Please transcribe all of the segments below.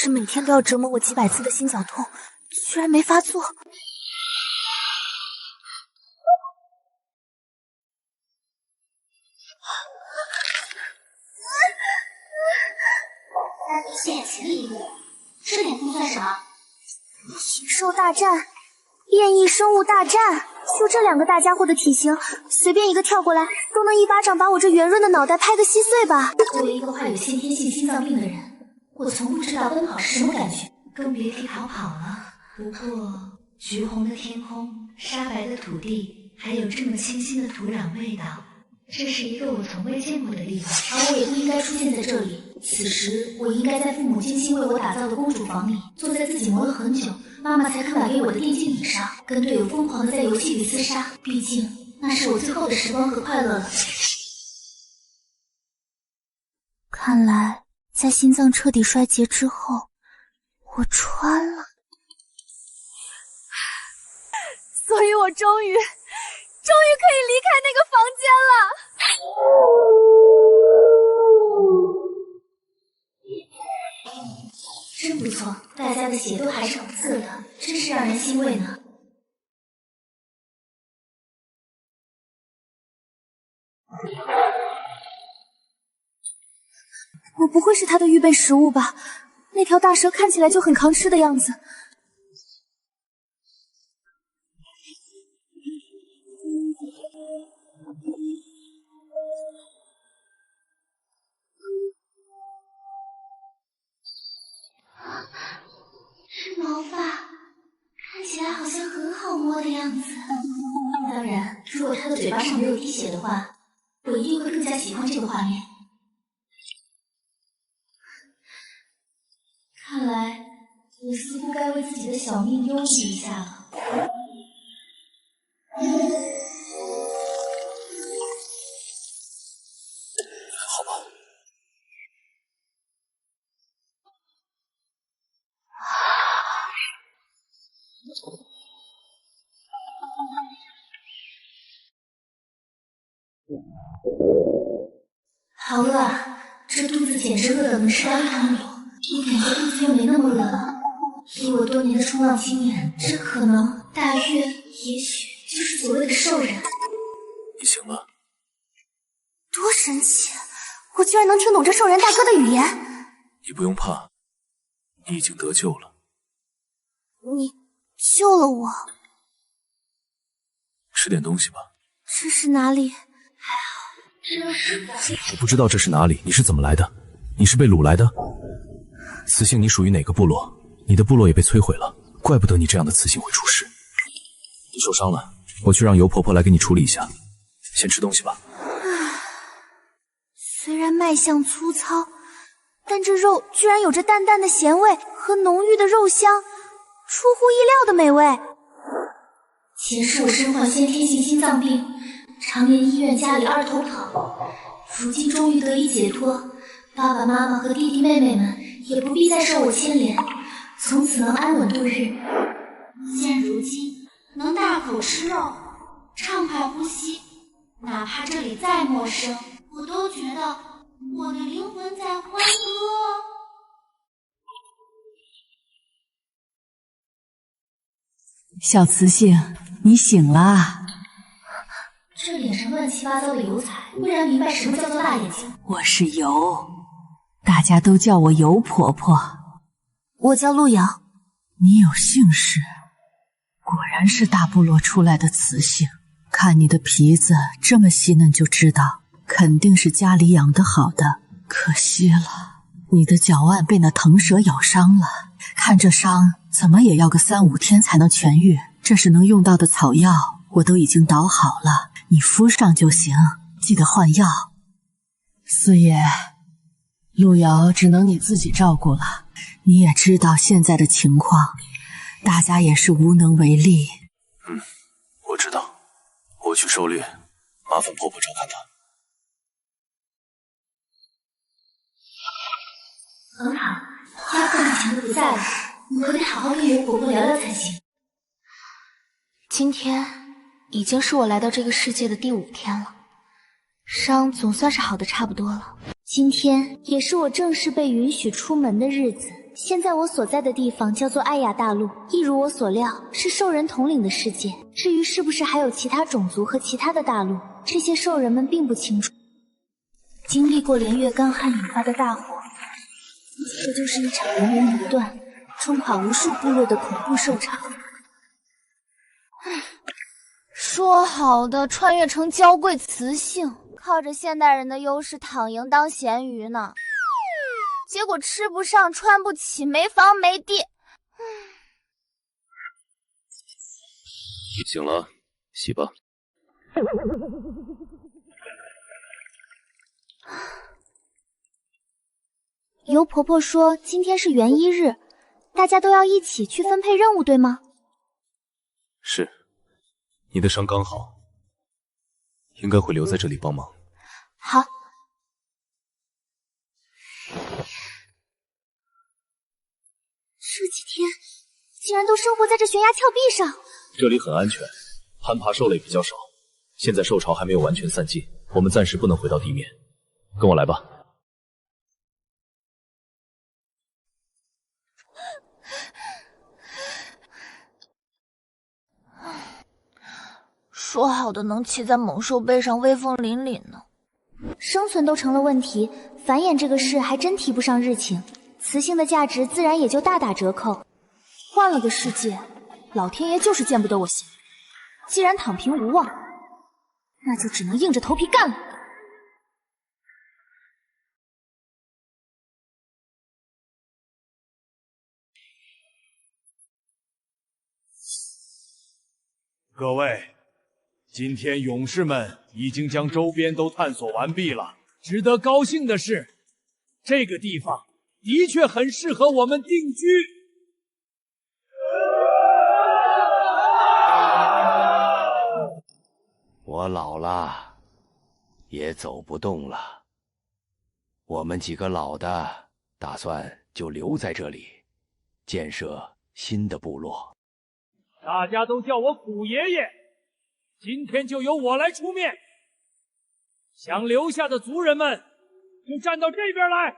这每天都要折磨我几百次的心绞痛，居然没发作。眼前的一幕，这点动算什么？野兽大战，变异生物大战，就这2个大家伙的体型，随便一个跳过来，都能一巴掌把我这圆润的脑袋拍个稀碎吧。作为一个患有先天性心脏病的人，我从不知道奔跑是什么感觉，更别提逃跑了。不过，橘红的天空，沙白的土地，还有这么清新的土壤味道，这是一个我从未见过的地方，而我也不应该出现在这里。此时，我应该在父母精心为我打造的公主房里，坐在自己磨了很久，妈妈才肯买给我的电竞椅上，跟队友疯狂的在游戏里厮杀。毕竟，那是我最后的时光和快乐了。看来，在心脏彻底衰竭之后，我穿了，所以我终于可以离开那个房间了。真不错，大家的血都还是红色的，真是让人欣慰呢。我不会是他的预备食物吧？那条大蛇看起来就很抗吃的样子。是毛发，看起来好像很好摸的样子。当然，如果他的嘴巴上没有滴血的话，我一定会更加喜欢这个画面。看来，我似乎该为自己的小命忧虑一下了。好吧。好饿啊，这肚子简直饿得能吃到1桶油。我感觉肚子又没那么饿了。以我多年的冲浪经验，这可能、大约、也许就是所谓的兽人。你醒了？多神奇！我居然能听懂这兽人大哥的语言。你不用怕，你已经得救了。你救了我。吃点东西吧。这是哪里？这是我不知道这是哪里，你是怎么来的？你是被掳来的？雌性，你属于哪个部落？你的部落也被摧毁了，怪不得你这样的雌性会出事。你受伤了，我去让尤婆婆来给你处理一下。先吃东西吧。虽然卖相粗糙，但这肉居然有着淡淡的咸味和浓郁的肉香，出乎意料的美味。前世我身患先天性心脏病，常年医院家里二头跑，如今终于得以解脱，爸爸妈妈和弟弟妹妹们也不必再受我牵连，从此能安稳度日。现如今能大口吃肉，畅快呼吸，哪怕这里再陌生，我都觉得我的灵魂在欢歌。小雌性，你醒啦！这脸上乱七八糟的油彩，忽然明白什么叫做辣眼睛。我是尤，大家都叫我尤婆婆。我叫陆瑶。你有姓氏，果然是大部落出来的雌性。看你的皮子这么细嫩，就知道肯定是家里养得好的。可惜了，你的脚腕被那藤蛇咬伤了，看这伤怎么也要个3、5天才能痊愈。这是能用到的草药，我都已经捣好了，你敷上就行，记得换药。四爷，陆瑶只能你自己照顾了。你也知道现在的情况，大家也是无能为力。我知道，我去狩猎，麻烦婆婆照看她。很好，家父以前都不在了，我可得好好跟尤婆婆聊聊才行。今天已经是我来到这个世界的第5天了，伤总算是好的差不多了。今天也是我正式被允许出门的日子。现在我所在的地方叫做艾雅大陆，一如我所料，是兽人统领的世界。至于是不是还有其他种族和其他的大陆，这些兽人们并不清楚。经历过连月干旱引发的大火，这就是一场源源不断、冲垮无数部落的恐怖兽场。说好的穿越成娇贵雌性，靠着现代人的优势躺赢当咸鱼呢，结果吃不上穿不起，没房没地。醒了，洗吧。尤婆婆说今天是元一日，大家都要一起去分配任务，对吗？是，你的伤刚好，应该会留在这里帮忙。好。这几天竟然都生活在这悬崖峭壁上。这里很安全，攀爬兽类比较少。现在兽潮还没有完全散尽，我们暂时不能回到地面。跟我来吧。说好的能骑在猛兽背上威风凛凛呢，生存都成了问题，繁衍这个事还真提不上日程，雌性的价值自然也就大打折扣。换了个世界，老天爷就是见不得我闲。既然躺平无望，那就只能硬着头皮干了。各位，今天勇士们已经将周边都探索完毕了。值得高兴的是，这个地方的确很适合我们定居。我老了，也走不动了。我们几个老的打算就留在这里，建设新的部落。大家都叫我虎爷爷，今天就由我来出面。想留下的族人们，就站到这边来。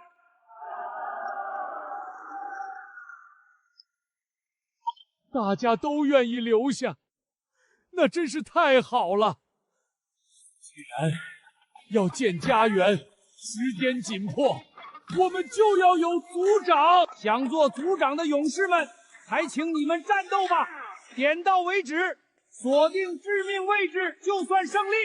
大家都愿意留下，那真是太好了。既然要建家园，时间紧迫，我们就要有族长。想做族长的勇士们，还请你们战斗吧！点到为止，锁定致命位置就算胜利。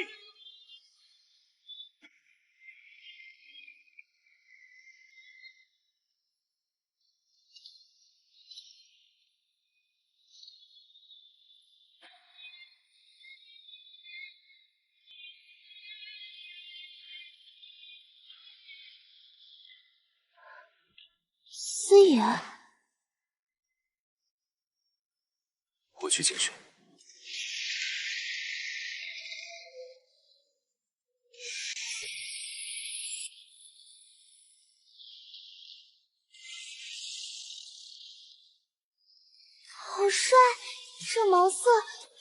司爷，我去警讯。好帅！这毛色，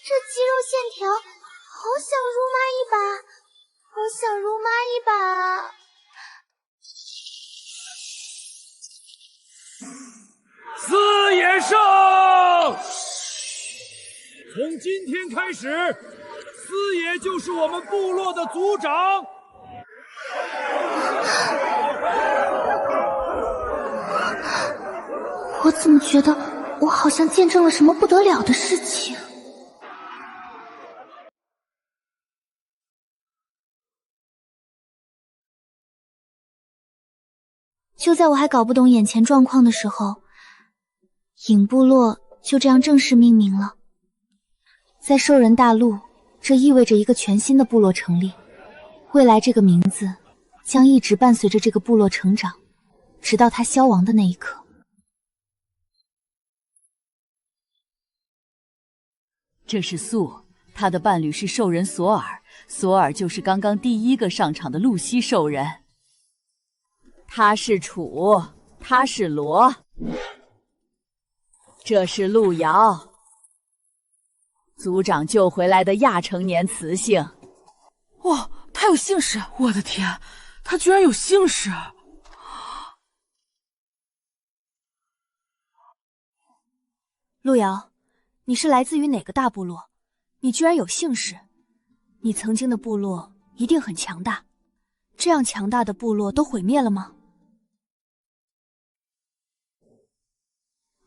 这肌肉线条，好想辱妈一把，好想辱妈一把。四爷胜！从今天开始，四爷就是我们部落的族长。我怎么觉得我好像见证了什么不得了的事情？就在我还搞不懂眼前状况的时候，影部落就这样正式命名了。在兽人大陆，这意味着一个全新的部落成立。未来这个名字将一直伴随着这个部落成长，直到它消亡的那一刻。这是素，他的伴侣是兽人索尔，索尔就是刚刚第一个上场的露西兽人。他是楚，他是罗，这是路遥，族长救回来的亚成年雌性。哇，他有姓氏！我的天，他居然有姓氏！路遥，你是来自于哪个大部落？你居然有姓氏，你曾经的部落一定很强大，这样强大的部落都毁灭了吗？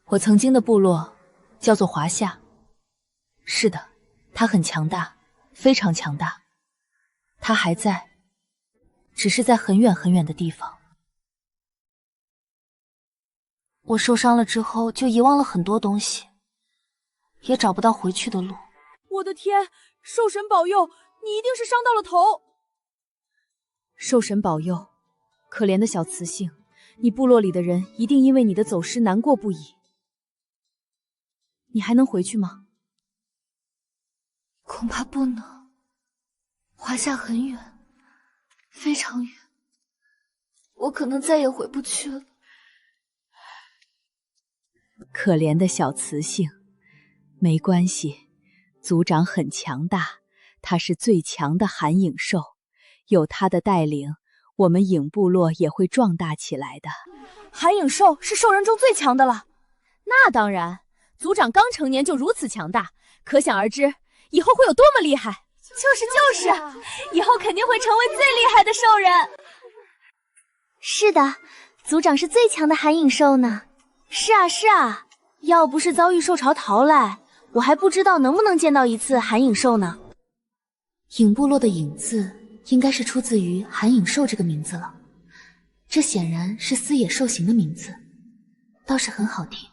我曾经的部落叫做华夏。是的，它很强大，非常强大。它还在，只是在很远很远的地方。我受伤了之后就遗忘了很多东西，也找不到回去的路。我的天，兽神保佑，你一定是伤到了头。兽神保佑，可怜的小雌性，你部落里的人一定因为你的走失难过不已。你还能回去吗？恐怕不能。华夏很远，非常远，我可能再也回不去了。可怜的小雌性，没关系，族长很强大，他是最强的寒影兽，有他的带领，我们影部落也会壮大起来的。寒影兽是兽人中最强的了。那当然，族长刚成年就如此强大，可想而知以后会有多么厉害。就是，以后肯定会成为最厉害的兽人。是的，族长是最强的寒影兽呢。是啊，要不是遭遇兽潮逃来，我还不知道能不能见到一次寒影兽呢。影部落的影字应该是出自于寒影兽这个名字了，这显然是司野兽形的名字，倒是很好听。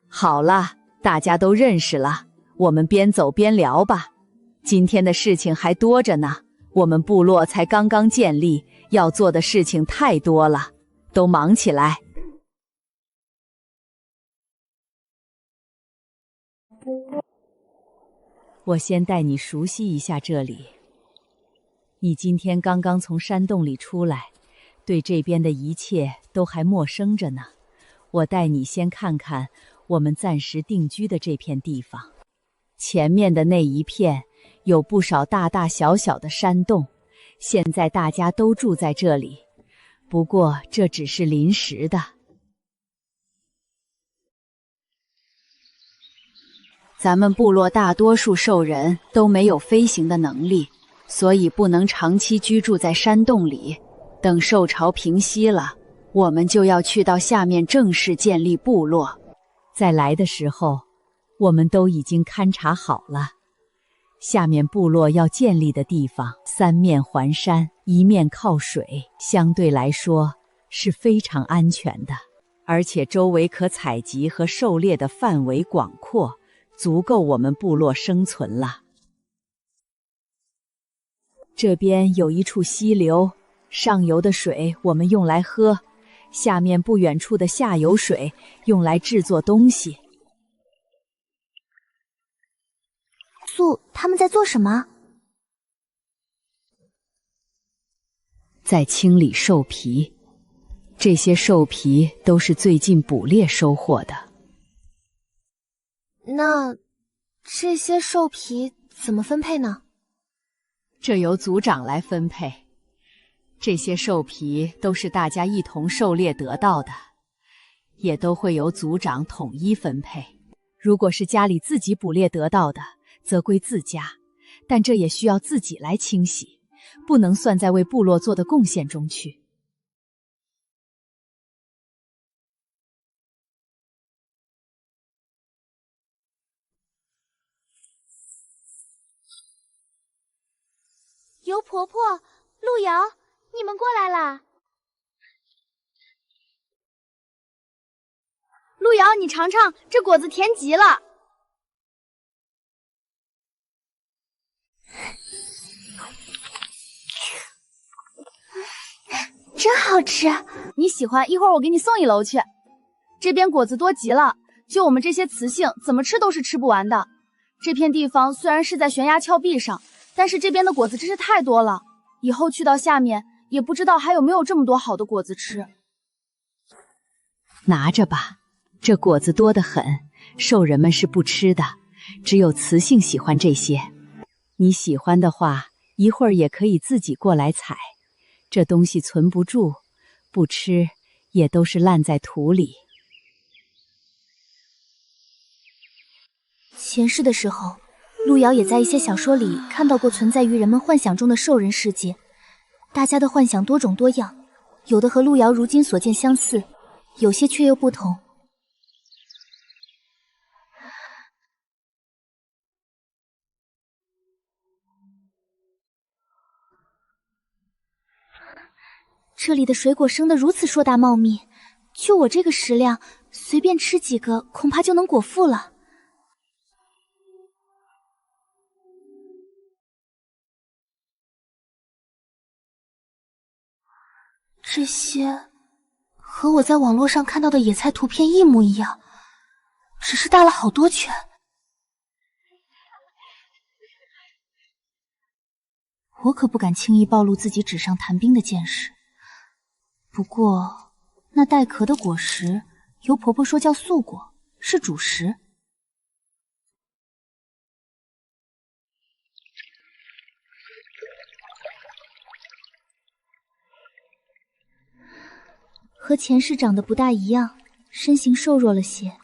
好了，大家都认识了，我们边走边聊吧。今天的事情还多着呢，我们部落才刚刚建立，要做的事情太多了，都忙起来。我先带你熟悉一下这里。你今天刚刚从山洞里出来，对这边的一切都还陌生着呢。我带你先看看我们暂时定居的这片地方。前面的那一片有不少大大小小的山洞，现在大家都住在这里，不过这只是临时的。咱们部落大多数兽人都没有飞行的能力，所以不能长期居住在山洞里。等兽潮平息了，我们就要去到下面正式建立部落。在来的时候，我们都已经勘察好了。下面部落要建立的地方，三面环山，一面靠水，相对来说是非常安全的，而且周围可采集和狩猎的范围广阔，足够我们部落生存了。这边有一处溪流，上游的水我们用来喝，下面不远处的下游水用来制作东西。他们在做什么？在清理兽皮，这些兽皮都是最近捕猎收获的。那这些兽皮怎么分配呢？这由族长来分配。这些兽皮都是大家一同狩猎得到的，也都会由族长统一分配。如果是家里自己捕猎得到的，则归自家，但这也需要自己来清洗，不能算在为部落做的贡献中去。尤婆婆、路遥，你们过来啦！路遥，你尝尝，这果子甜极了。真好吃，你喜欢？一会儿我给你送一篓去。这边果子多极了，就我们这些雌性，怎么吃都是吃不完的。这片地方虽然是在悬崖峭壁上，但是这边的果子真是太多了。以后去到下面，也不知道还有没有这么多好的果子吃。拿着吧，这果子多得很，兽人们是不吃的，只有雌性喜欢这些。你喜欢的话，一会儿也可以自己过来采。这东西存不住，不吃也都是烂在土里。前世的时候，路遥也在一些小说里看到过存在于人们幻想中的兽人世界。大家的幻想多种多样，有的和路遥如今所见相似，有些却又不同。这里的水果生得如此硕大茂密，就我这个食量，随便吃几个，恐怕就能果腹了。这些和我在网络上看到的野菜图片一模一样，只是大了好多圈。我可不敢轻易暴露自己纸上谈兵的见识。不过，那带壳的果实，由婆婆说叫素果，是主食。和前世长得不大一样，身形瘦弱了些，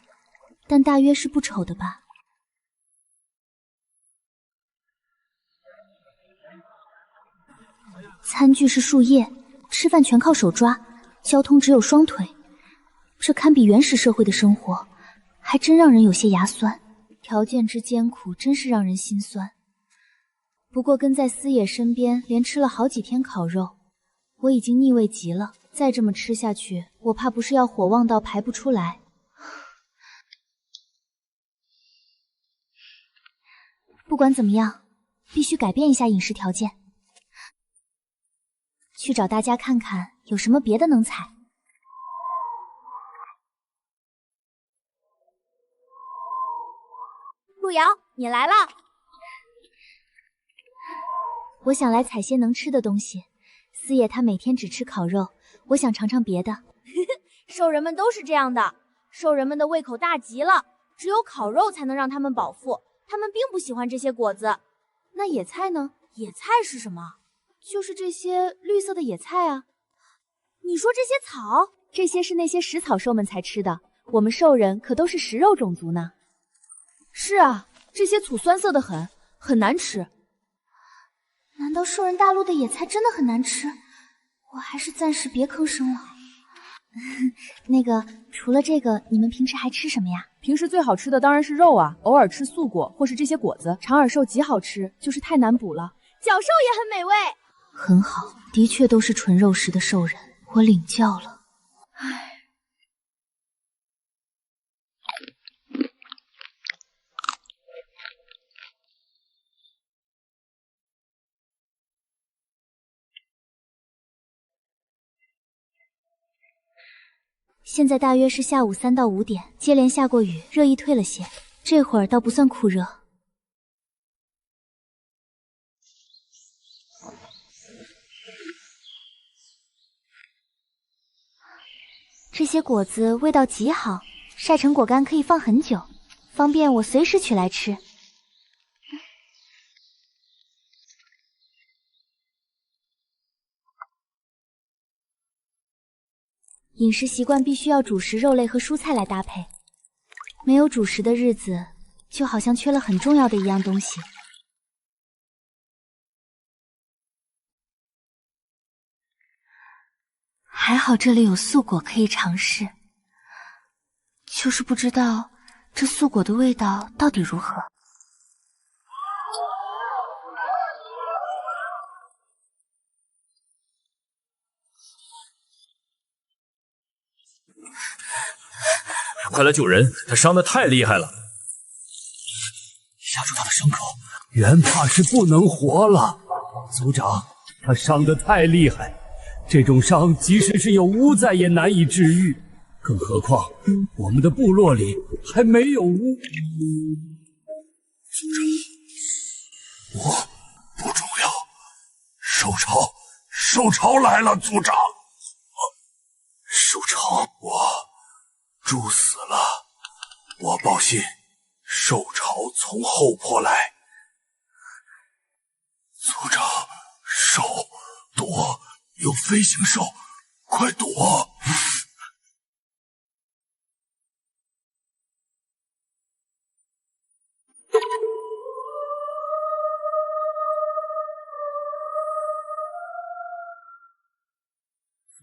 但大约是不丑的吧。餐具是树叶，吃饭全靠手抓，交通只有双腿，这堪比原始社会的生活，还真让人有些牙酸。条件之艰苦，真是让人心酸。不过跟在司野身边，连吃了好几天烤肉，我已经腻味极了。再这么吃下去，我怕不是要火旺到排不出来。不管怎么样，必须改变一下饮食条件。去找大家看看有什么别的能采。路遥，你来了。我想来采些能吃的东西。司野他每天只吃烤肉，我想尝尝别的。兽人们都是这样的，兽人们的胃口大极了，只有烤肉才能让他们饱腹。他们并不喜欢这些果子。那野菜呢？野菜是什么？就是这些绿色的野菜啊。你说这些草？这些是那些食草兽们才吃的，我们兽人可都是食肉种族呢。是啊，这些土酸涩的很，很难吃。难道兽人大陆的野菜真的很难吃？我还是暂时别吭声了。那个，除了这个，你们平时还吃什么呀？平时最好吃的当然是肉啊，偶尔吃素果或是这些果子。长耳兽极好吃，就是太难补了。角兽也很美味。很好，的确都是纯肉食的兽人，我领教了。唉。现在大约是下午3到5点，接连下过雨，热意退了些，这会儿倒不算酷热。这些果子味道极好，晒成果干可以放很久，方便我随时取来吃。饮食习惯必须要主食肉类和蔬菜来搭配，没有主食的日子，就好像缺了很重要的一样东西。还好这里有素果可以尝试，就是不知道这素果的味道到底如何。快来救人！他伤得太厉害了，压住他的伤口，原怕是不能活了。族长，他伤得太厉害，这种伤即使是有巫在也难以治愈，更何况我们的部落里还没有巫。族长，我不重要。兽潮来了，族长。兽潮，我猪死了，我报信，兽潮从后坡来。族长，兽躲，有飞行兽，快躲！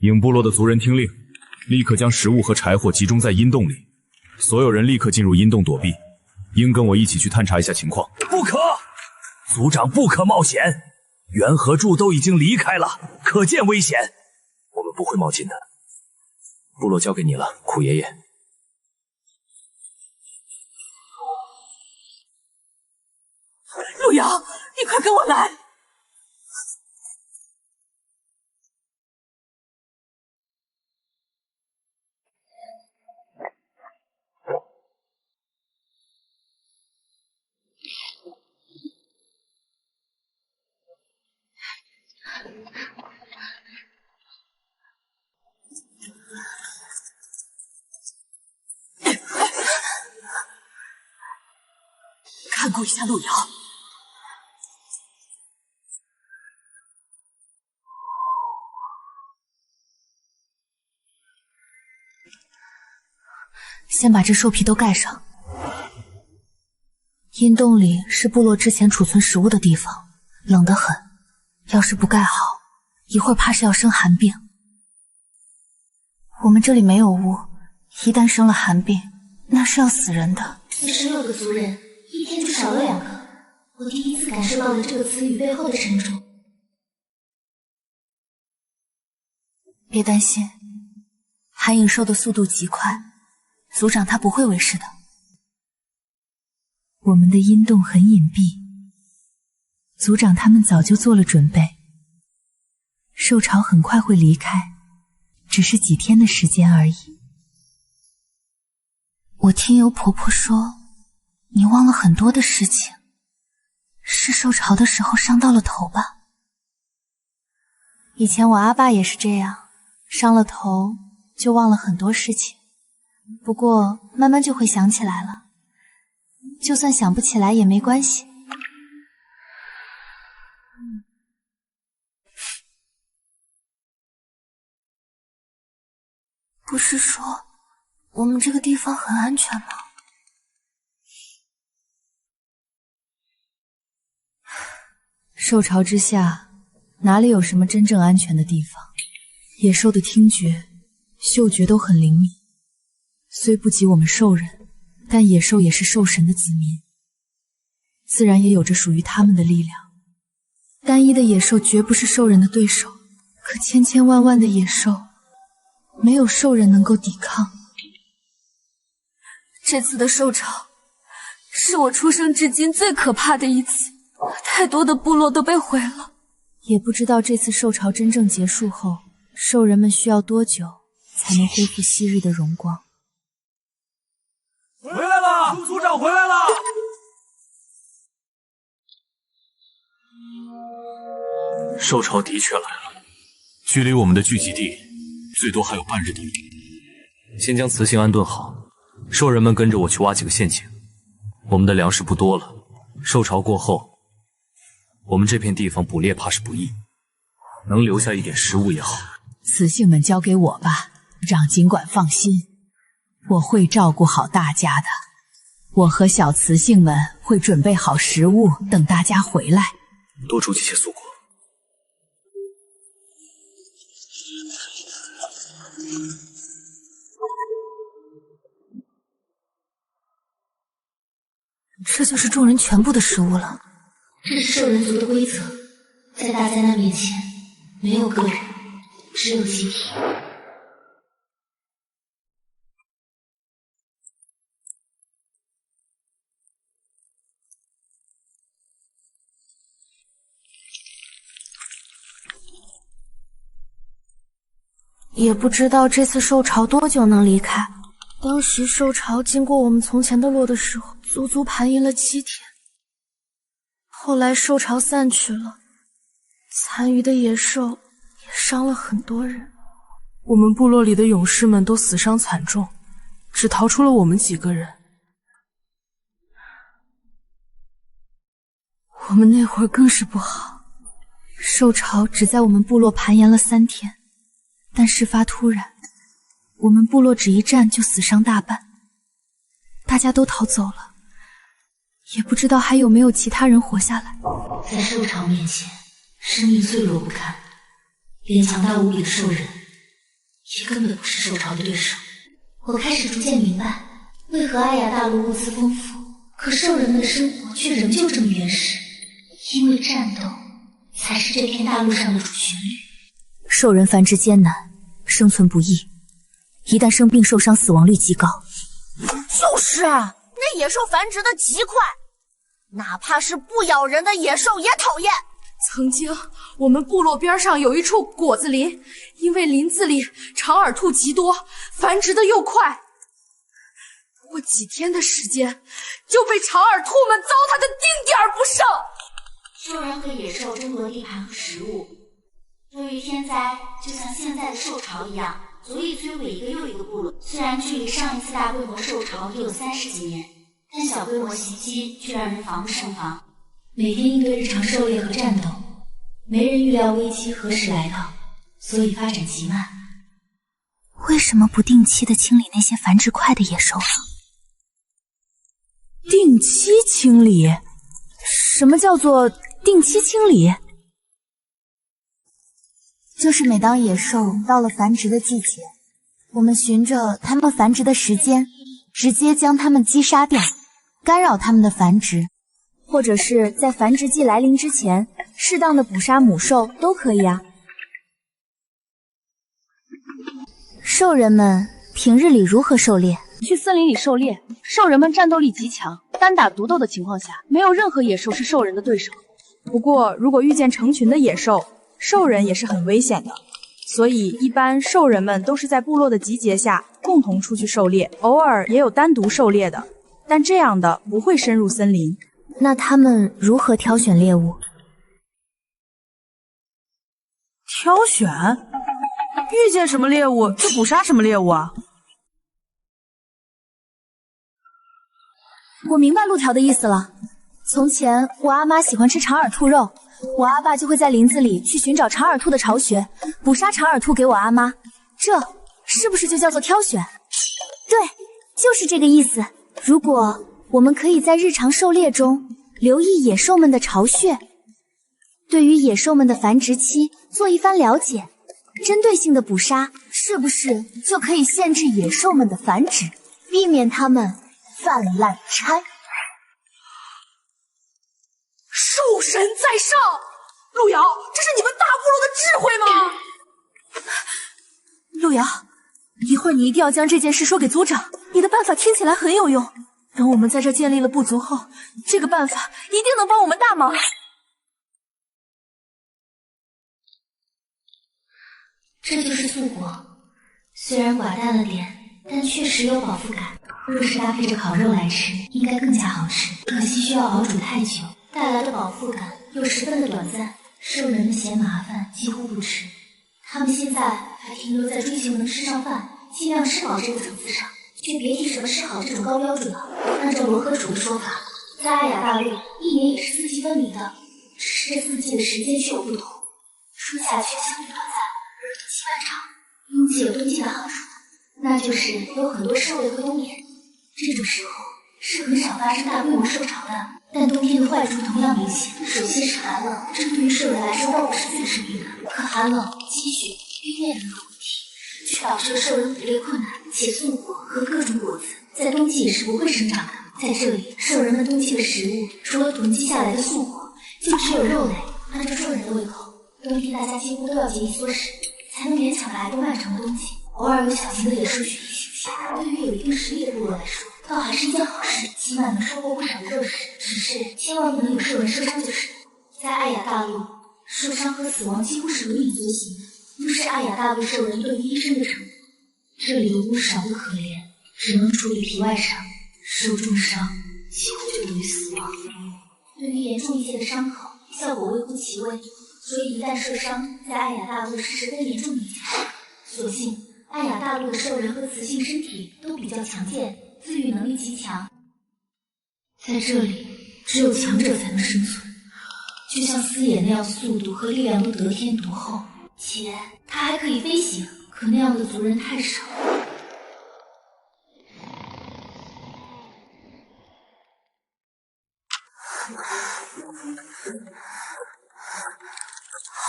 影部落的族人听令，立刻将食物和柴火集中在阴洞里，所有人立刻进入阴洞躲避。应跟我一起去探查一下情况。不可，族长不可冒险。元和柱都已经离开了，可见危险。我们不会冒进的。部落交给你了，苦爷爷。陆瑶，你快跟我来！看顾一下陆瑶。先把这兽皮都盖上。阴洞里是部落之前储存食物的地方，冷得很。要是不盖好，一会儿怕是要生寒病。我们这里没有雾，一旦生了寒病，那是要死人的。46个族人，一天就少了2个。我第一次感受到了这个词语背后的沉重。别担心，寒影兽的速度极快，族长他不会为师的。我们的阴洞很隐蔽，族长他们早就做了准备。兽潮很快会离开，只是几天的时间而已。我听尤婆婆说，你忘了很多的事情，是受潮的时候伤到了头吧？以前我阿爸也是这样，伤了头就忘了很多事情，不过慢慢就会想起来了，就算想不起来也没关系。不是说我们这个地方很安全吗？受潮之下，哪里有什么真正安全的地方？野兽的听觉、嗅觉都很灵敏，虽不及我们兽人，但野兽也是兽神的子民，自然也有着属于他们的力量。单一的野兽绝不是兽人的对手，可千千万万的野兽，没有兽人能够抵抗。这次的兽潮是我出生至今最可怕的一次，太多的部落都被毁了。也不知道这次兽潮真正结束后，兽人们需要多久才能恢复昔日的荣光。回来了，陆族长回来了。兽潮的确来了，距离我们的聚集地最多还有半日的路。先将雌性安顿好，兽人们跟着我去挖几个陷阱。我们的粮食不多了，兽潮过后，我们这片地方捕猎怕是不易，能留下一点食物也好。雌性们交给我吧，让尽管放心，我会照顾好大家的。我和小雌性们会准备好食物，等大家回来。多煮几些素果。这就是众人全部的食物了。这是兽人族的规则，在大灾难面前，没有个人，只有集体。也不知道这次兽潮多久能离开。当时兽潮经过我们从前的落的时候，足足盘踞了7天。后来兽潮散去了，残余的野兽也伤了很多人。我们部落里的勇士们都死伤惨重，只逃出了我们几个人。我们那会儿更是不好，兽潮只在我们部落盘延了3天，但事发突然，我们部落只一战就死伤大半，大家都逃走了，也不知道还有没有其他人活下来。在兽潮面前，生命脆弱不堪，连强大无比的兽人也根本不是兽潮的对手。我开始逐渐明白，为何艾雅大陆物资丰富，可兽人们的生活却仍旧这么原始。因为战斗才是这片大陆上的主旋律。兽人繁殖艰难，生存不易，一旦生病受伤，死亡率极高。就是啊，那野兽繁殖的极快，哪怕是不咬人的野兽也讨厌。曾经我们部落边上有一处果子林，因为林子里长耳兔极多，繁殖的又快，不过几天的时间就被长耳兔们糟蹋的丁点儿不剩。兽人和野兽争夺地盘和食物，对于天灾就像现在的兽潮一样，足以摧毁一个又一个部落。虽然距离上一次大规模兽潮也有30几年，但小规模袭击却让人防不胜防。每天应对日常狩猎和战斗，没人预料危机何时来到，所以发展极慢。为什么不定期的清理那些繁殖快的野兽啊？定期清理？什么叫做定期清理？就是每当野兽到了繁殖的季节，我们循着它们繁殖的时间，直接将它们击杀掉，干扰它们的繁殖，或者是在繁殖季来临之前，适当的捕杀母兽都可以啊。兽人们平日里如何狩猎？去森林里狩猎，兽人们战斗力极强，单打独斗的情况下，没有任何野兽是兽人的对手。不过，如果遇见成群的野兽，兽人也是很危险的。所以，一般兽人们都是在部落的集结下共同出去狩猎，偶尔也有单独狩猎的，但这样的不会深入森林。那他们如何挑选猎物？挑选？遇见什么猎物就捕杀什么猎物啊？我明白路条的意思了。从前我阿妈喜欢吃长耳兔肉，我阿爸就会在林子里去寻找长耳兔的巢穴，捕杀长耳兔给我阿妈。这是不是就叫做挑选？对，就是这个意思。如果我们可以在日常狩猎中留意野兽们的巢穴，对于野兽们的繁殖期做一番了解，针对性的捕杀，是不是就可以限制野兽们的繁殖，避免它们泛滥拆？兽神在上，路遥，这是你们大部落的智慧吗？路遥，一会儿你一定要将这件事说给族长，你的办法听起来很有用。等我们在这建立了部族后，这个办法一定能帮我们大忙。这就是素果，虽然寡淡了点，但确实有饱腹感。若是搭配着烤肉来吃，应该更加好吃。可惜需要熬煮太久，带来的饱腹感又十分的短暂。兽人们嫌麻烦，几乎不吃。他们现在还停留在追求能吃上饭，尽量吃饱这个层次上，却别提什么吃好这种高标准了。按照罗河主的说法，在艾雅大陆，一年也是4季分明的，只是这4季的时间却有不同，春夏却相对短暂，而冬季漫长。冬季有冬季的好处，那就是有很多兽类会冬眠，这种时候是很少发生大规模兽潮的。但冬天的坏处同样明显，首先是寒冷，这对于兽人来说倒不是最致命的，可寒冷、积雪、冰面等等问题，却导致了兽人捕猎困难，且素果和各种果子在冬季也是不会生长的。在这里，兽人们冬季的食物除了囤积下来的素果，就只有肉类。按照兽人的胃口，冬天大家几乎都要节衣缩食，才能勉强挨过漫长的冬季。偶尔有小型的野兽血液行凶，对于有一定实力的部落来说，倒还是一件好事，起码能收获不少的肉食。只是千万不能有兽人受伤就是。在艾雅大陆，受伤和死亡几乎是如影随形，又是艾雅大陆兽人对于医生的承诺。这里的巫少得可怜，只能处理皮外伤，受重伤几乎就等于死亡。对于严重一些的伤口，效果微乎其微，所以一旦受伤，在艾雅大陆是十分严重的一件事。所幸艾雅大陆的兽人和雌性身体都比较强健，自愈能力极强。在这里，只有强者才能生存，就像司野那样，速度和力量都得天独厚，且他还可以飞行，可那样的族人太少。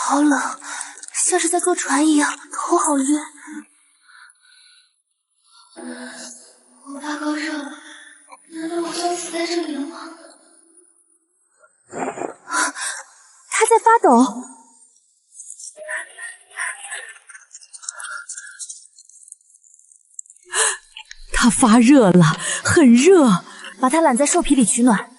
好冷，像是在坐船一样，头好晕。它发热了，很热，把它揽在兽皮里取暖。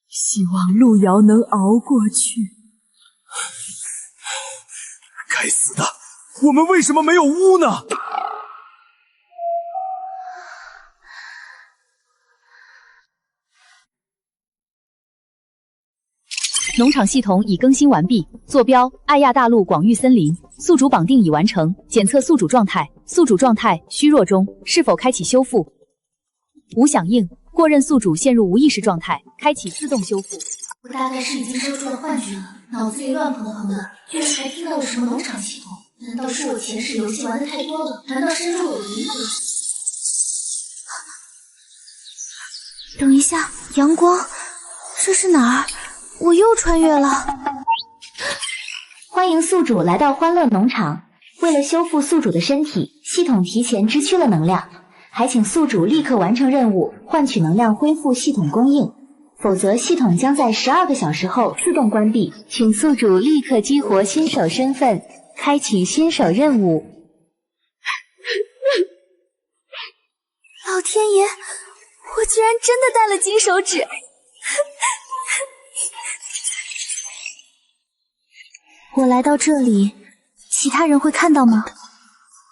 希望路遥能熬过去。该死的，我们为什么没有屋呢？农场系统已更新完毕，坐标：艾亚大陆广域森林，宿主绑定已完成，检测宿主状态，宿主状态虚弱中，是否开启修复？无响应，过认宿主陷入无意识状态，开启自动修复。我大概是已经收住了幻觉了，脑子里乱蓬蓬的，居然还听到了什么农场系统？难道是我前世游戏玩的太多了？难道深入有灵魂？等一下，阳光，这是哪儿？我又穿越了。欢迎宿主来到欢乐农场。为了修复宿主的身体，系统提前支取了能量，还请宿主立刻完成任务，换取能量恢复系统供应，否则系统将在12个小时后自动关闭。请宿主立刻激活新手身份，开启新手任务。老天爷，我居然真的戴了金手指！我来到这里，其他人会看到吗？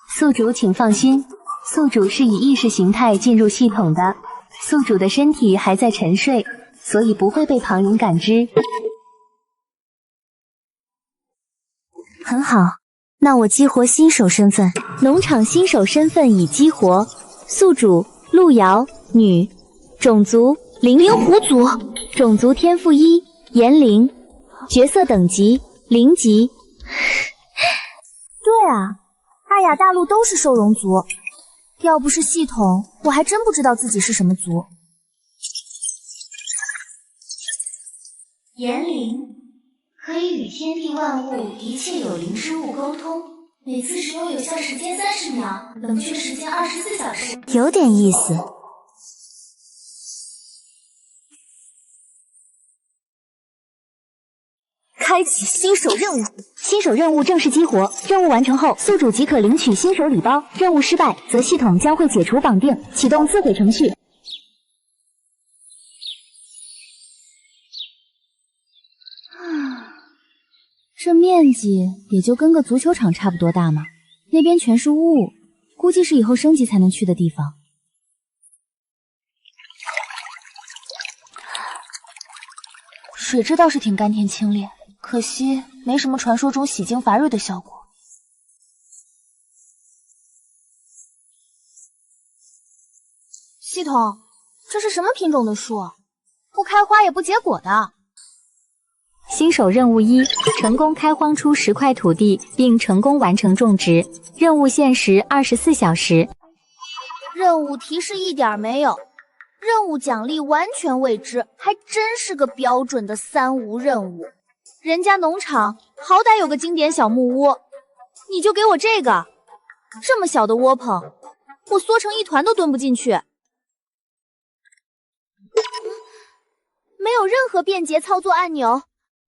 宿主请放心，宿主是以意识形态进入系统的，宿主的身体还在沉睡，所以不会被旁人感知。很好，那我激活新手身份。农场新手身份已激活，宿主路遥，女，种族灵狐族，种族天赋1，炎灵，角色等级0级。对啊，艾雅大陆都是兽龙族，要不是系统，我还真不知道自己是什么族。炎灵可以与天地万物一切有灵之物沟通，每次使用有效时间30秒，冷却时间24小时。有点意思。开启新手任务，新手任务正式激活。任务完成后，宿主即可领取新手礼包。任务失败，则系统将会解除绑定，启动自毁程序。这面积也就跟个足球场差不多大嘛。那边全是雾，估计是以后升级才能去的地方。水质倒是挺甘甜清冽，可惜没什么传说中洗精乏瑞的效果。系统，这是什么品种的树？不开花也不结果的。新手任务1，成功开荒出10块土地，并成功完成种植。任务限时24小时。任务提示一点没有，任务奖励完全未知，还真是个标准的3无任务。人家农场好歹有个经典小木屋，你就给我这个，这么小的窝棚，我缩成一团都蹲不进去。没有任何便捷操作按钮。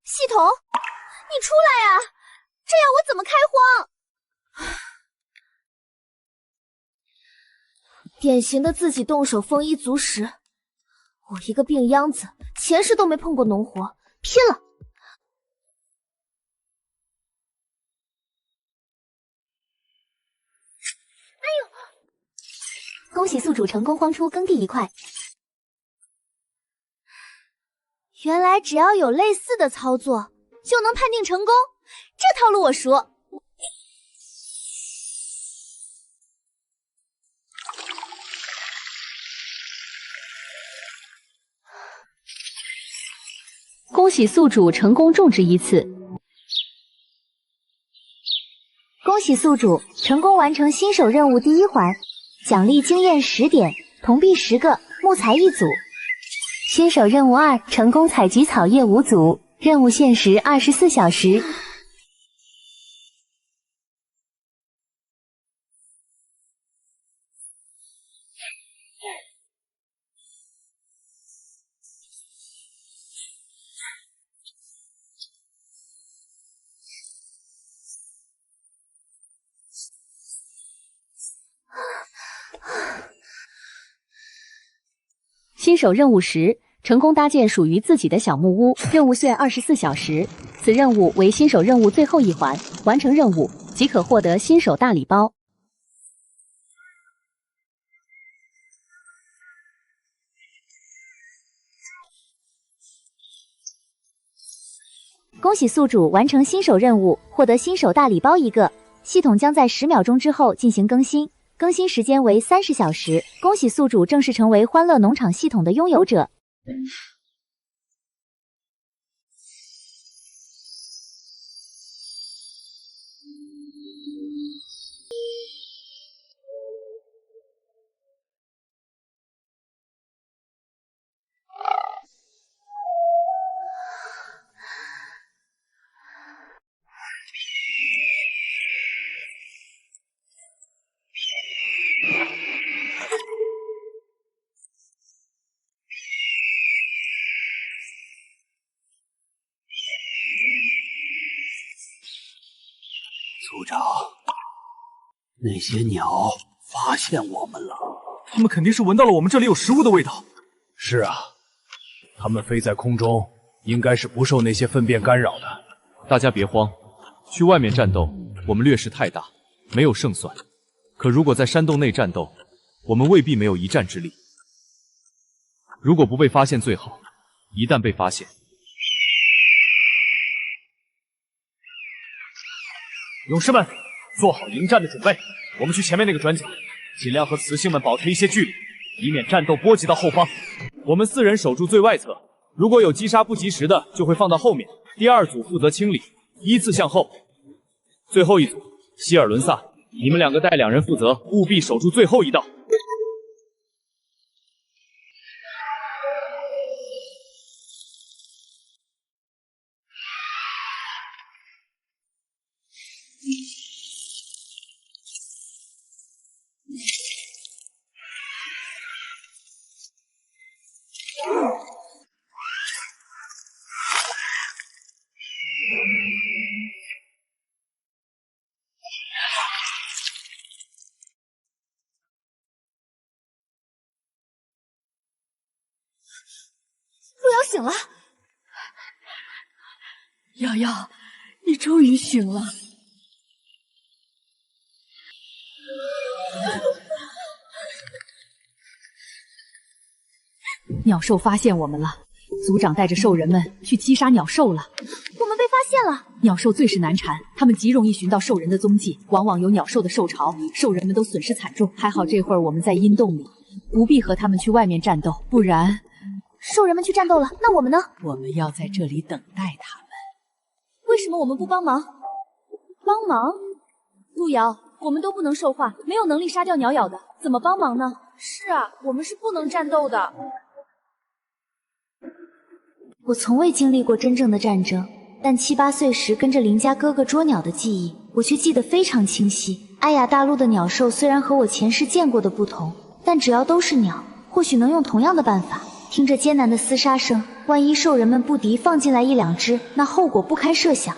系统，你出来呀！这样我怎么开荒？典型的自己动手丰衣足食，我一个病秧子，前世都没碰过农活，拼了！哎呦！恭喜宿主成功荒出耕地1块。原来只要有类似的操作，就能判定成功，这套路我熟。恭喜宿主成功种植1次。恭喜宿主成功完成新手任务第1环，奖励经验10点，铜币10个，木材1组。新手任务2，成功采集草叶5组，任务限时24小时。新手任务10，成功搭建属于自己的小木屋，任务限24小时。此任务为新手任务最后一环，完成任务即可获得新手大礼包。恭喜宿主完成新手任务，获得新手大礼包1个。系统将在10秒钟之后进行更新，更新时间为30小时。恭喜宿主正式成为欢乐农场系统的拥有者。组长，那些鸟发现我们了，他们肯定是闻到了我们这里有食物的味道。是啊，它们飞在空中，应该是不受那些粪便干扰的。大家别慌，去外面战斗，我们劣势太大，没有胜算。可如果在山洞内战斗，我们未必没有一战之力。如果不被发现最好，一旦被发现，勇士们，做好迎战的准备。我们去前面那个转角，尽量和雌性们保持一些距离，以免战斗波及到后方。我们4人守住最外侧，如果有击杀不及时的，就会放到后面。第2组负责清理，依次向后。最后一组，希尔伦萨，你们2个带2人负责，务必守住最后一道。路遥醒了，瑶瑶，你终于醒了。鸟兽发现我们了，族长带着兽人们去击杀鸟兽了。我们被发现了。鸟兽最是难缠，它们极容易寻到兽人的踪迹，往往有鸟兽的兽巢，兽人们都损失惨重。还好这会儿我们在阴洞里，不必和他们去外面战斗，不然……兽人们去战斗了，那我们呢？我们要在这里等待他们。为什么我们不帮忙？帮忙？路遥，我们都不能兽化，没有能力杀掉鸟咬的，怎么帮忙呢？是啊，我们是不能战斗的。我从未经历过真正的战争，但7、8岁时跟着邻家哥哥捉鸟的记忆，我却记得非常清晰。艾雅大陆的鸟兽虽然和我前世见过的不同，但只要都是鸟，或许能用同样的办法。听着艰难的厮杀声，万一兽人们不敌放进来1、2只，那后果不堪设想。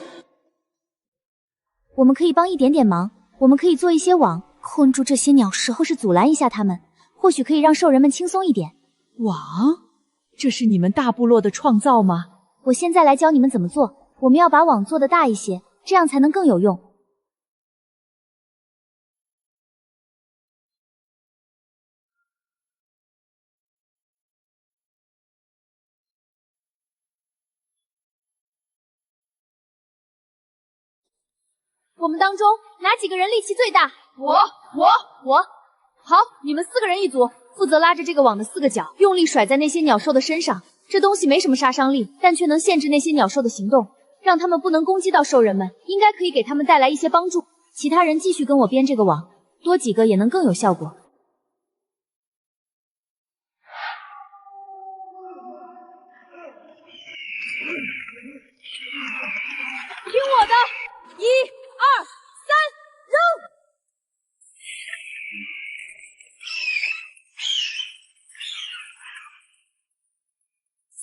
我们可以帮一点点忙，我们可以做一些网，困住这些鸟兽，或是阻拦一下它们，或许可以让兽人们轻松一点。网？这是你们大部落的创造吗？我现在来教你们怎么做。我们要把网做得大一些，这样才能更有用。我们当中哪几个人力气最大？我。好，你们4个人一组，负责拉着这个网的4个角，用力甩在那些鸟兽的身上。这东西没什么杀伤力，但却能限制那些鸟兽的行动，让他们不能攻击到兽人们，应该可以给他们带来一些帮助。其他人继续跟我编这个网，多几个也能更有效果。听我的，1、2、3，扔！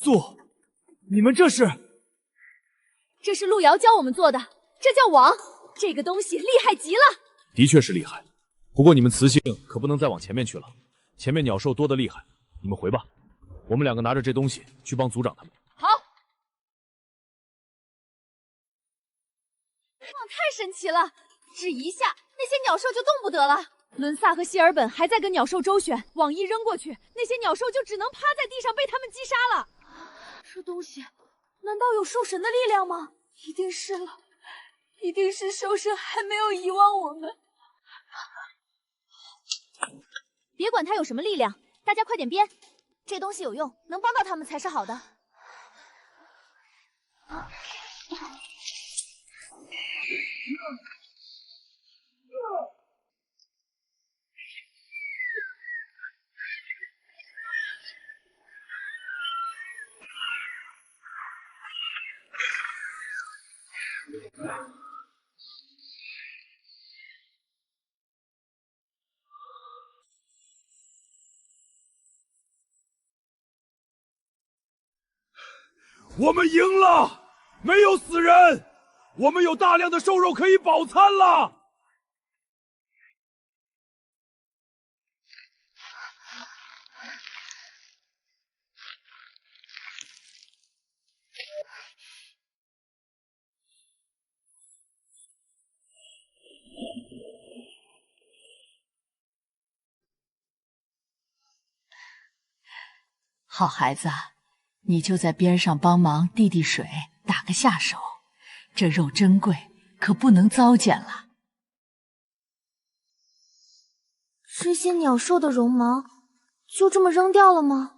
做，你们这是？这是路遥教我们做的，这叫网。这个东西厉害极了。的确是厉害，不过你们雌性可不能再往前面去了，前面鸟兽多得厉害，你们回吧。我们两个拿着这东西去帮族长他们。好。太神奇了，只一下，那些鸟兽就动不得了。伦萨和希尔本还在跟鸟兽周旋，网一扔过去，那些鸟兽就只能趴在地上被他们击杀了。这东西难道有兽神的力量吗？一定是了，一定是兽神还没有遗忘我们。别管他有什么力量，大家快点编，这东西有用，能帮到他们才是好的。我们赢了，没有死人，我们有大量的兽肉可以饱餐了。好孩子，你就在边上帮忙递递水，打个下手。这肉珍贵，可不能糟践了。这些鸟兽的绒毛就这么扔掉了吗？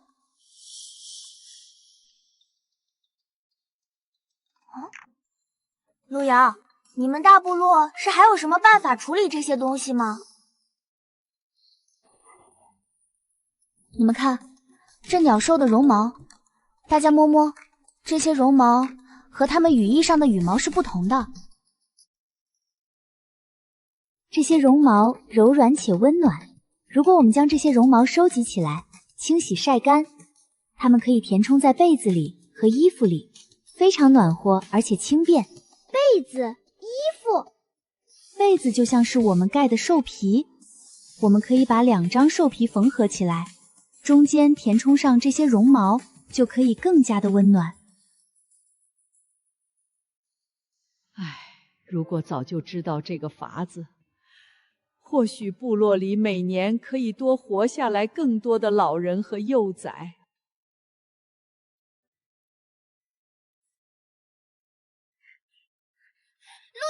陆瑶，你们大部落是还有什么办法处理这些东西吗？你们看，这鸟兽的绒毛，大家摸摸，这些绒毛和它们羽翼上的羽毛是不同的。这些绒毛柔软且温暖，如果我们将这些绒毛收集起来，清洗晒干，它们可以填充在被子里和衣服里，非常暖和而且轻便。被子、衣服，被子就像是我们盖的兽皮，我们可以把2张兽皮缝合起来，中间填充上这些绒毛，就可以更加的温暖。如果早就知道这个法子，或许部落里每年可以多活下来更多的老人和幼崽。陆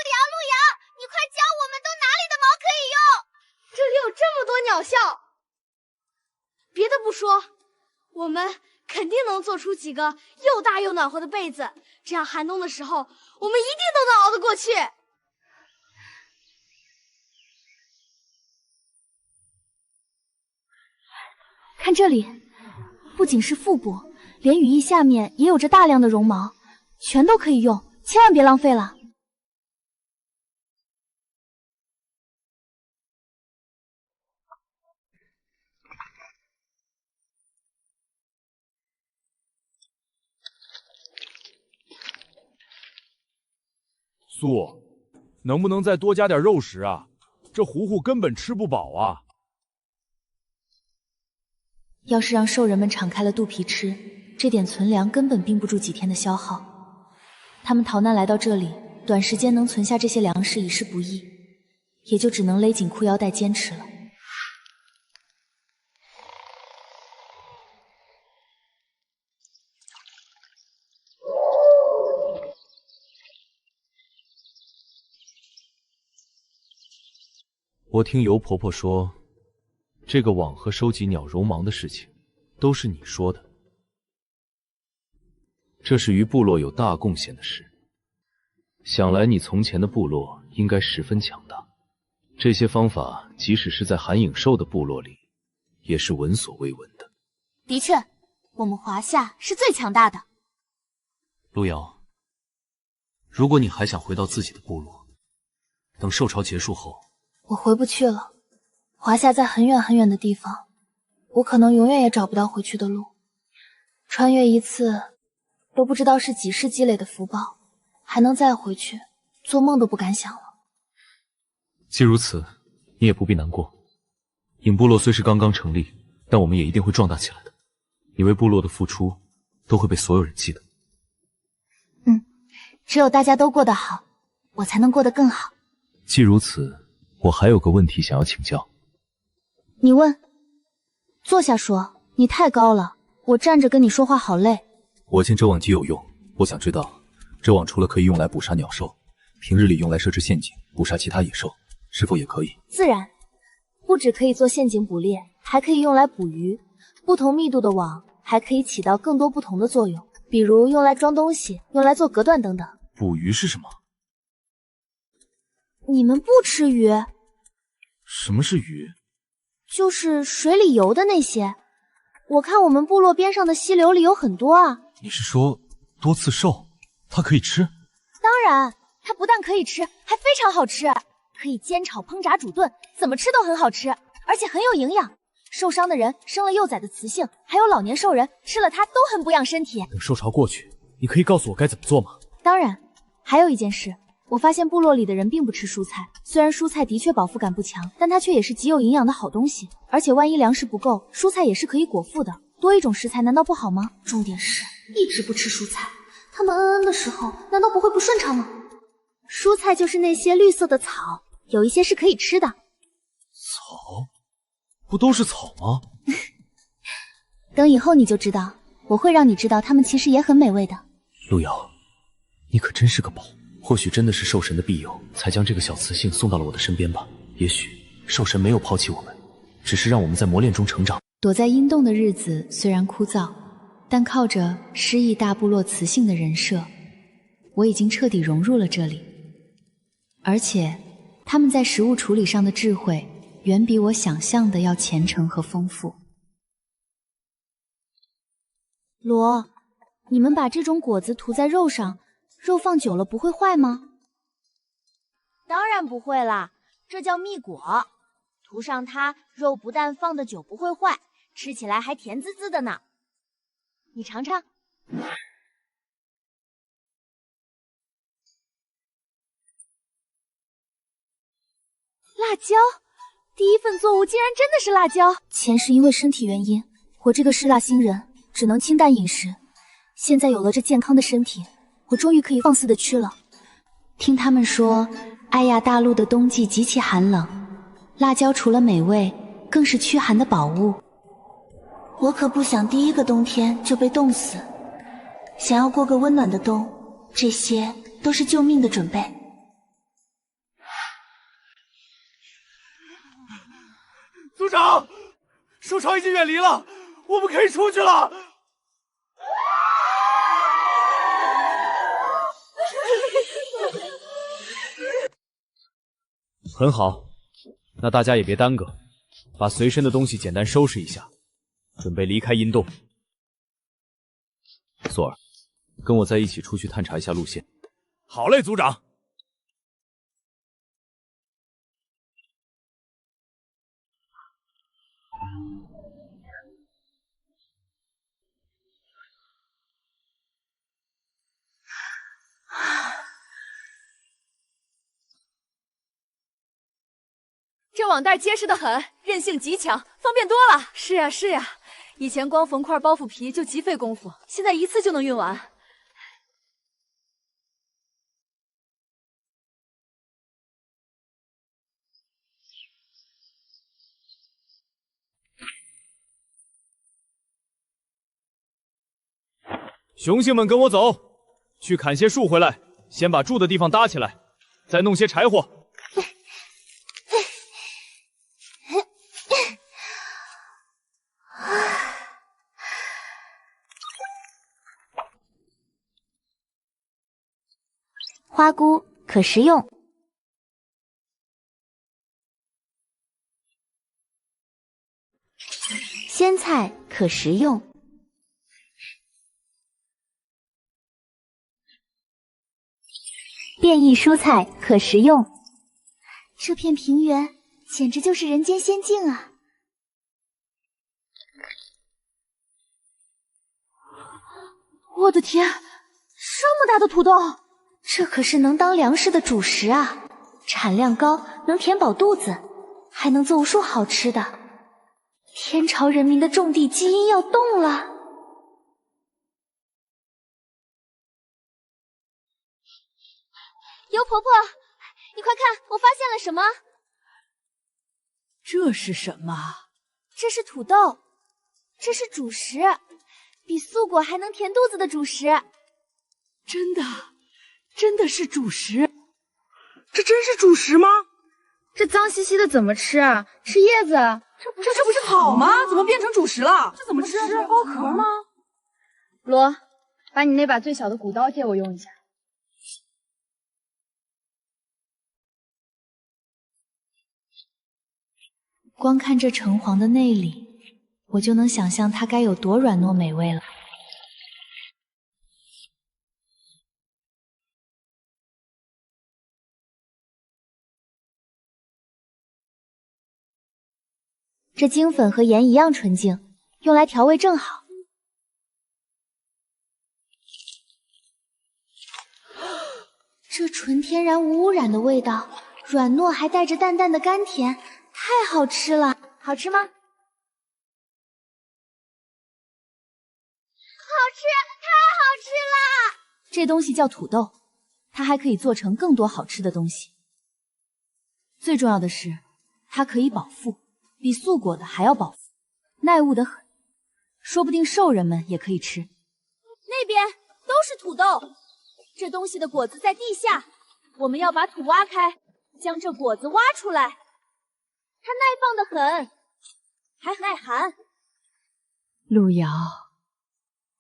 瑶，你快教我们都哪里的毛可以用？这里有这么多鸟校，别的不说，我们肯定能做出几个又大又暖和的被子，这样寒冬的时候，我们一定都能熬得过去。看这里，不仅是腹部，连羽翼下面也有着大量的绒毛，全都可以用，千万别浪费了。素，能不能再多加点肉食啊？这糊糊根本吃不饱啊！要是让兽人们敞开了肚皮吃，这点存粮根本并不住几天的消耗。他们逃难来到这里，短时间能存下这些粮食已是不易，也就只能勒紧裤腰带坚持了。我听尤婆婆说，这个网和收集鸟绒毛的事情都是你说的。这是于部落有大贡献的事，想来你从前的部落应该十分强大。这些方法即使是在寒影兽的部落里，也是闻所未闻的。的确，我们华夏是最强大的。路遥，如果你还想回到自己的部落，等兽潮结束后，我回不去了。华夏在很远很远的地方，我可能永远也找不到回去的路。穿越一次，都不知道是几世积累的福报，还能再回去，做梦都不敢想了。既如此，你也不必难过。影部落虽是刚刚成立，但我们也一定会壮大起来的。你为部落的付出都会被所有人记得。只有大家都过得好，我才能过得更好。既如此，我还有个问题想要请教。你问，坐下说。你太高了，我站着跟你说话好累。我见遮网极有用，我想知道，遮网除了可以用来捕杀鸟兽，平日里用来设置陷阱捕杀其他野兽，是否也可以？自然，不只可以做陷阱捕猎，还可以用来捕鱼。不同密度的网还可以起到更多不同的作用，比如用来装东西，用来做隔断等等。捕鱼是什么？你们不吃鱼？什么是鱼？就是水里游的那些。我看我们部落边上的溪流里有很多啊。你是说多刺兽？它可以吃？当然，它不但可以吃，还非常好吃，可以煎炒烹炸煮炖，怎么吃都很好吃，而且很有营养。受伤的人、生了幼崽的雌性，还有老年兽人吃了它都很补养身体。等兽潮过去，你可以告诉我该怎么做吗？当然，还有一件事，我发现部落里的人并不吃蔬菜。虽然蔬菜的确饱腹感不强，但它却也是极有营养的好东西。而且万一粮食不够，蔬菜也是可以果腹的。多一种食材难道不好吗？重点是一直不吃蔬菜，他们的时候难道不会不顺畅吗？蔬菜就是那些绿色的草，有一些是可以吃的。草？不都是草吗？等以后你就知道，我会让你知道它们其实也很美味的。路遥，你可真是个宝。或许真的是兽神的庇佑，才将这个小雌性送到了我的身边吧。也许兽神没有抛弃我们，只是让我们在磨练中成长。躲在阴洞的日子虽然枯燥，但靠着失忆大部落雌性的人设，我已经彻底融入了这里。而且他们在食物处理上的智慧，远比我想象的要虔诚和丰富。罗，你们把这种果子涂在肉上，肉放久了不会坏吗？当然不会啦，这叫蜜果。涂上它，肉不但放得久不会坏，吃起来还甜滋滋的呢。你尝尝。辣椒，第一份作物竟然真的是辣椒。前世因为身体原因，我这个嗜辣星人只能清淡饮食。现在有了这健康的身体，我终于可以放肆的吃了。听他们说，艾亚大陆的冬季极其寒冷，辣椒除了美味，更是驱寒的宝物。我可不想第一个冬天就被冻死，想要过个温暖的冬，这些都是救命的准备。族长，兽潮已经远离了，我们可以出去了。很好，那大家也别耽搁，把随身的东西简单收拾一下，准备离开阴洞。索尔，跟我在一起出去探查一下路线。好嘞，族长。这网袋结实的很，韧性极强，方便多了。是呀是呀，以前光缝块包袱皮就极费功夫，现在一次就能运完。雄性们跟我走，去砍些树回来，先把住的地方搭起来，再弄些柴火。花菇可食用，鲜菜可食用，变异蔬菜可食用。这片平原简直就是人间仙境啊！我的天，这么大的土豆！这可是能当粮食的主食啊，产量高，能填饱肚子，还能做无数好吃的。天朝人民的种地基因要动了！尤婆婆，你快看，我发现了什么？这是什么？这是土豆，这是主食，比素果还能填肚子的主食。真的是主食？这真是主食吗？这脏兮兮的怎么吃啊？吃叶子？这不是草吗？怎么变成主食了？这怎么吃？剥壳吗？罗，把你那把最小的骨刀借我用一下。光看这橙黄的内里，我就能想象它该有多软糯美味了。这精粉和盐一样纯净，用来调味正好。这纯天然无污染的味道，软糯还带着淡淡的甘甜，太好吃了！好吃吗？好吃，太好吃了！这东西叫土豆，它还可以做成更多好吃的东西。最重要的是，它可以饱腹，比素果的还要饱腹，耐饿得很，说不定兽人们也可以吃。那边都是土豆，这东西的果子在地下，我们要把土挖开，将这果子挖出来。它耐放得很，还很耐寒。路遥，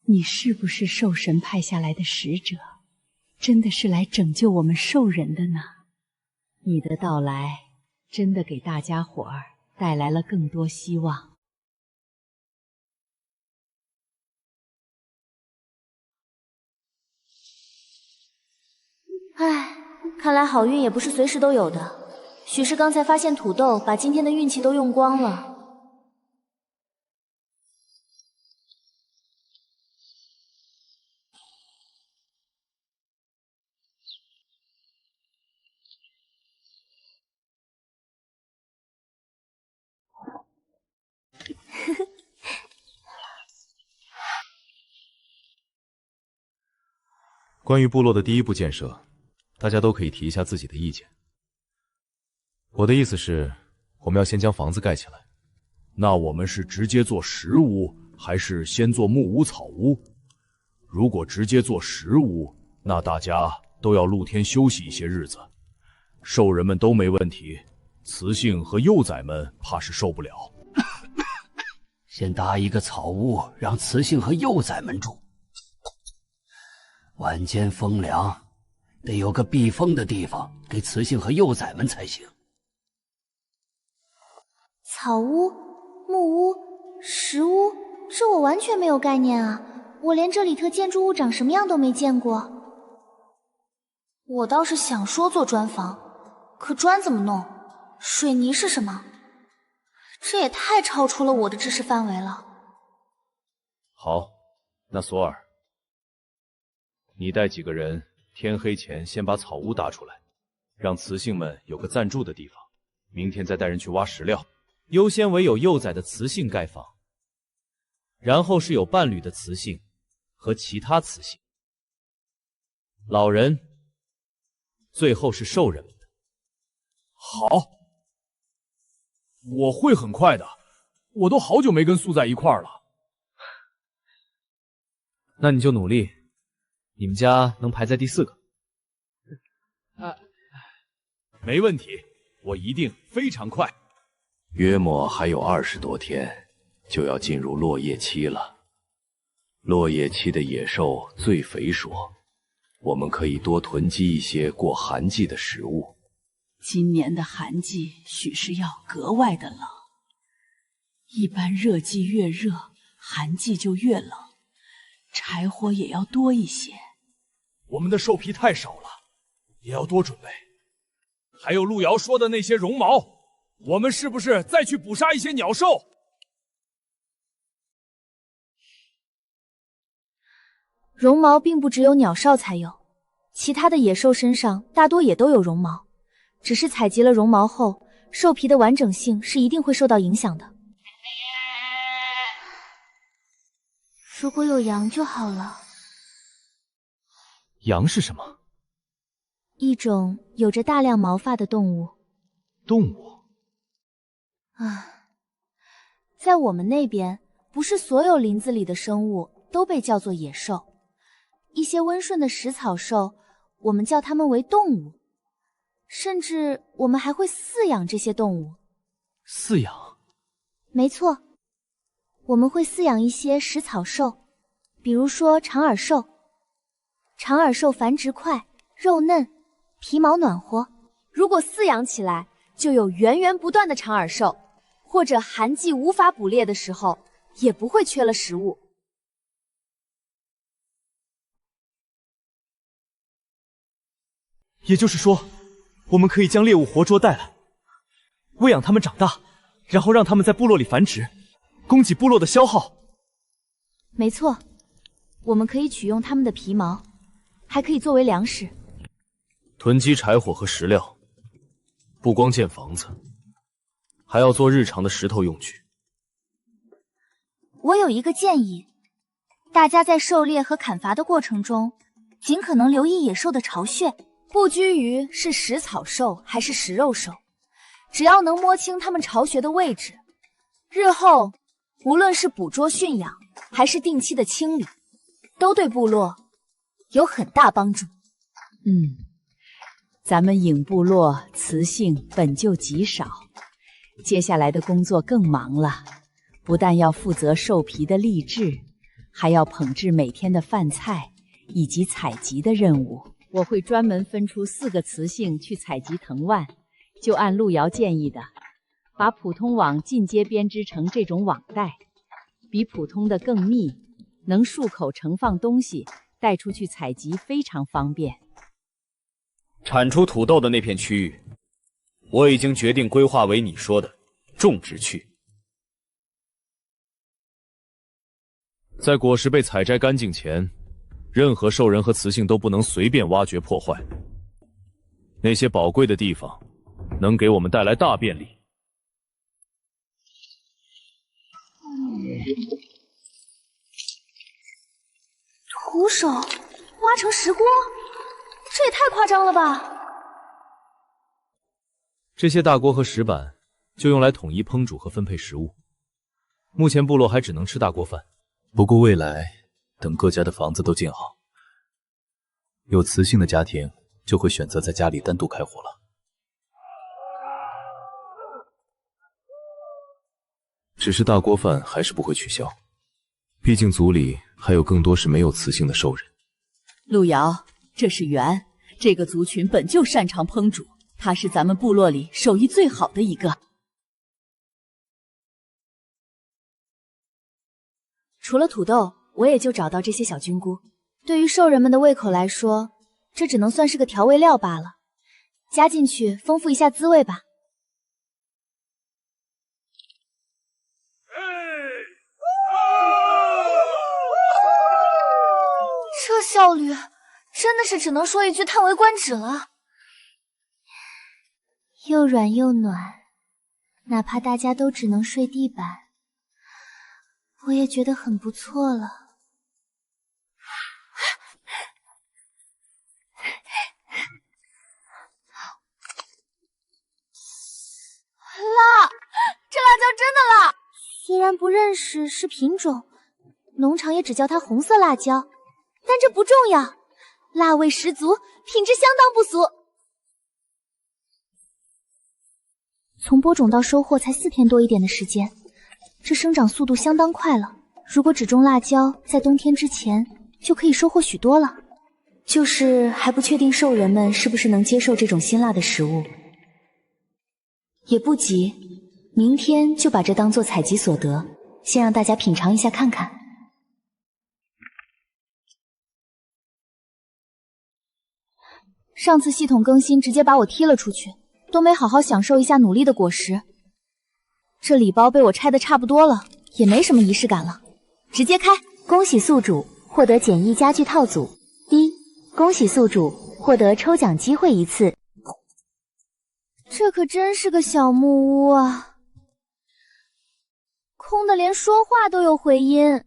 你是不是兽神派下来的使者？真的是来拯救我们兽人的呢？你的到来真的给大家伙儿带来了更多希望。唉，看来好运也不是随时都有的。许是刚才发现土豆，把今天的运气都用光了。关于部落的第一步建设，大家都可以提一下自己的意见。我的意思是，我们要先将房子盖起来。那我们是直接做石屋，还是先做木屋、草屋？如果直接做石屋，那大家都要露天休息一些日子。兽人们都没问题，雌性和幼崽们怕是受不了。先搭一个草屋，让雌性和幼崽们住。晚间风凉，得有个避风的地方给雌性和幼崽们才行。草屋、木屋、石屋，这我完全没有概念啊！我连这里特建筑物长什么样都没见过。我倒是想说做砖房，可砖怎么弄？水泥是什么？这也太超出了我的知识范围了。好，那索尔，你带几个人，天黑前先把草屋搭出来，让雌性们有个暂住的地方。明天再带人去挖石料，优先为有幼崽的雌性盖房，然后是有伴侣的雌性和其他雌性，老人，最后是兽人们的。好，我会很快的，我都好久没跟素在一块儿了。那你就努力，你们家能排在第4个。没问题，我一定非常快。约莫还有20多天，就要进入落叶期了。落叶期的野兽最肥硕，我们可以多囤积一些过寒季的食物。今年的寒季许是要格外的冷，一般热季越热，寒季就越冷，柴火也要多一些。我们的兽皮太少了，也要多准备。还有路遥说的那些绒毛，我们是不是再去捕杀一些鸟兽？绒毛并不只有鸟兽才有，其他的野兽身上大多也都有绒毛，只是采集了绒毛后，兽皮的完整性是一定会受到影响的。如果有羊就好了。羊是什么？一种有着大量毛发的动物。动物？啊，在我们那边，不是所有林子里的生物都被叫做野兽，一些温顺的食草兽，我们叫它们为动物，甚至我们还会饲养这些动物。饲养？没错，我们会饲养一些食草兽，比如说长耳兽。长耳兽繁殖快，肉嫩，皮毛暖和，如果饲养起来，就有源源不断的长耳兽，或者寒季无法捕猎的时候，也不会缺了食物。也就是说，我们可以将猎物活捉带来，喂养它们长大，然后让它们在部落里繁殖，供给部落的消耗。没错，我们可以取用它们的皮毛，还可以作为粮食，囤积柴火和石料，不光建房子，还要做日常的石头用具。我有一个建议，大家在狩猎和砍伐的过程中，尽可能留意野兽的巢穴，不拘于是食草兽还是食肉兽，只要能摸清它们巢穴的位置，日后无论是捕捉驯养，还是定期的清理，都对部落有很大帮助。咱们影部落雌性本就极少，接下来的工作更忙了，不但要负责兽皮的沥制，还要捧制每天的饭菜以及采集的任务。我会专门分出4个雌性去采集藤蔓，就按路遥建议的，把普通网进阶编织成这种网带，比普通的更密，能漱口盛放东西，带出去采集非常方便。产出土豆的那片区域，我已经决定规划为你说的种植区。在果实被采摘干净前，任何兽人和雌性都不能随便挖掘破坏。那些宝贵的地方，能给我们带来大便利。徒手挖成石锅，这也太夸张了吧！这些大锅和石板就用来统一烹煮和分配食物。目前部落还只能吃大锅饭，不过未来等各家的房子都建好，有雌性的家庭就会选择在家里单独开火了。只是大锅饭还是不会取消，毕竟族里还有更多是没有雌性的兽人。路遥，这是猿，这个族群本就擅长烹煮，他是咱们部落里手艺最好的一个。除了土豆，我也就找到这些小菌菇。对于兽人们的胃口来说，这只能算是个调味料罢了，加进去丰富一下滋味吧。这效率真的是只能说一句叹为观止了。又软又暖，哪怕大家都只能睡地板，我也觉得很不错了。辣！这辣椒真的辣！虽然不认识是品种，农场也只叫它红色辣椒，但这不重要，辣味十足，品质相当不俗。从播种到收获才4天多一点的时间，这生长速度相当快了。如果只种辣椒，在冬天之前就可以收获许多了。就是还不确定兽人们是不是能接受这种辛辣的食物。也不急，明天就把这当作采集所得，先让大家品尝一下看看。上次系统更新直接把我踢了出去，都没好好享受一下努力的果实。这礼包被我拆得差不多了，也没什么仪式感了，直接开。恭喜宿主获得简易家具套组1，恭喜宿主获得抽奖机会1次。这可真是个小木屋啊，空的连说话都有回音。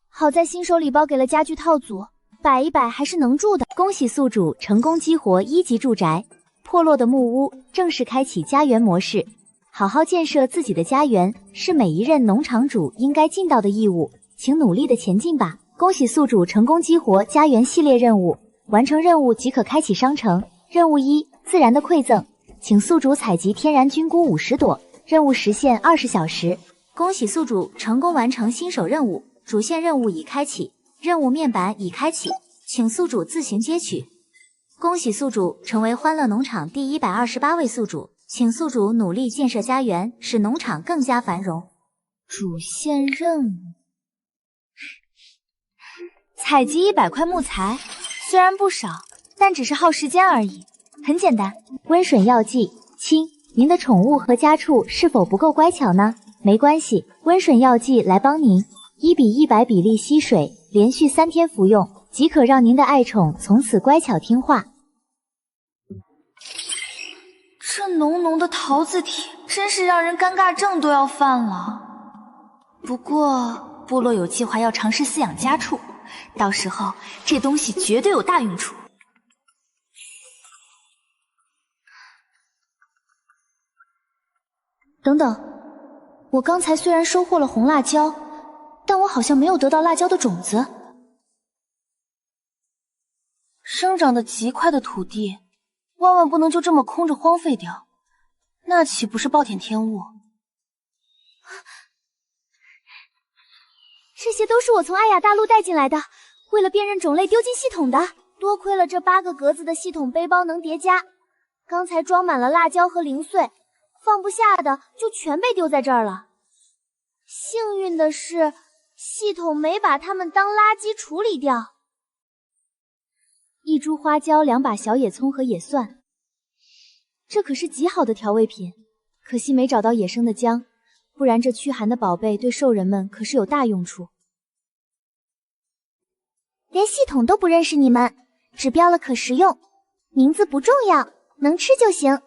好在新手礼包给了家具套组，摆一摆还是能住的。恭喜宿主成功激活1级住宅，破落的木屋正式开启家园模式。好好建设自己的家园是每一任农场主应该尽到的义务，请努力的前进吧。恭喜宿主成功激活家园系列任务，完成任务即可开启商城。任务1：自然的馈赠，请宿主采集天然菌菇50朵，任务时限20小时。恭喜宿主成功完成新手任务，主线任务已开启，任务面板已开启，请宿主自行接取。恭喜宿主成为欢乐农场第128位宿主，请宿主努力建设家园，使农场更加繁荣。主线任务，采集100块木材，虽然不少，但只是耗时间而已，很简单。温水药剂，亲，您的宠物和家畜是否不够乖巧呢？没关系，温水药剂来帮您，1:100比例吸水，连续3天服用，即可让您的爱宠从此乖巧听话。这浓浓的桃子体真是让人尴尬症都要犯了。不过部落有计划要尝试饲养家畜，到时候这东西绝对有大用处。等等，我刚才虽然收获了红辣椒，但我好像没有得到辣椒的种子。生长得极快的土地，万万不能就这么空着荒废掉，那岂不是暴殄天物？这些都是我从艾雅大陆带进来的，为了辨认种类丢进系统的。多亏了这8个格子的系统背包能叠加，刚才装满了辣椒和零碎，放不下的就全被丢在这儿了。幸运的是，系统没把它们当垃圾处理掉。1株花椒，2把小野葱和野蒜，这可是极好的调味品。可惜没找到野生的姜，不然这驱寒的宝贝对兽人们可是有大用处。连系统都不认识你们，只标了可食用，名字不重要，能吃就行。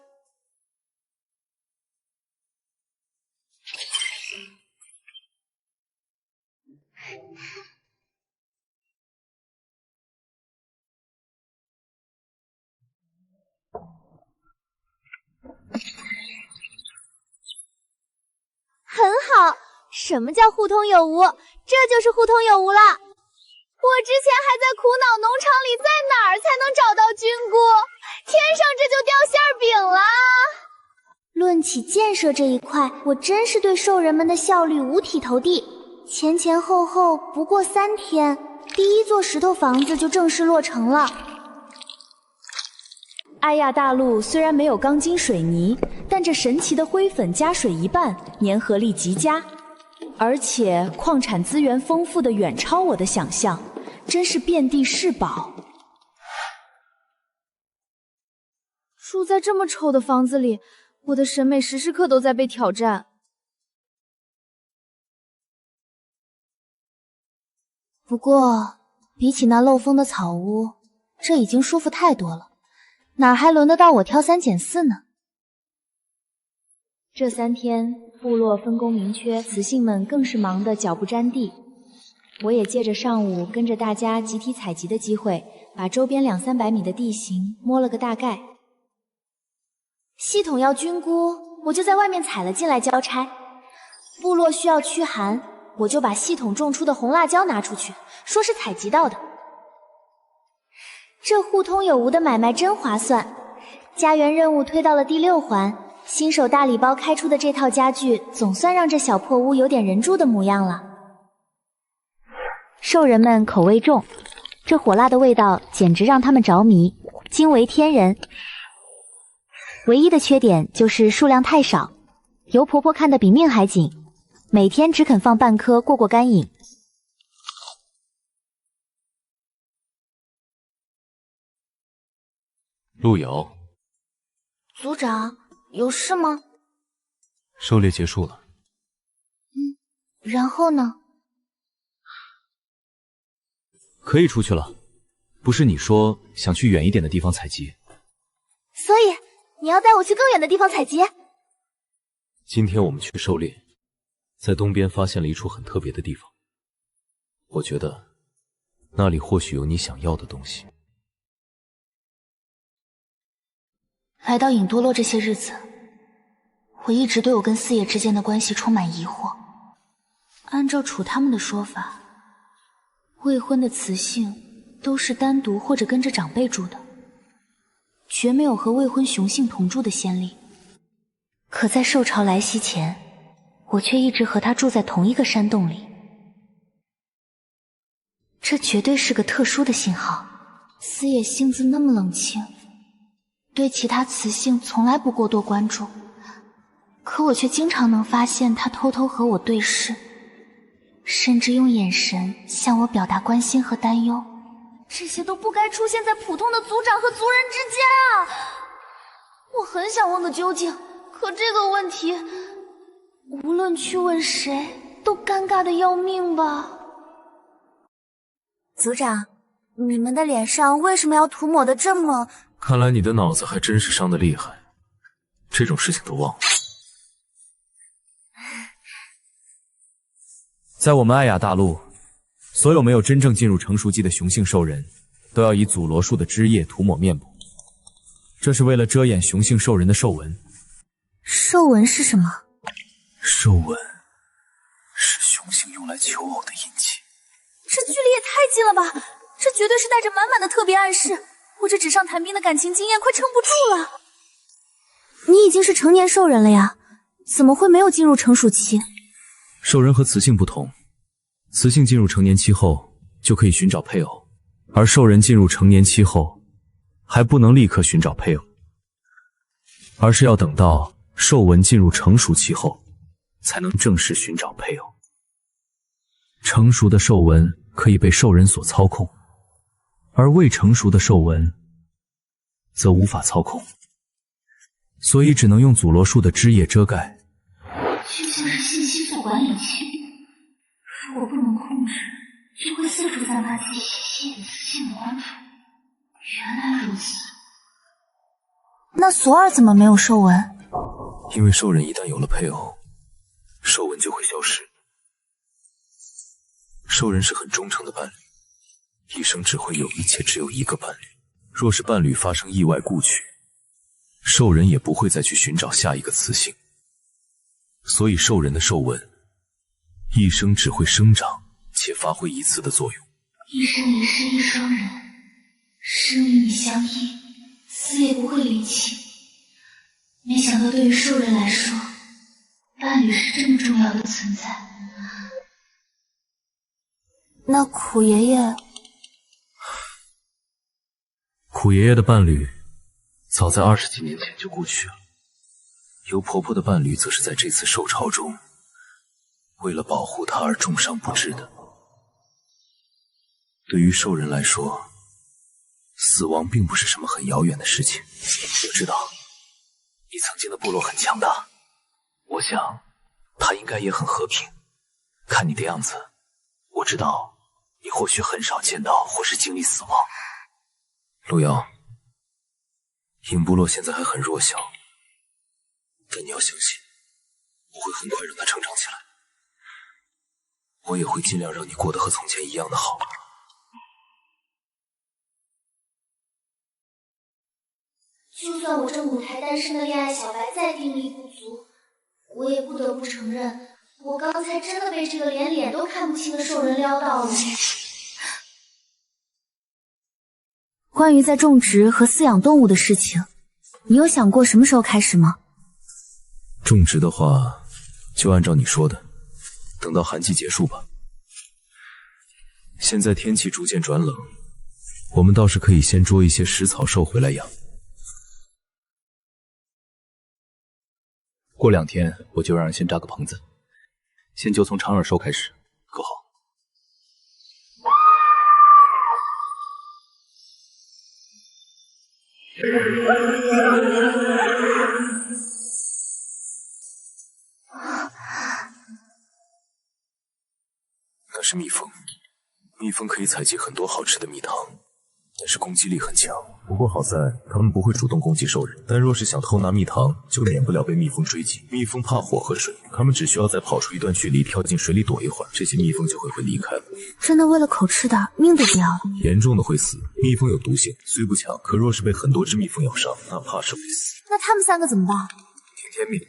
很好，什么叫互通有无？这就是互通有无了。我之前还在苦恼农场里在哪儿才能找到菌菇，天上这就掉馅饼了。论起建设这一块，我真是对兽人们的效率五体投地。前后后不过3天，第1座石头房子就正式落成了。艾亚大陆虽然没有钢筋水泥，但这神奇的灰粉加水一半，粘合力极佳，而且矿产资源丰富的远超我的想象，真是遍地是宝。住在这么丑的房子里，我的审美时时刻都在被挑战。不过比起那漏风的草屋，这已经舒服太多了，哪还轮得到我挑3拣4呢？这3天部落分工明确，雌性们更是忙得脚不沾地。我也借着上午跟着大家集体采集的机会，把周边200-300米的地形摸了个大概。系统要菌菇，我就在外面采了进来交差。部落需要驱寒，我就把系统种出的红辣椒拿出去，说是采集到的。这互通有无的买卖真划算。家园任务推到了第6环，新手大礼包开出的这套家具，总算让这小破屋有点人住的模样了。兽人们口味重，这火辣的味道简直让他们着迷，惊为天人。唯一的缺点就是数量太少，尤婆婆看得比命还紧，每天只肯放半颗过干瘾。陆游，族长，有事吗？狩猎结束了。然后呢？可以出去了。不是你说想去远一点的地方采集？所以你要带我去更远的地方采集？今天我们去狩猎，在东边发现了一处很特别的地方。我觉得那里或许有你想要的东西。来到隐多洛这些日子，我一直对我跟四爷之间的关系充满疑惑。按照楚他们的说法，未婚的雌性都是单独或者跟着长辈住的，绝没有和未婚雄性同住的先例。可在兽潮来袭前，我却一直和他住在同一个山洞里。这绝对是个特殊的信号。四爷性子那么冷清，对其他雌性从来不过多关注，可我却经常能发现他偷偷和我对视，甚至用眼神向我表达关心和担忧。这些都不该出现在普通的族长和族人之间啊！我很想问个究竟，可这个问题无论去问谁都尴尬的要命吧。族长，你们的脸上为什么要涂抹的这么……看来你的脑子还真是伤得厉害，这种事情都忘了。在我们艾雅大陆，所有没有真正进入成熟期的雄性兽人，都要以祖罗树的枝叶涂抹面部，这是为了遮掩雄性兽人的兽纹。兽纹是什么？兽纹是雄性用来求偶的印记。这距离也太近了吧！这绝对是带着满满的特别暗示。我这纸上谈兵的感情经验快撑不住了。你已经是成年兽人了呀，怎么会没有进入成熟期？兽人和雌性不同，雌性进入成年期后就可以寻找配偶，而兽人进入成年期后还不能立刻寻找配偶，而是要等到兽纹进入成熟期后才能正式寻找配偶。成熟的兽纹可以被兽人所操控，而未成熟的兽纹则无法操控，所以只能用祖罗树的枝叶遮盖。就像是信息素管理器，如果不能控制，就会四处散发气息，吸引雌性的关注。原来如此。那索尔怎么没有兽纹？因为兽人一旦有了配偶，兽纹就会消失。兽人是很忠诚的伴侣，一生只会有一且只有一个伴侣。若是伴侣发生意外故去，兽人也不会再去寻找下一个雌性。所以兽人的兽纹一生只会生长且发挥一次的作用。一生一世一双人，生与你相依，死也不会离弃。没想到对于兽人来说，伴侣是这么重要的存在。那苦爷爷……苦爷爷的伴侣早在20几年前就故去了，由婆婆的伴侣则是在这次兽潮中为了保护她而重伤不治的。对于兽人来说，死亡并不是什么很遥远的事情。我知道你曾经的部落很强大，我想他应该也很和平。看你的样子，我知道你或许很少见到或是经历死亡。路遥，影部落现在还很弱小，但你要相信，我会很快让它成长起来。我也会尽量让你过得和从前一样的好。就算我这母胎单身的恋爱小白再定力不足，我也不得不承认，我刚才真的被这个连脸都看不清的兽人撩到了。关于在种植和饲养动物的事情，你有想过什么时候开始吗？种植的话，就按照你说的，等到寒季结束吧。现在天气逐渐转冷，我们倒是可以先捉一些食草兽回来养。过2天我就让人先扎个棚子，先就从长耳兽开始，可好？那是蜜蜂，蜜蜂可以采集很多好吃的蜜糖，但是攻击力很强。不过好在他们不会主动攻击兽人，但若是想偷拿蜜糖，就免不了被蜜蜂追击。蜜蜂怕火和水，他们只需要再跑出一段距离，跳进水里躲一会儿，这些蜜蜂就会离开了。真的为了口吃的，命都不要了？严重的会死。蜜蜂有毒性，虽不强，可若是被很多只蜜蜂咬伤，那怕是会死。那他们3个怎么办？听天命。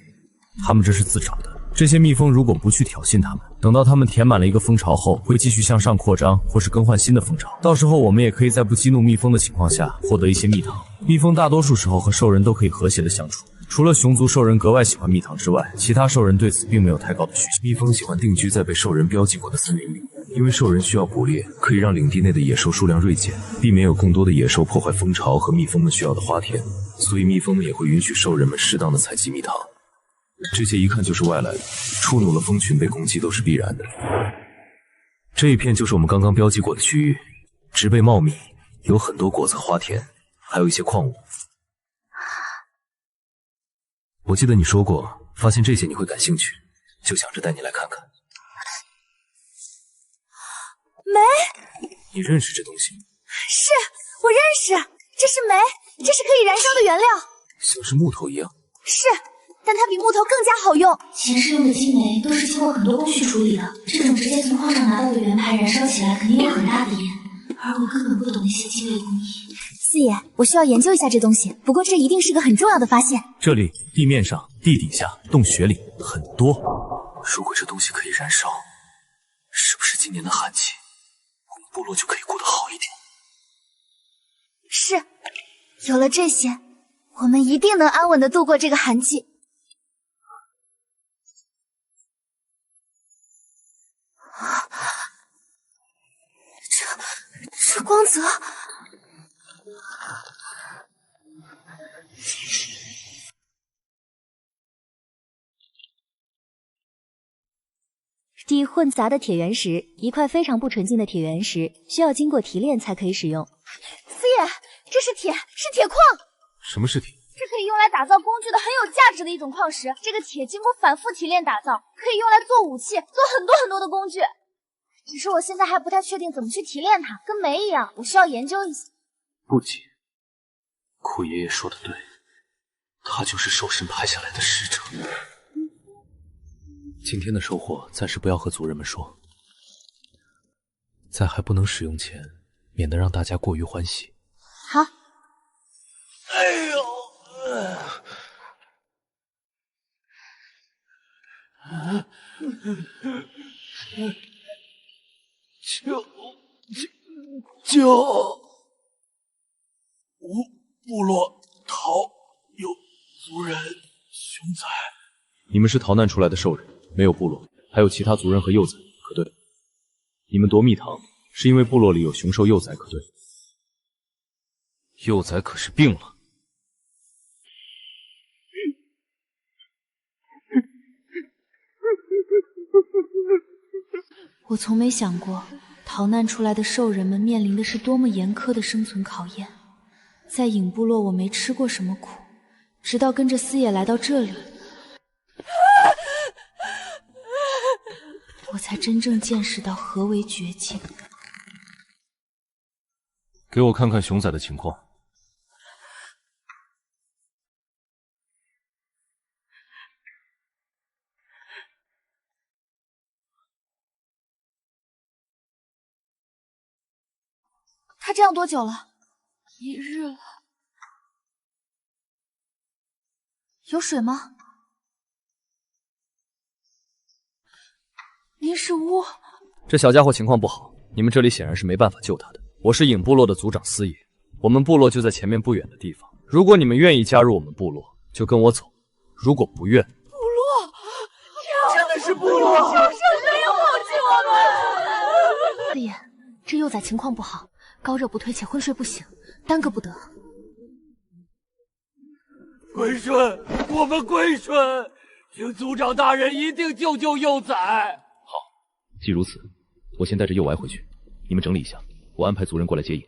他们这是自找的。这些蜜蜂如果不去挑衅他们，等到他们填满了一个蜂巢后，会继续向上扩张，或是更换新的蜂巢。到时候我们也可以在不激怒蜜蜂的情况下，获得一些蜜糖。蜜蜂大多数时候和兽人都可以和谐的相处，除了熊族兽人格外喜欢蜜糖之外，其他兽人对此并没有太高的需求。蜜蜂喜欢定居在被兽人标记过的森林里，因为兽人需要捕猎，可以让领地内的野兽数量锐减，避免有更多的野兽破坏蜂巢和蜜蜂们需要的花田，所以蜜蜂们也会允许兽人们适当的采集蜜糖。这些一看就是外来的，触怒了蜂群被攻击都是必然的。这一片就是我们刚刚标记过的区域，植被茂密，有很多果子花田，还有一些矿物。我记得你说过，发现这些你会感兴趣，就想着带你来看看。煤？你认识这东西？是，我认识，这是煤，这是可以燃烧的原料，像是木头一样。是。但它比木头更加好用。前世用的青煤都是经过很多工序处理的，这种直接从矿上拿到的原牌燃烧起来肯定有很大的烟，而我根本不懂那些精微工艺。四爷，我需要研究一下这东西，不过这一定是个很重要的发现。这里、地面上、地底下、洞穴里很多。如果这东西可以燃烧，是不是今年的寒气，我们部落就可以过得好一点？是，有了这些，我们一定能安稳地度过这个寒季。这光泽，地混杂的铁原石，一块非常不纯净的铁原石，需要经过提炼才可以使用。四爷，这是铁，是铁矿。什么是铁？是可以用来打造工具的很有价值的一种矿石。这个铁经过反复提炼打造，可以用来做武器，做很多很多的工具。只是我现在还不太确定怎么去提炼它，跟煤一样，我需要研究一下。不急，酷爷爷说的对，他就是兽神派下来的使者。今天的收获暂时不要和族人们说，在还不能使用前，免得让大家过于欢喜。好。哎呦！部落逃有族人凶灾。你们是逃难出来的兽人，没有部落，还有其他族人和幼崽，可对？你们夺蜜糖是因为部落里有雄兽幼崽，可对？幼崽可是病了。我从没想过，逃难出来的兽人们面临的是多么严苛的生存考验。在影部落，我没吃过什么苦，直到跟着四爷来到这里，我才真正见识到何为绝境。给我看看熊仔的情况。他这样多久了？1日了。有水吗？您是巫？这小家伙情况不好，你们这里显然是没办法救他的。我是影部落的族长司野，我们部落就在前面不远的地方。如果你们愿意加入我们部落，就跟我走；如果不愿，部落，真的是部落！求圣神要放弃我们！四爷，这幼崽情况不好。高热不退且昏睡不醒，耽搁不得。归顺，我们归顺，请族长大人一定救救幼崽。好，既如此，我先带着幼崽回去，你们整理一下，我安排族人过来接应。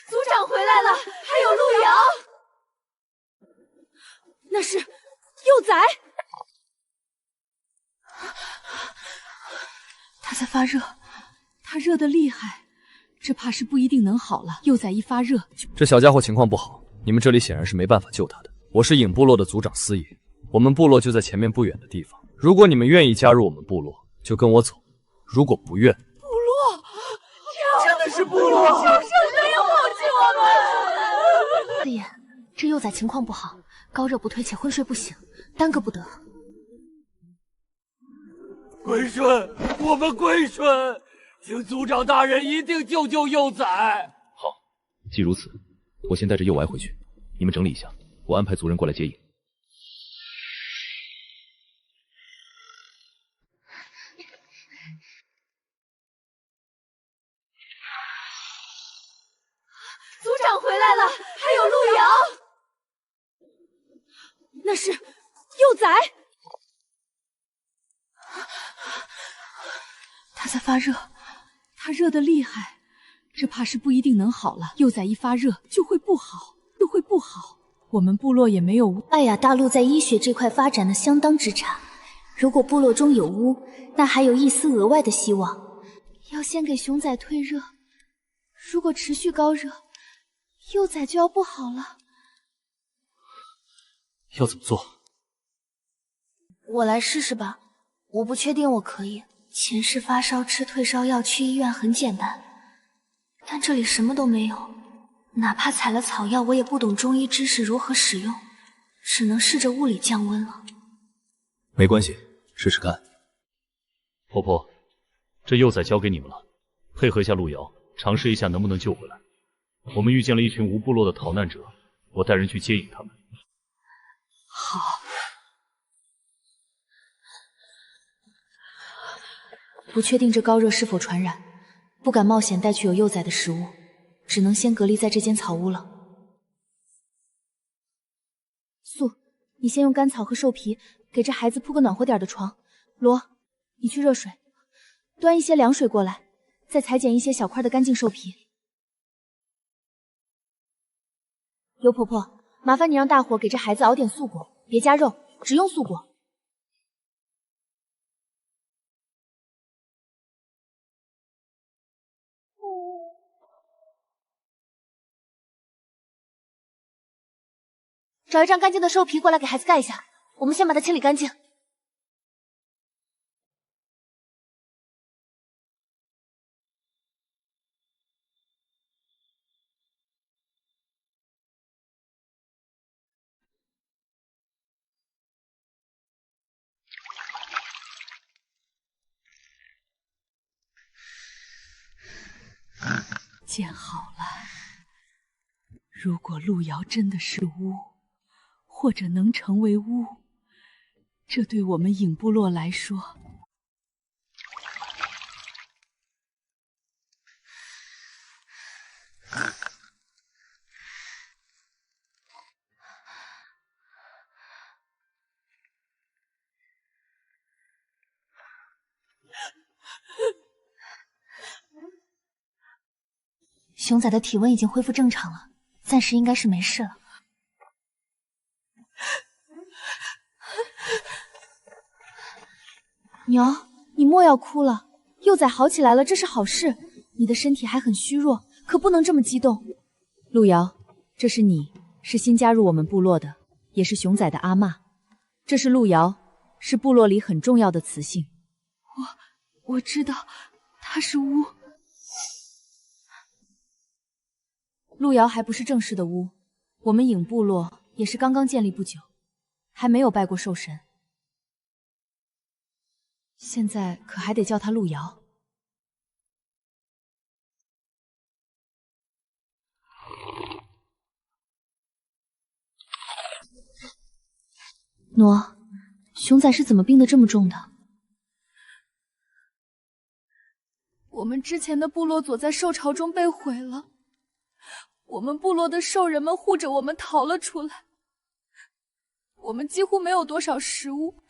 族长回来了，还有陆瑶。那是在发热，他热得厉害，这怕是不一定能好了。幼崽一发热就……这小家伙情况不好，你们这里显然是没办法救他的。我是影部落的族长司爷，我们部落就在前面不远的地方。如果你们愿意加入我们部落，就跟我走；如果不愿，部落，真的是部落！求圣谁要抛弃我们！四爷，这幼崽情况不好，高热不退且昏睡不醒，耽搁不得。归顺，我们归顺，请族长大人一定救救幼崽。好，既如此，我先带着幼崽回去，你们整理一下，我安排族人过来接应。族长回来了，还有路遥，那是幼崽。他在发热，他热得厉害，这怕是不一定能好了。幼崽一发热就会不好，我们部落也没有巫。艾雅大陆在医学这块发展的相当之差，如果部落中有巫，那还有一丝额外的希望。要先给熊崽退热，如果持续高热，幼崽就要不好了。要怎么做？我来试试吧，我不确定我可以。前世发烧吃退烧药，去医院很简单，但这里什么都没有，哪怕采了草药，我也不懂中医知识如何使用，只能试着物理降温了。没关系，试试看。婆婆，这幼崽交给你们了，配合一下路遥，尝试一下能不能救回来。我们遇见了一群无部落的逃难者，我带人去接引他们。好。不确定这高热是否传染，不敢冒险带去有幼崽的食物，只能先隔离在这间草屋了。素，你先用干草和兽皮给这孩子铺个暖和点的床。罗，你去热水，端一些凉水过来，再裁剪一些小块的干净兽皮。尤婆婆，麻烦你让大伙给这孩子熬点素果，别加肉，只用素果。找一张干净的兽皮过来给孩子盖一下，我们先把它清理干净。见好了，如果路遥真的是巫，或者能成为巫，这对我们影部落来说，熊仔的体温已经恢复正常了，暂时应该是没事了。娘，你莫要哭了，幼崽好起来了，这是好事。你的身体还很虚弱，可不能这么激动。路遥，这是你，是新加入我们部落的，也是熊仔的阿嬷。这是路遥，是部落里很重要的雌性。我知道，他是巫。路遥还不是正式的巫，我们影部落也是刚刚建立不久，还没有拜过兽神。现在可还得叫他路遥。喏，熊仔是怎么病得这么重的？我们之前的部落佐在兽潮中被毁了，我们部落的兽人们护着我们逃了出来，我们几乎没有多少食物，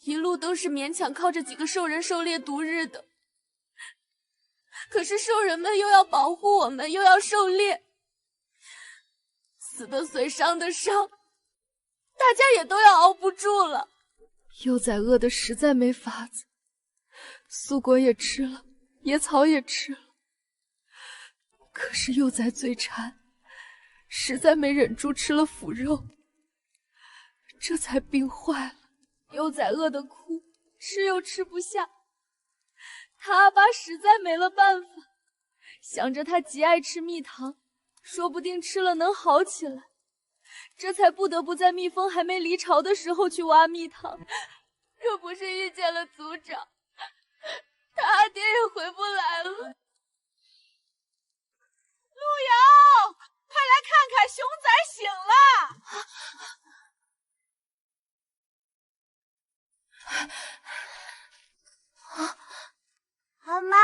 一路都是勉强靠着几个兽人狩猎度日的。可是兽人们又要保护我们，又要狩猎，死的随，伤的伤，大家也都要熬不住了。幼崽饿得实在没法子，素果也吃了，野草也吃了，可是幼崽嘴馋，实在没忍住吃了腐肉，这才病坏了。幼崽饿得哭，吃又吃不下，他阿爸实在没了办法，想着他极爱吃蜜糖，说不定吃了能好起来，这才不得不在蜜蜂还没离巢的时候去挖蜜糖。若不是遇见了族长，他阿爹也回不来了。陆瑶，快来看看，熊崽醒了！阿妈，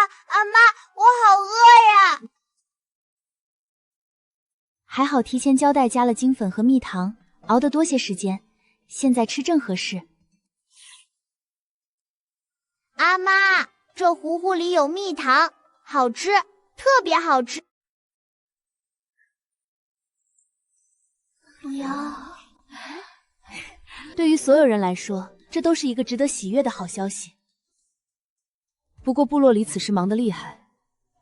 我好饿呀！还好提前交代加了金粉和蜜糖，熬得多些时间，现在吃正合适。阿妈，这糊糊里有蜜糖，好吃，特别好吃。陆瑶，对于所有人来说，这都是一个值得喜悦的好消息。不过部落里此时忙得厉害，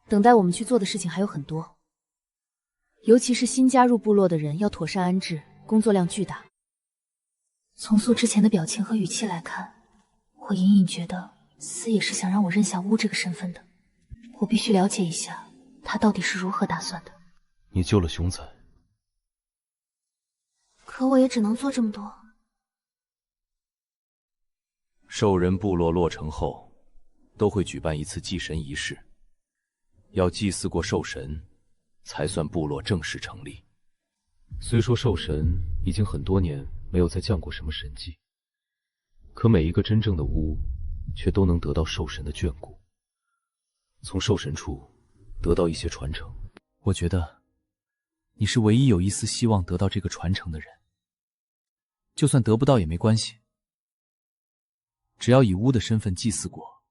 等待我们去做的事情还有很多，尤其是新加入部落的人要妥善安置，工作量巨大。从素之前的表情和语气来看，我隐隐觉得司也是想让我认下巫这个身份的。我必须了解一下他到底是如何打算的。你救了熊仔，可我也只能做这么多。兽人部落落成后，都会举办一次祭神仪式，要祭祀过兽神，才算部落正式成立。虽说兽神已经很多年没有再降过什么神迹，可每一个真正的巫，却都能得到兽神的眷顾，从兽神处得到一些传承。我觉得你是唯一有一丝希望得到这个传承的人，就算得不到也没关系，只要以巫的身份祭祀过，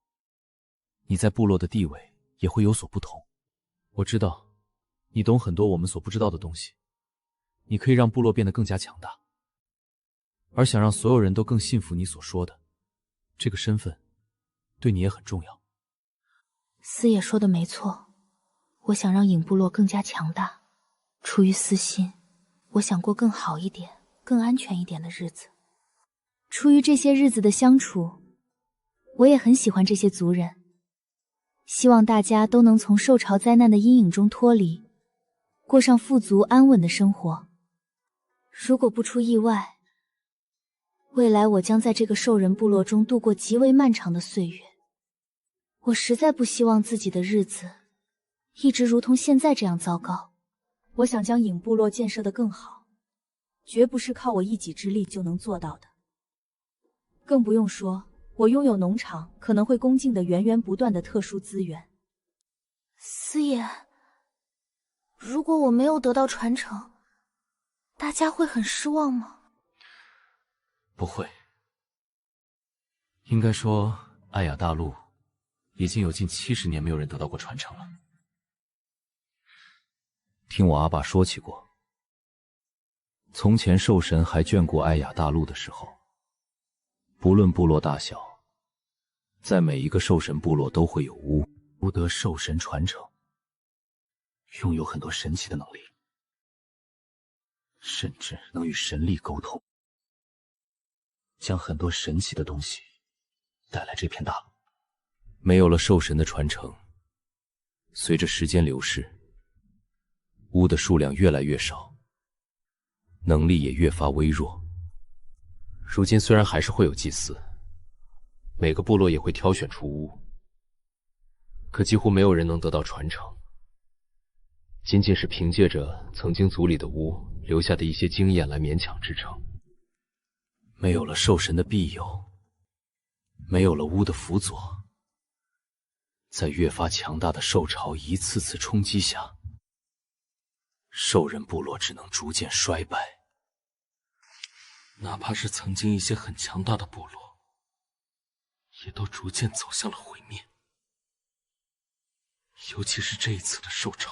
你在部落的地位也会有所不同。我知道你懂很多我们所不知道的东西，你可以让部落变得更加强大，而想让所有人都更信服你所说的，这个身份对你也很重要。司也说的没错，我想让影部落更加强大，出于私心，我想过更好一点、更安全一点的日子。出于这些日子的相处，我也很喜欢这些族人，希望大家都能从受潮灾难的阴影中脱离，过上富足安稳的生活。如果不出意外，未来我将在这个兽人部落中度过极为漫长的岁月。我实在不希望自己的日子一直如同现在这样糟糕。我想将影部落建设得更好，绝不是靠我一己之力就能做到的。更不用说我拥有农场可能会供进的源源不断的特殊资源。司爷，如果我没有得到传承，大家会很失望吗？不会，应该说艾雅大陆已经有近70年没有人得到过传承了。听我阿爸说起过，从前兽神还眷顾艾雅大陆的时候，不论部落大小，在每一个兽神部落都会有巫得兽神传承，拥有很多神奇的能力，甚至能与神力沟通，将很多神奇的东西带来这片大陆。没有了兽神的传承，随着时间流逝，巫的数量越来越少，能力也越发微弱。如今虽然还是会有祭祀，每个部落也会挑选出巫，可几乎没有人能得到传承，仅仅是凭借着曾经族里的巫留下的一些经验来勉强支撑。没有了兽神的庇佑，没有了巫的辅佐，在越发强大的兽潮一次次冲击下，兽人部落只能逐渐衰败。哪怕是曾经一些很强大的部落，也都逐渐走向了毁灭。尤其是这一次的兽潮。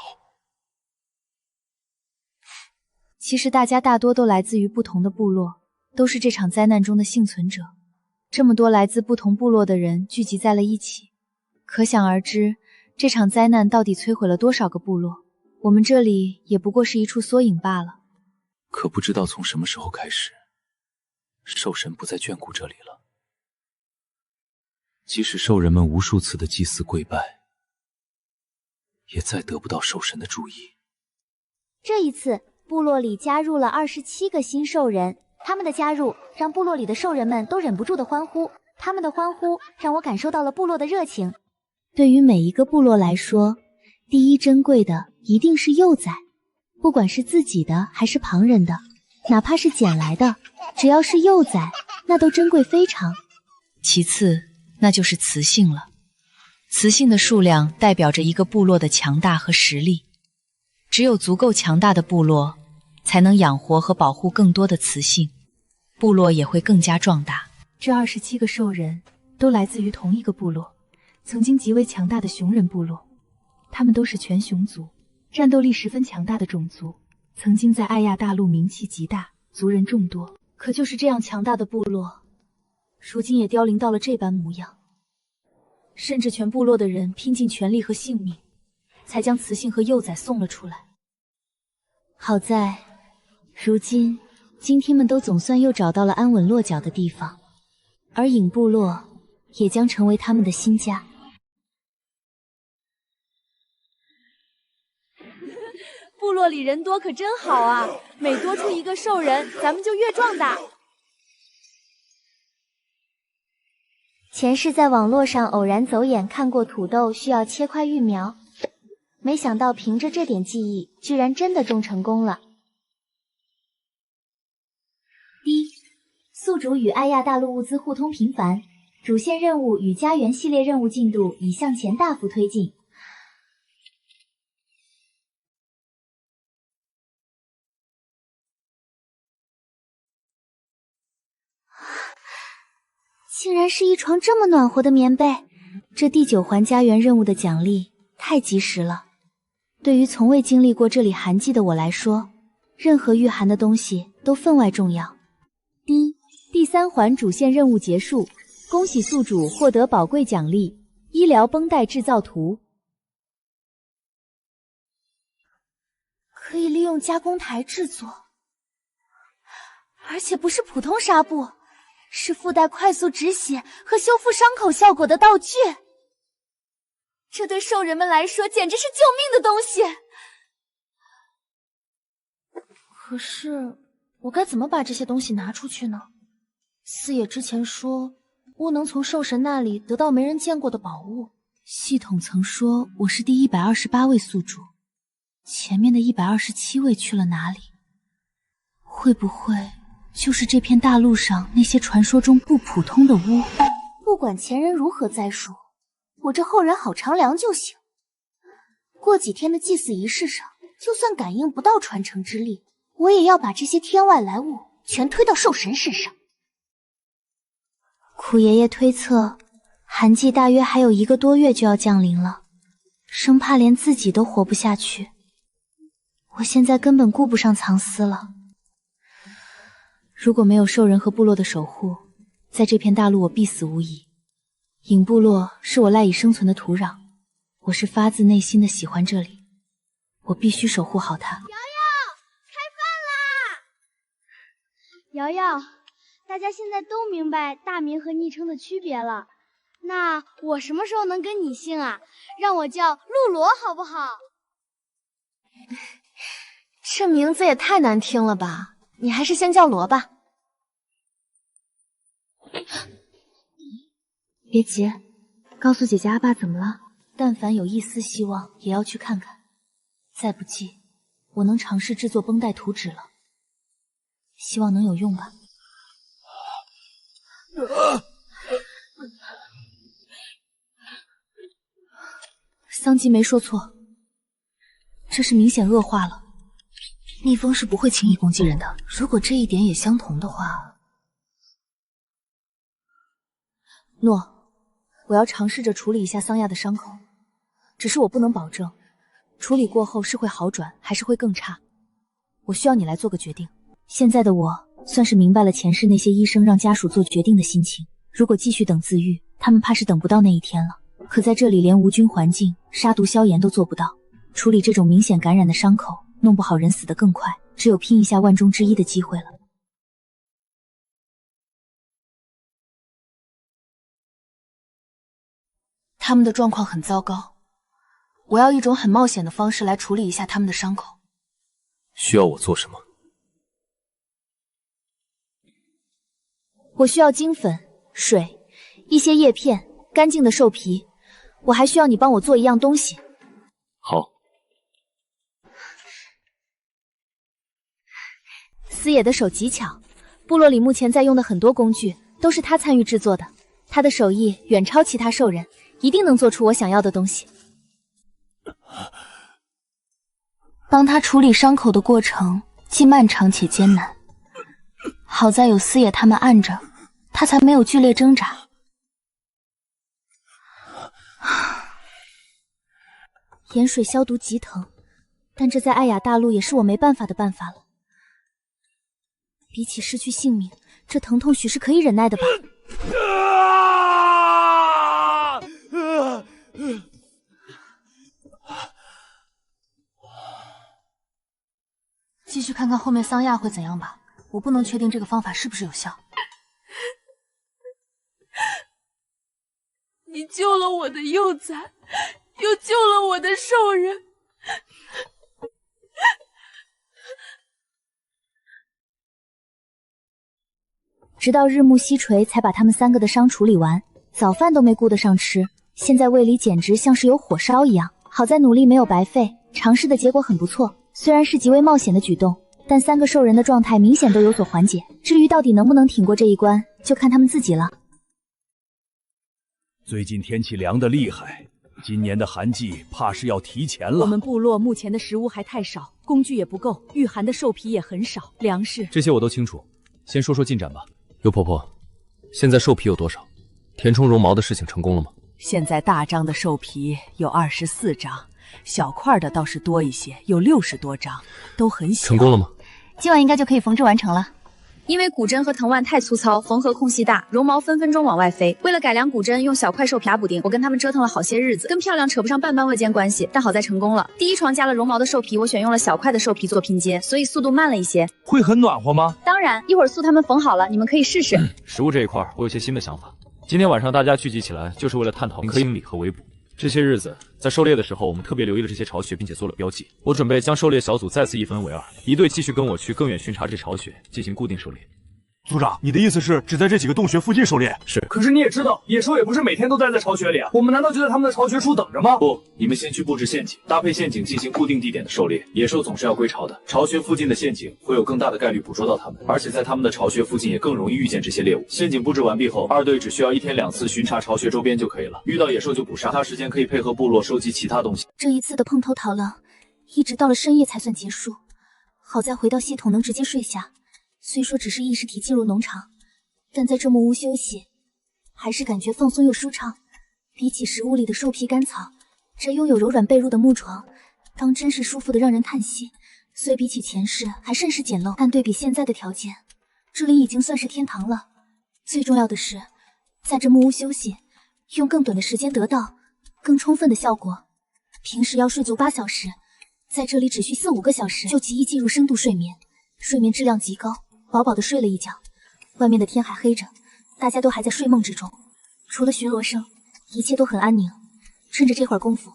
其实大家大多都来自于不同的部落，都是这场灾难中的幸存者。这么多来自不同部落的人聚集在了一起，可想而知，这场灾难到底摧毁了多少个部落。我们这里也不过是一处缩影罢了。可不知道从什么时候开始，兽神不再眷顾这里了。即使兽人们无数次的祭祀跪拜，也再得不到兽神的注意。这一次，部落里加入了27个新兽人，他们的加入让部落里的兽人们都忍不住的欢呼。他们的欢呼让我感受到了部落的热情。对于每一个部落来说，第一珍贵的一定是幼崽，不管是自己的还是旁人的，哪怕是捡来的，只要是幼崽，那都珍贵非常。其次，那就是雌性了。雌性的数量代表着一个部落的强大和实力，只有足够强大的部落，才能养活和保护更多的雌性，部落也会更加壮大。这27个兽人都来自于同一个部落，曾经极为强大的熊人部落。他们都是全熊族，战斗力十分强大的种族，曾经在艾亚大陆名气极大，族人众多。可就是这样强大的部落，如今也凋零到了这般模样。甚至全部落的人拼尽全力和性命，才将雌性和幼崽送了出来。好在，如今精听们都总算又找到了安稳落脚的地方。而影部落也将成为他们的新家。部落里人多可真好啊，每多出一个兽人，咱们就越壮大。前世在网络上偶然走眼看过土豆需要切块育苗，没想到凭着这点技艺，居然真的种成功了。宿主与艾亚大陆物资互通频繁，主线任务与家园系列任务进度已向前大幅推进。竟然是一床这么暖和的棉被，这第9环家园任务的奖励太及时了。对于从未经历过这里寒季的我来说，任何御寒的东西都分外重要。第3环主线任务结束，恭喜宿主获得宝贵奖励——医疗绷带制造图。可以利用加工台制作，而且不是普通纱布，是附带快速止血和修复伤口效果的道具。这对兽人们来说简直是救命的东西。可是，我该怎么把这些东西拿出去呢？四野之前说，我能从兽神那里得到没人见过的宝物。系统曾说我是第128位宿主，前面的127位去了哪里？会不会就是这片大陆上那些传说中不普通的巫？不管前人如何栽树，我这后人好长粮就行。过几天的祭祀仪式上，就算感应不到传承之力，我也要把这些天外来物全推到兽神身上。苦爷爷推测，寒季大约还有1个多月就要降临了，生怕连自己都活不下去。我现在根本顾不上藏私了。如果没有兽人和部落的守护，在这片大陆我必死无疑。影部落是我赖以生存的土壤，我是发自内心的喜欢这里，我必须守护好它。瑶瑶，大家现在都明白大名和昵称的区别了。那我什么时候能跟你姓啊？让我叫露罗好不好？这名字也太难听了吧，你还是先叫罗吧。别急，告诉姐姐阿爸怎么了，但凡有一丝希望也要去看看。再不济，我能尝试制作绷带图纸了，希望能有用吧。桑吉没说错，这是明显恶化了。蜜蜂是不会轻易攻击人的，如果这一点也相同的话，诺，我要尝试着处理一下桑亚的伤口，只是我不能保证处理过后是会好转还是会更差，我需要你来做个决定。现在的我算是明白了前世那些医生让家属做决定的心情，如果继续等自愈，他们怕是等不到那一天了。可在这里连无菌环境、杀毒消炎都做不到，处理这种明显感染的伤口，弄不好人死得更快，只有拼一下万中之一的机会了。他们的状况很糟糕，我要一种很冒险的方式来处理一下他们的伤口。需要我做什么？我需要金粉、水、一些叶片、干净的兽皮，我还需要你帮我做一样东西。好。司野的手极巧，部落里目前在用的很多工具都是他参与制作的，他的手艺远超其他兽人，一定能做出我想要的东西。帮他处理伤口的过程既漫长且艰难，好在有司野他们按着，他才没有剧烈挣扎。盐水消毒极疼，但这在艾雅大陆也是我没办法的办法了。比起失去性命，这疼痛许是可以忍耐的吧。继续看看后面桑亚会怎样吧，我不能确定这个方法是不是有效。你救了我的幼崽，又救了我的兽人。直到日暮西垂，才把他们3个的伤处理完，早饭都没顾得上吃，现在胃里简直像是有火烧一样。好在努力没有白费，尝试的结果很不错。虽然是极为冒险的举动，但3个兽人的状态明显都有所缓解。至于到底能不能挺过这一关，就看他们自己了。最近天气凉得厉害，今年的寒季怕是要提前了。我们部落目前的食物还太少，工具也不够，御寒的兽皮也很少，粮食这些我都清楚。先说说进展吧。尤婆婆，现在兽皮有多少？填充绒毛的事情成功了吗？现在大张的兽皮有24张，小块的倒是多一些，有60多张，都很小。成功了吗？今晚应该就可以缝制完成了。因为骨针和藤蔓太粗糙，缝合空隙大，绒毛分分钟往外飞。为了改良骨针，用小块兽皮补丁，我跟他们折腾了好些日子，跟漂亮扯不上半般未见关系，但好在成功了。第一床加了绒毛的兽皮，我选用了小块的兽皮做拼接，所以速度慢了一些。会很暖和吗？当然，一会儿素他们缝好了，你们可以试试。食物这一块，我有些新的想法。今天晚上大家聚集起来，就是为了探讨科清理和围捕。这些日子在狩猎的时候，我们特别留意了这些巢穴，并且做了标记。我准备将狩猎小组再次一分为2，一队继续跟我去更远巡查这巢穴，进行固定狩猎。组长，你的意思是只在这几个洞穴附近狩猎？是。可是你也知道，野兽也不是每天都待在巢穴里啊。我们难道就在他们的巢穴处等着吗？不，你们先去布置陷阱，搭配陷阱进行固定地点的狩猎。野兽总是要归巢的，巢穴附近的陷阱会有更大的概率捕捉到它们，而且在他们的巢穴附近也更容易遇见这些猎物。陷阱布置完毕后，2队只需要1天2次巡查巢穴周边就可以了。遇到野兽就捕杀，其他时间可以配合部落收集其他东西。这一次的碰头讨狼，一直到了深夜才算结束。好在回到系统能直接睡下，虽说只是意识体进入农场。但在这木屋休息，还是感觉放松又舒畅。比起食物里的兽皮干草，这拥有柔软被褥的木床，当真是舒服的让人叹息。虽比起前世还甚是简陋，但对比现在的条件，这里已经算是天堂了。最重要的是，在这木屋休息，用更短的时间得到更充分的效果。平时要睡足8小时，在这里只需4、5个小时就极易进入深度睡眠，睡眠质量极高，饱饱的睡了一觉。外面的天还黑着，大家都还在睡梦之中，除了巡逻声，一切都很安宁。趁着这会儿功夫，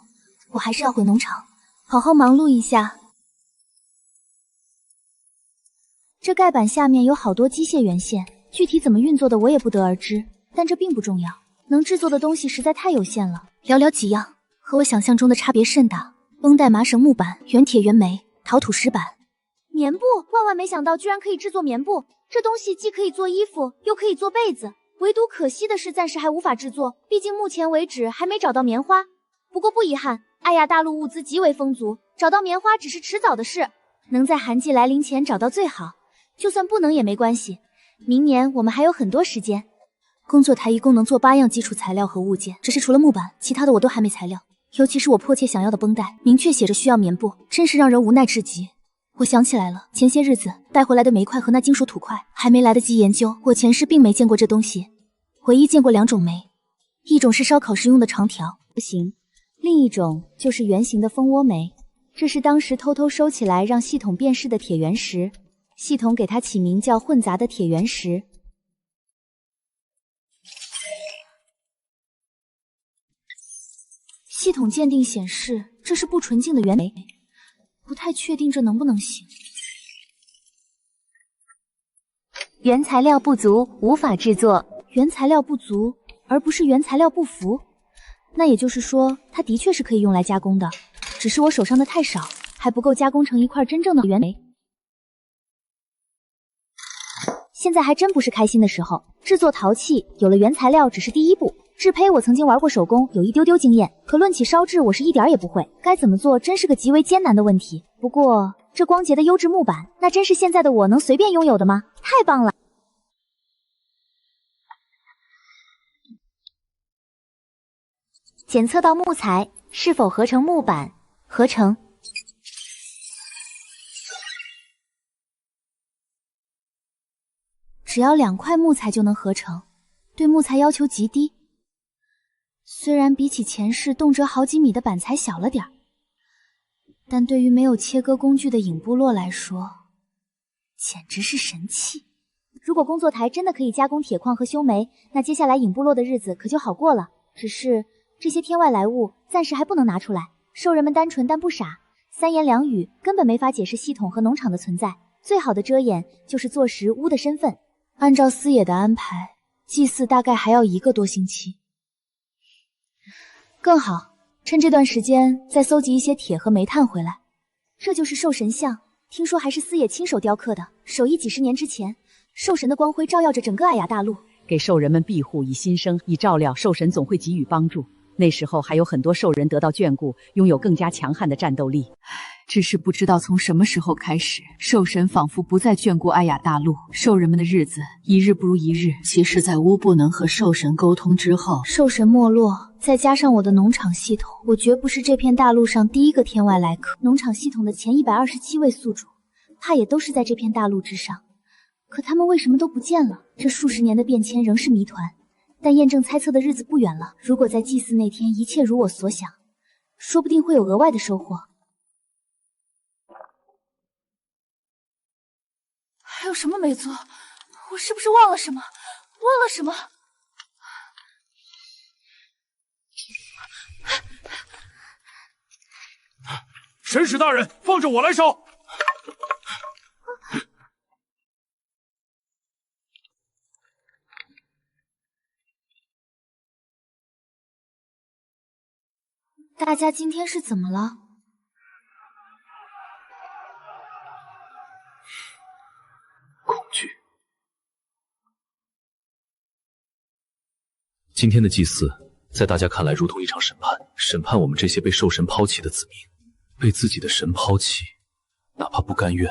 我还是要回农场，好好忙碌一下。这盖板下面有好多机械元线，具体怎么运作的我也不得而知，但这并不重要，能制作的东西实在太有限了，寥寥几样，和我想象中的差别甚大。绷带、麻绳、木板、原铁、原煤、陶土、石板、棉布，万万没想到居然可以制作棉布。这东西既可以做衣服，又可以做被子，唯独可惜的是暂时还无法制作，毕竟目前为止还没找到棉花。不过不遗憾，艾亚大陆物资极为丰足，找到棉花只是迟早的事，能在寒季来临前找到最好，就算不能也没关系，明年我们还有很多时间。工作台一共能做8样基础材料和物件，只是除了木板，其他的我都还没材料，尤其是我迫切想要的绷带，明确写着需要棉布，真是让人无奈至极。我想起来了，前些日子带回来的煤块和那金属土块还没来得及研究，我前世并没见过这东西，唯一见过2种煤，一种是烧烤时用的长条，形，另一种就是圆形的蜂窝煤。这是当时偷偷收起来让系统辨识的铁原石，系统给它起名叫混杂的铁原石。系统鉴定显示这是不纯净的原煤，不太确定这能不能行。原材料不足，无法制作。原材料不足，而不是原材料不符。那也就是说，它的确是可以用来加工的，只是我手上的太少，还不够加工成一块真正的原煤。现在还真不是开心的时候。制作陶器有了原材料只是第一步，制胚我曾经玩过手工，有一丢丢经验，可论起烧制，我是一点也不会。该怎么做，真是个极为艰难的问题。不过这光洁的优质木板，那真是现在的我能随便拥有的吗？太棒了！检测到木材是否合成木板，合成。只要2块木材就能合成，对木材要求极低。虽然比起前世动辄好几米的板材小了点儿，但对于没有切割工具的影部落来说，简直是神器。如果工作台真的可以加工铁矿和修煤，那接下来影部落的日子可就好过了。只是这些天外来物暂时还不能拿出来，兽人们单纯但不傻，三言两语根本没法解释系统和农场的存在。最好的遮掩就是坐实巫的身份。按照司野的安排，祭祀大概还要1个多星期。更好，趁这段时间再搜集一些铁和煤炭回来。这就是兽神像，听说还是司野亲手雕刻的，手艺几十年之前，兽神的光辉照耀着整个艾雅大陆。给兽人们庇护以新生，以照料，兽神总会给予帮助。那时候还有很多兽人得到眷顾，拥有更加强悍的战斗力。只是不知道从什么时候开始，兽神仿佛不再眷顾艾雅大陆，兽人们的日子一日不如一日。其实在巫不能和兽神沟通之后，兽神没落，再加上我的农场系统，我绝不是这片大陆上第一个天外来客。农场系统的前127位宿主，怕也都是在这片大陆之上。可他们为什么都不见了？这数十年的变迁仍是谜团，但验证猜测的日子不远了。如果在祭祀那天一切如我所想，说不定会有额外的收获。还有什么没做？我是不是忘了什么？忘了什么？神使大人，放着我来烧。大家今天是怎么了？恐惧。今天的祭祀，在大家看来如同一场审判，审判我们这些被兽神抛弃的子民，被自己的神抛弃，哪怕不甘愿，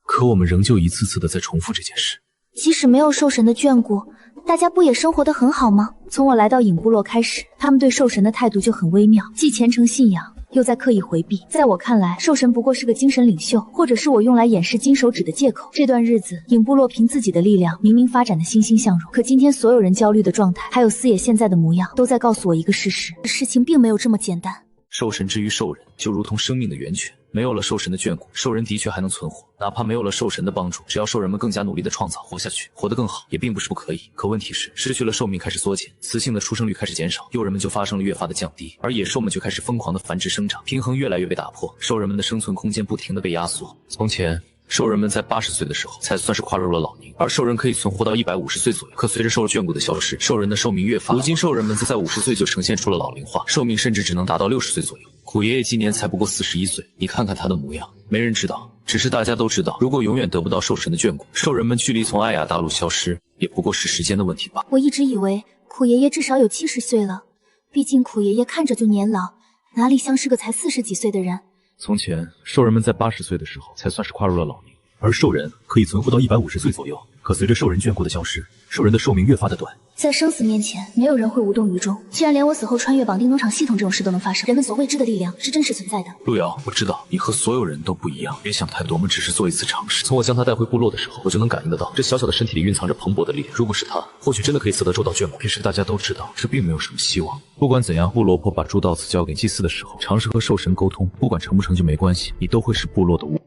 可我们仍旧一次次的在重复这件事。即使没有兽神的眷顾，大家不也生活得很好吗？从我来到影部落开始，他们对兽神的态度就很微妙，既虔诚信仰，又在刻意回避。在我看来，兽神不过是个精神领袖，或者是我用来掩饰金手指的借口。这段日子，影部落凭自己的力量，明明发展的欣欣向荣。可今天所有人焦虑的状态，还有司野现在的模样，都在告诉我一个事实：事情并没有这么简单。兽神之于兽人，就如同生命的源泉。没有了兽神的眷顾，兽人的确还能存活。哪怕没有了兽神的帮助，只要兽人们更加努力的创造，活下去，活得更好，也并不是不可以。可问题是，失去了寿命开始缩减，雌性的出生率开始减少，幼人们就发生了越发的降低，而野兽们就开始疯狂的繁殖生长，平衡越来越被打破，兽人们的生存空间不停的被压缩。从前，兽人们在80岁的时候才算是跨入了老龄，而兽人可以存活到150岁左右。可随着兽眷顾的消失，兽人的寿命越发，如今兽人们在50岁就呈现出了老龄化，寿命甚至只能达到60岁左右。苦爷爷今年才不过41岁，你看看他的模样，没人知道，只是大家都知道，如果永远得不到兽神的眷顾，兽人们距离从艾雅大陆消失，也不过是时间的问题吧。我一直以为苦爷爷至少有70岁了，毕竟苦爷爷看着就年老，哪里像是个才40几岁的人。从前，兽人们在80岁的时候才算是跨入了老龄，而兽人可以存活到150岁左右。可随着兽人眷顾的消失，兽人的寿命越发的短。在生死面前，没有人会无动于衷。既然连我死后穿越绑定农场系统这种事都能发生，人们所未知的力量是真实存在的。路遥，我知道你和所有人都不一样，别想太多，我们只是做一次尝试。从我将他带回部落的时候，我就能感应得到，这小小的身体里蕴藏着蓬勃的力量。如果是他，或许真的可以测得周到眷顾。可是大家都知道，这并没有什么希望。不管怎样，部落婆把朱道祠交给祭司的时候，尝试和兽神沟通，不管成不成就没关系，你都会是部落的物。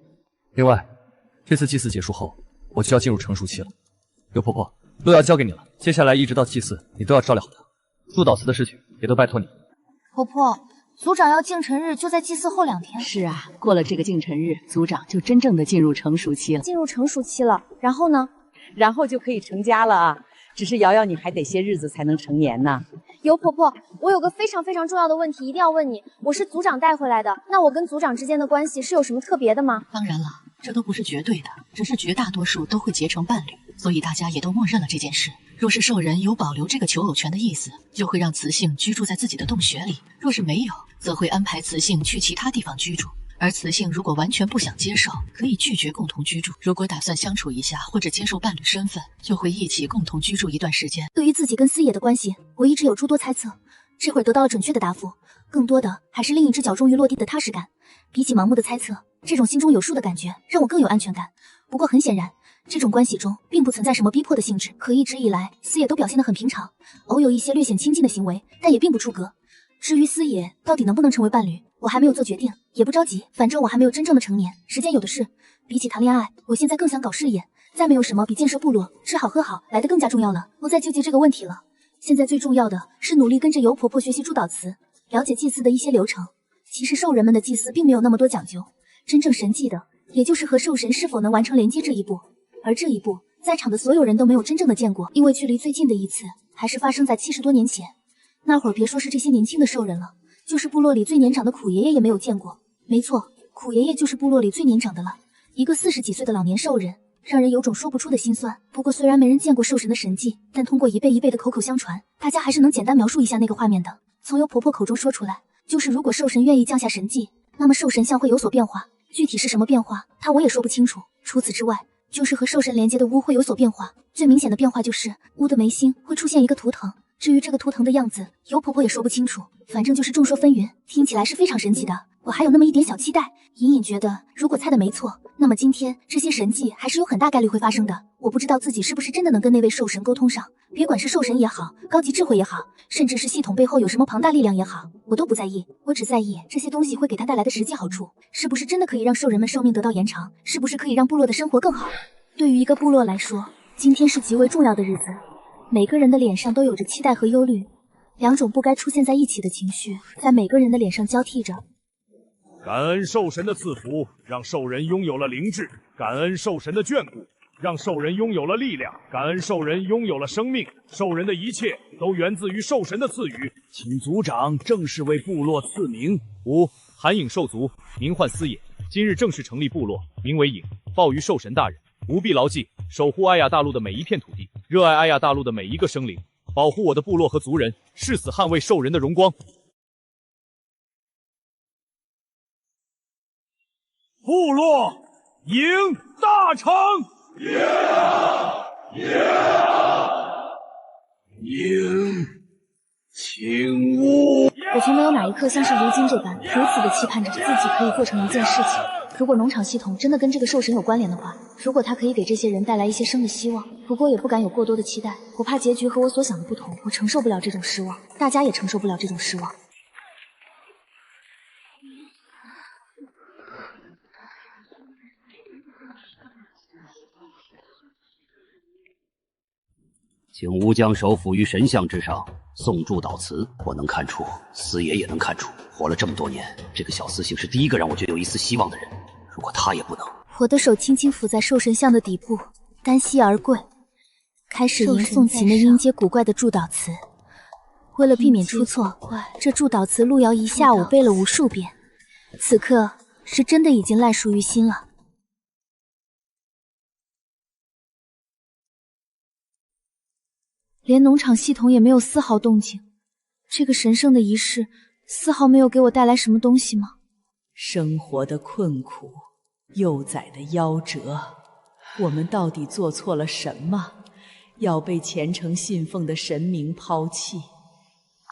另外，这次祭祀结束后，我就要进入成熟期了。刘婆婆，路要交给你了，接下来一直到祭祀，你都要照料好他。祝祷祠的事情也都拜托你。婆婆，族长要敬辰日就在祭祀后2天。是啊，过了这个敬辰日，族长就真正的进入成熟期了。进入成熟期了，然后呢？然后就可以成家了啊！只是瑶瑶你还得些日子才能成年呢。尤婆婆，我有个非常非常重要的问题，一定要问你。我是族长带回来的，那我跟族长之间的关系是有什么特别的吗？当然了，这都不是绝对的，只是绝大多数都会结成伴侣，所以大家也都默认了这件事。若是兽人有保留这个求偶权的意思，就会让雌性居住在自己的洞穴里；若是没有，则会安排雌性去其他地方居住。而雌性如果完全不想接受，可以拒绝共同居住；如果打算相处一下或者接受伴侣身份，就会一起共同居住一段时间。对于自己跟司野的关系，我一直有诸多猜测，这会儿得到了准确的答复，更多的还是另一只脚终于落地的踏实感。比起盲目的猜测，这种心中有数的感觉让我更有安全感。不过很显然，这种关系中并不存在什么逼迫的性质，可一直以来司野都表现得很平常，偶有一些略显亲近的行为，但也并不出格。至于司野到底能不能成为伴侣，我还没有做决定，也不着急，反正我还没有真正的成年，时间有的是。比起谈恋爱，我现在更想搞事业，再没有什么比建设部落、吃好喝好来得更加重要了，不再纠结这个问题了。现在最重要的是努力跟着尤婆婆学习祝祷词，了解祭祀的一些流程。其实兽人们的祭祀并没有那么多讲究，真正神迹的也就是和兽神是否能完成连接这一步，而这一步在场的所有人都没有真正的见过，因为距离最近的一次还是发生在70多年前。那会儿别说是这些年轻的兽人了，就是部落里最年长的苦爷爷也没有见过。没错，苦爷爷就是部落里最年长的了，一个40几岁的老年兽人，让人有种说不出的心酸。不过虽然没人见过兽神的神迹，但通过一辈一辈的口口相传，大家还是能简单描述一下那个画面的。从由婆婆口中说出来，就是如果兽神愿意降下神迹，那么兽神像会有所变化，具体是什么变化，我也说不清楚。除此之外，就是和兽神连接的巫会有所变化，最明显的变化就是巫的眉心会出现一个图腾。至于这个图腾的样子，尤婆婆也说不清楚，反正就是众说纷纭，听起来是非常神奇的。我还有那么一点小期待，隐隐觉得如果猜的没错，那么今天这些神迹还是有很大概率会发生的。我不知道自己是不是真的能跟那位兽神沟通上，别管是兽神也好，高级智慧也好，甚至是系统背后有什么庞大力量也好，我都不在意，我只在意这些东西会给他带来的实际好处，是不是真的可以让兽人们寿命得到延长，是不是可以让部落的生活更好。对于一个部落来说，今天是极为重要的日子，每个人的脸上都有着期待和忧虑，两种不该出现在一起的情绪在每个人的脸上交替着。感恩兽神的赐福，让兽人拥有了灵智；感恩兽神的眷顾，让兽人拥有了力量；感恩兽人拥有了生命。兽人的一切都源自于兽神的赐予，请族长正式为部落赐名。韩影兽族，名唤司野，今日正式成立部落，名为影。报于兽神大人，务必牢记，守护艾亚大陆的每一片土地，热爱艾亚大陆的每一个生灵，保护我的部落和族人，誓死捍卫兽人的荣光。部落迎大成，迎请勿。我从没有哪一刻像是如今这般如此的期盼着自己可以做成一件事情。如果农场系统真的跟这个兽神有关联的话，如果他可以给这些人带来一些生的希望，不过也不敢有过多的期待，我怕结局和我所想的不同，我承受不了这种失望，大家也承受不了这种失望。请吾将手抚于神像之上，诵祝祷词。我能看出，司爷也能看出，活了这么多年，这个小司性是第一个让我觉得有一丝希望的人。如果他也不能，我的手轻轻抚在兽神像的底部，单膝而跪，开始吟诵起那音阶古怪的祝祷词。为了避免出错，这祝祷词路遥一下午背了无数遍，此刻是真的已经烂熟于心了。连农场系统也没有丝毫动静，这个神圣的仪式丝毫没有给我带来什么东西吗？生活的困苦，幼崽的夭折，我们到底做错了什么，要被虔诚信奉的神明抛弃？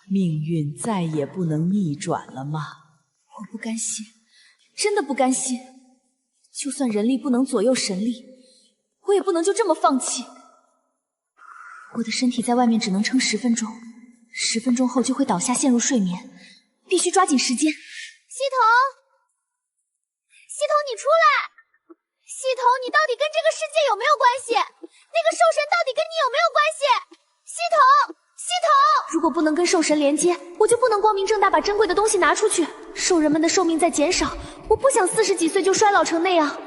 命运再也不能逆转了吗？我不甘心，真的不甘心。就算人力不能左右神力，我也不能就这么放弃。我的身体在外面只能撑10分钟，10分钟后就会倒下陷入睡眠，必须抓紧时间。系统，系统，你出来！系统，你到底跟这个世界有没有关系？那个兽神到底跟你有没有关系？系统，系统！如果不能跟兽神连接，我就不能光明正大把珍贵的东西拿出去。兽人们的寿命在减少，我不想40几岁就衰老成那样。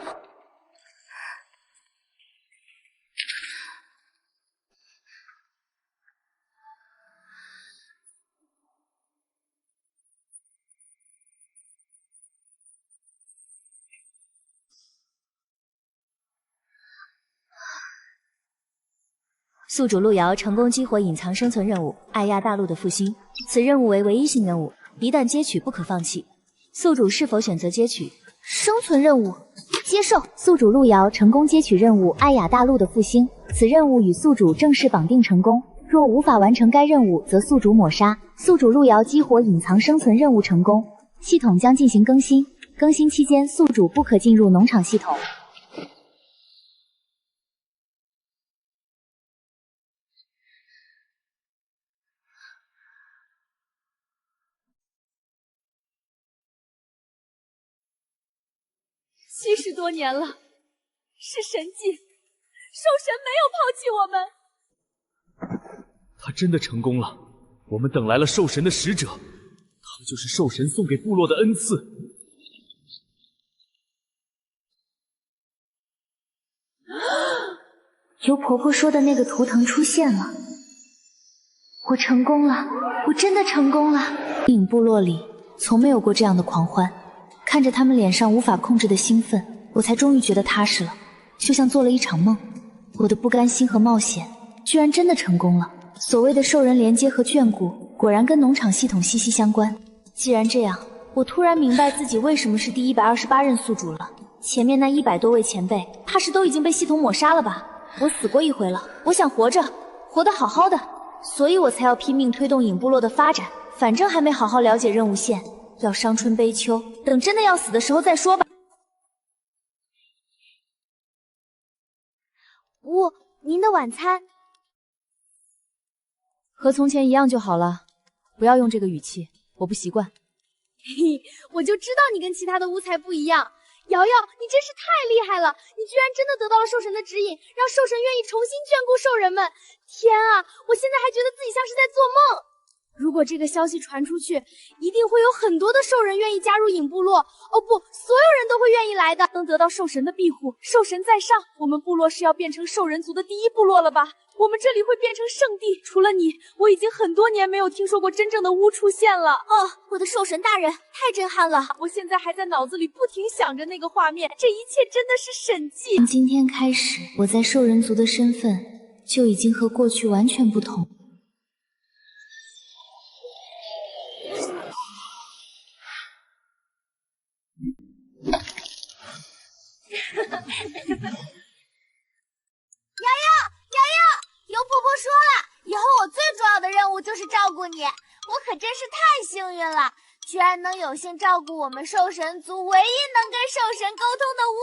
宿主路遥成功激活隐藏生存任务艾亚大陆的复兴，此任务为唯一性任务，一旦接取不可放弃。宿主是否选择接取？生存任务，接受。宿主路遥成功接取任务艾亚大陆的复兴，此任务与宿主正式绑定成功。若无法完成该任务，则宿主抹杀。宿主路遥激活隐藏生存任务成功，系统将进行更新。更新期间，宿主不可进入农场系统。70多年了，是神迹，兽神没有抛弃我们。他真的成功了，我们等来了兽神的使者，他就是兽神送给部落的恩赐。尤婆婆说的那个图腾出现了，我成功了，我真的成功了。影部落里从没有过这样的狂欢，看着他们脸上无法控制的兴奋，我才终于觉得踏实了，就像做了一场梦。我的不甘心和冒险居然真的成功了。所谓的兽人连接和眷顾，果然跟农场系统息息相关。既然这样，我突然明白自己为什么是第128任宿主了。前面那100多位前辈，怕是都已经被系统抹杀了吧？我死过一回了，我想活着，活得好好的，所以我才要拼命推动影部落的发展。反正还没好好了解任务线，要伤春悲秋，等真的要死的时候再说吧。您的晚餐和从前一样就好了，不要用这个语气，我不习惯。嘿嘿，我就知道你跟其他的巫才不一样。瑶瑶，你真是太厉害了！你居然真的得到了兽神的指引，让兽神愿意重新眷顾兽人们。天啊，我现在还觉得自己像是在做梦。如果这个消息传出去，一定会有很多的兽人愿意加入影部落。哦不，所有人都会愿意来的。能得到兽神的庇护，兽神在上，我们部落是要变成兽人族的第一部落了吧？我们这里会变成圣地。除了你，我已经很多年没有听说过真正的巫出现了。我的兽神大人，太震撼了！我现在还在脑子里不停想着那个画面，这一切真的是神迹。从今天开始，我在兽人族的身份就已经和过去完全不同。尤婆婆说了，以后我最重要的任务就是照顾你，我可真是太幸运了，居然能有幸照顾我们兽神族唯一能跟兽神沟通的巫，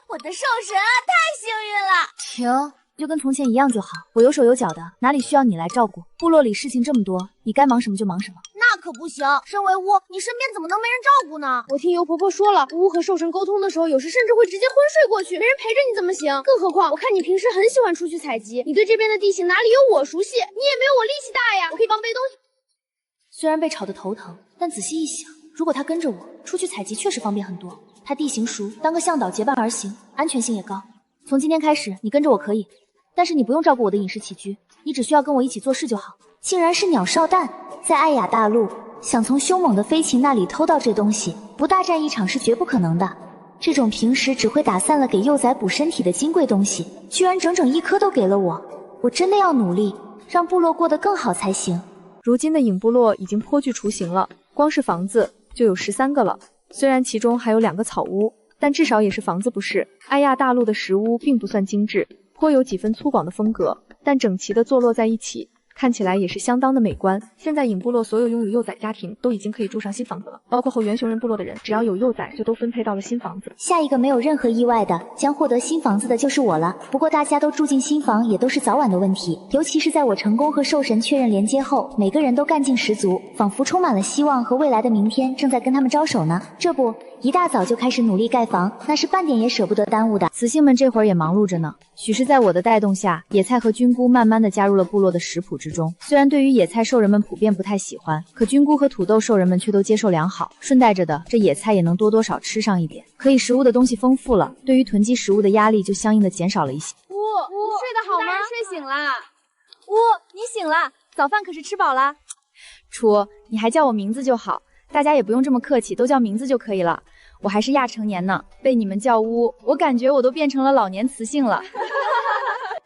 我的兽神啊，太幸运了！停，就跟从前一样就好，我有手有脚的，哪里需要你来照顾？部落里事情这么多，你该忙什么就忙什么。那可不行，身为巫，你身边怎么能没人照顾呢？我听尤婆婆说了，巫和兽神沟通的时候，有时甚至会直接昏睡过去，没人陪着你怎么行？更何况我看你平时很喜欢出去采集，你对这边的地形哪里有我熟悉？你也没有我力气大呀，我可以帮背东西。虽然被吵得头疼，但仔细一想，如果他跟着我出去采集，确实方便很多。他地形熟，当个向导结伴而行，安全性也高。从今天开始，你跟着我可以，但是你不用照顾我的饮食起居，你只需要跟我一起做事就好。竟然是鸟少蛋，在艾雅大陆想从凶猛的飞禽那里偷到这东西，不大战一场是绝不可能的。这种平时只会打散了给幼崽补身体的金贵东西，居然整整1颗都给了我。我真的要努力，让部落过得更好才行。如今的影部落已经颇具雏形了，光是房子就有13个了。虽然其中还有2个草屋，但至少也是房子不是。艾亚大陆的石屋并不算精致，颇有几分粗犷的风格，但整齐的坐落在一起，看起来也是相当的美观。现在影部落所有拥有幼崽家庭都已经可以住上新房子了，包括后猿熊人部落的人，只要有幼崽就都分配到了新房子。下一个没有任何意外的将获得新房子的就是我了。不过大家都住进新房也都是早晚的问题，尤其是在我成功和兽神确认连接后，每个人都干劲十足，仿佛充满了希望和未来的明天正在跟他们招手呢。这不，一大早就开始努力盖房，那是半点也舍不得耽误的。雌性们这会儿也忙碌着呢。许是在我的带动下，野菜和菌菇慢慢的加入了部落的食谱之中。虽然对于野菜兽人们普遍不太喜欢，可菌菇和土豆兽人们却都接受良好。顺带着的，这野菜也能多多少吃上一点，可以食物的东西丰富了，对于囤积食物的压力就相应的减少了一些。呜，你睡得好吗？睡醒啦。呜，你醒了，早饭可是吃饱啦？初，你还叫我名字就好，大家也不用这么客气，都叫名字就可以了。我还是亚成年呢，被你们叫乌，我感觉我都变成了老年雌性了。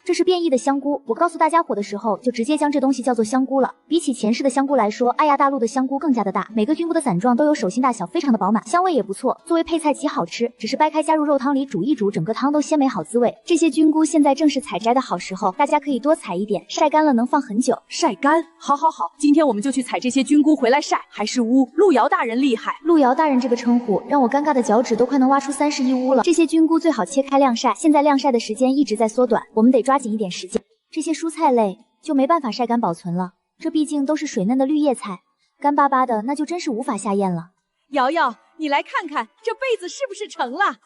这是变异的香菇，我告诉大家伙的时候，就直接将这东西叫做香菇了。比起前世的香菇来说，艾亚大陆的香菇更加的大，每个菌菇的伞状都有手心大小，非常的饱满，香味也不错，作为配菜极好吃，只是掰开加入肉汤里煮一煮，整个汤都鲜美好滋味。这些菌菇现在正是采摘的好时候，大家可以多采一点，晒干了能放很久。晒干？好好好，今天我们就去采这些菌菇回来晒。还是乌路遥大人厉害。路遥大人这个称呼让我尴尬的脚趾都快能挖出31乌了。这些菌菇最好切开晾晒，现在晾晒的时间一直在缩短，我们得抓紧一点时间。这些蔬菜类就没办法晒干保存了，这毕竟都是水嫩的绿叶菜，干巴巴的那就真是无法下咽了。瑶瑶，你来看看这被子是不是成了？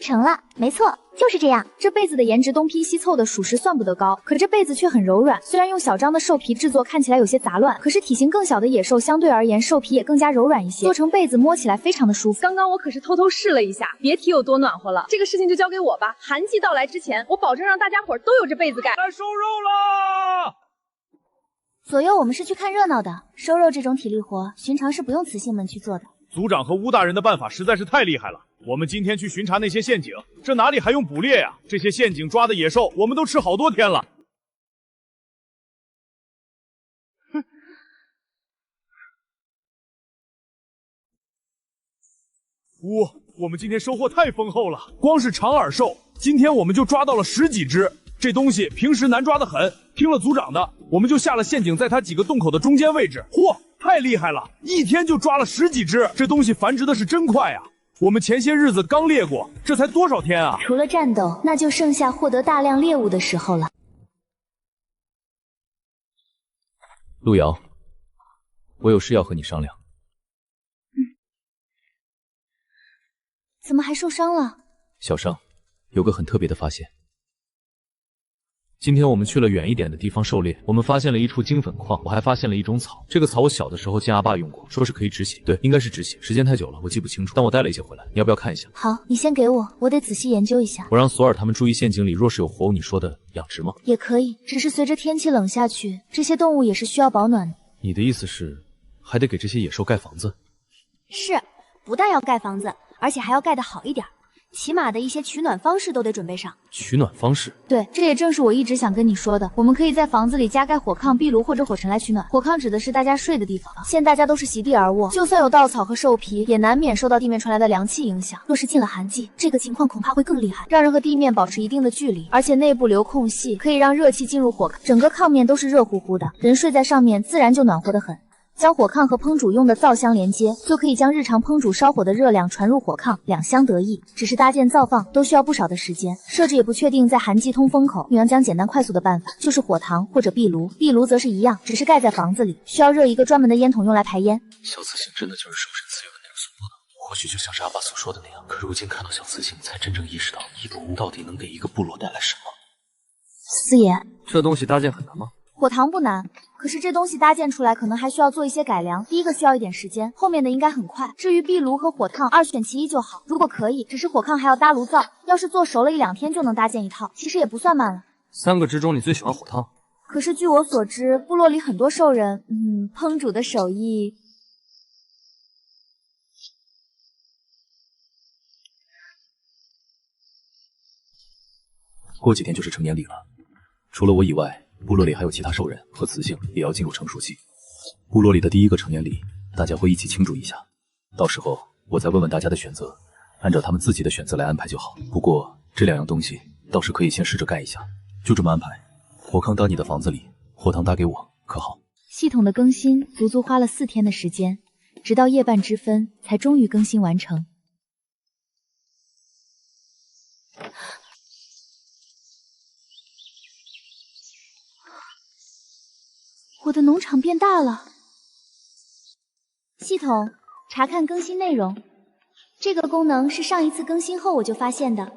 成了，没错，就是这样。这被子的颜值东拼西凑的，属实算不得高，可这被子却很柔软。虽然用小张的兽皮制作看起来有些杂乱，可是体型更小的野兽相对而言兽皮也更加柔软一些，做成被子摸起来非常的舒服。刚刚我可是偷偷试了一下，别提有多暖和了。这个事情就交给我吧，寒季到来之前，我保证让大家伙都有这被子盖。来收肉啦！左右我们是去看热闹的，收肉这种体力活，寻常是不用雌性们去做的。族长和乌大人的办法实在是太厉害了。我们今天去巡查那些陷阱，这哪里还用捕猎呀？这些陷阱抓的野兽，我们都吃好多天了。哼！我们今天收获太丰厚了，光是长耳兽，今天我们就抓到了10几只。这东西平时难抓得很，听了族长的，我们就下了陷阱，在它几个洞口的中间位置。嚯，太厉害了！一天就抓了10几只，这东西繁殖的是真快啊！我们前些日子刚猎过，这才多少天啊！除了战斗，那就剩下获得大量猎物的时候了。路遥，我有事要和你商量。怎么还受伤了？小伤，有个很特别的发现。今天我们去了远一点的地方狩猎，我们发现了一处金粉矿，我还发现了一种草。这个草我小的时候见阿爸用过，说是可以止血。对，应该是止血，时间太久了，我记不清楚。但我带了一些回来，你要不要看一下？好，你先给我，我得仔细研究一下。我让索尔他们注意陷阱里若是有活物，你说的养殖吗？也可以，只是随着天气冷下去，这些动物也是需要保暖的。你的意思是，还得给这些野兽盖房子？是，不但要盖房子，而且还要盖得好一点。起码的一些取暖方式都得准备上。取暖方式？对，这也正是我一直想跟你说的。我们可以在房子里加盖火炕、壁炉或者火尘来取暖。火炕指的是大家睡的地方，现大家都是席地而卧，就算有稻草和兽皮，也难免受到地面传来的凉气影响。若是进了寒季，这个情况恐怕会更厉害。让人和地面保持一定的距离，而且内部留空隙，可以让热气进入火炕，整个炕面都是热乎乎的，人睡在上面自然就暖和得很。将火炕和烹煮用的灶香连接，就可以将日常烹煮烧火的热量传入火炕，两相得益。只是搭建灶房都需要不少的时间，设置也不确定在寒季通风口。女王讲简单快速的办法，就是火塘或者壁炉。壁炉则是一样，只是盖在房子里，需要热一个专门的烟筒用来排烟。小雌性真的就是兽神赐予的那个所呢？或许就像是阿爸所说的那样。可如今看到小雌性，才真正意识到一个屋到底能给一个部落带来什么。四爷，这东西搭建很难吗？火塘不难，可是这东西搭建出来可能还需要做一些改良。第一个需要一点时间，后面的应该很快。至于壁炉和火炕二选其一就好。如果可以，只是火炕还要搭炉灶，要是做熟了1-2天就能搭建一套，其实也不算慢了。3个之中，你最喜欢火炕？可是据我所知，部落里很多兽人，烹煮的手艺……过几天就是成年礼了，除了我以外，部落里还有其他兽人和雌性也要进入成熟期。部落里的第一个成年礼大家会一起庆祝一下。到时候我再问问大家的选择，按照他们自己的选择来安排就好。不过这2样东西倒是可以先试着盖一下，就这么安排。火炕搭你的房子里，火塘搭给我，可好？系统的更新足足花了4天的时间，直到夜半之分才终于更新完成。我的农场变大了。系统查看更新内容，这个功能是上一次更新后我就发现的。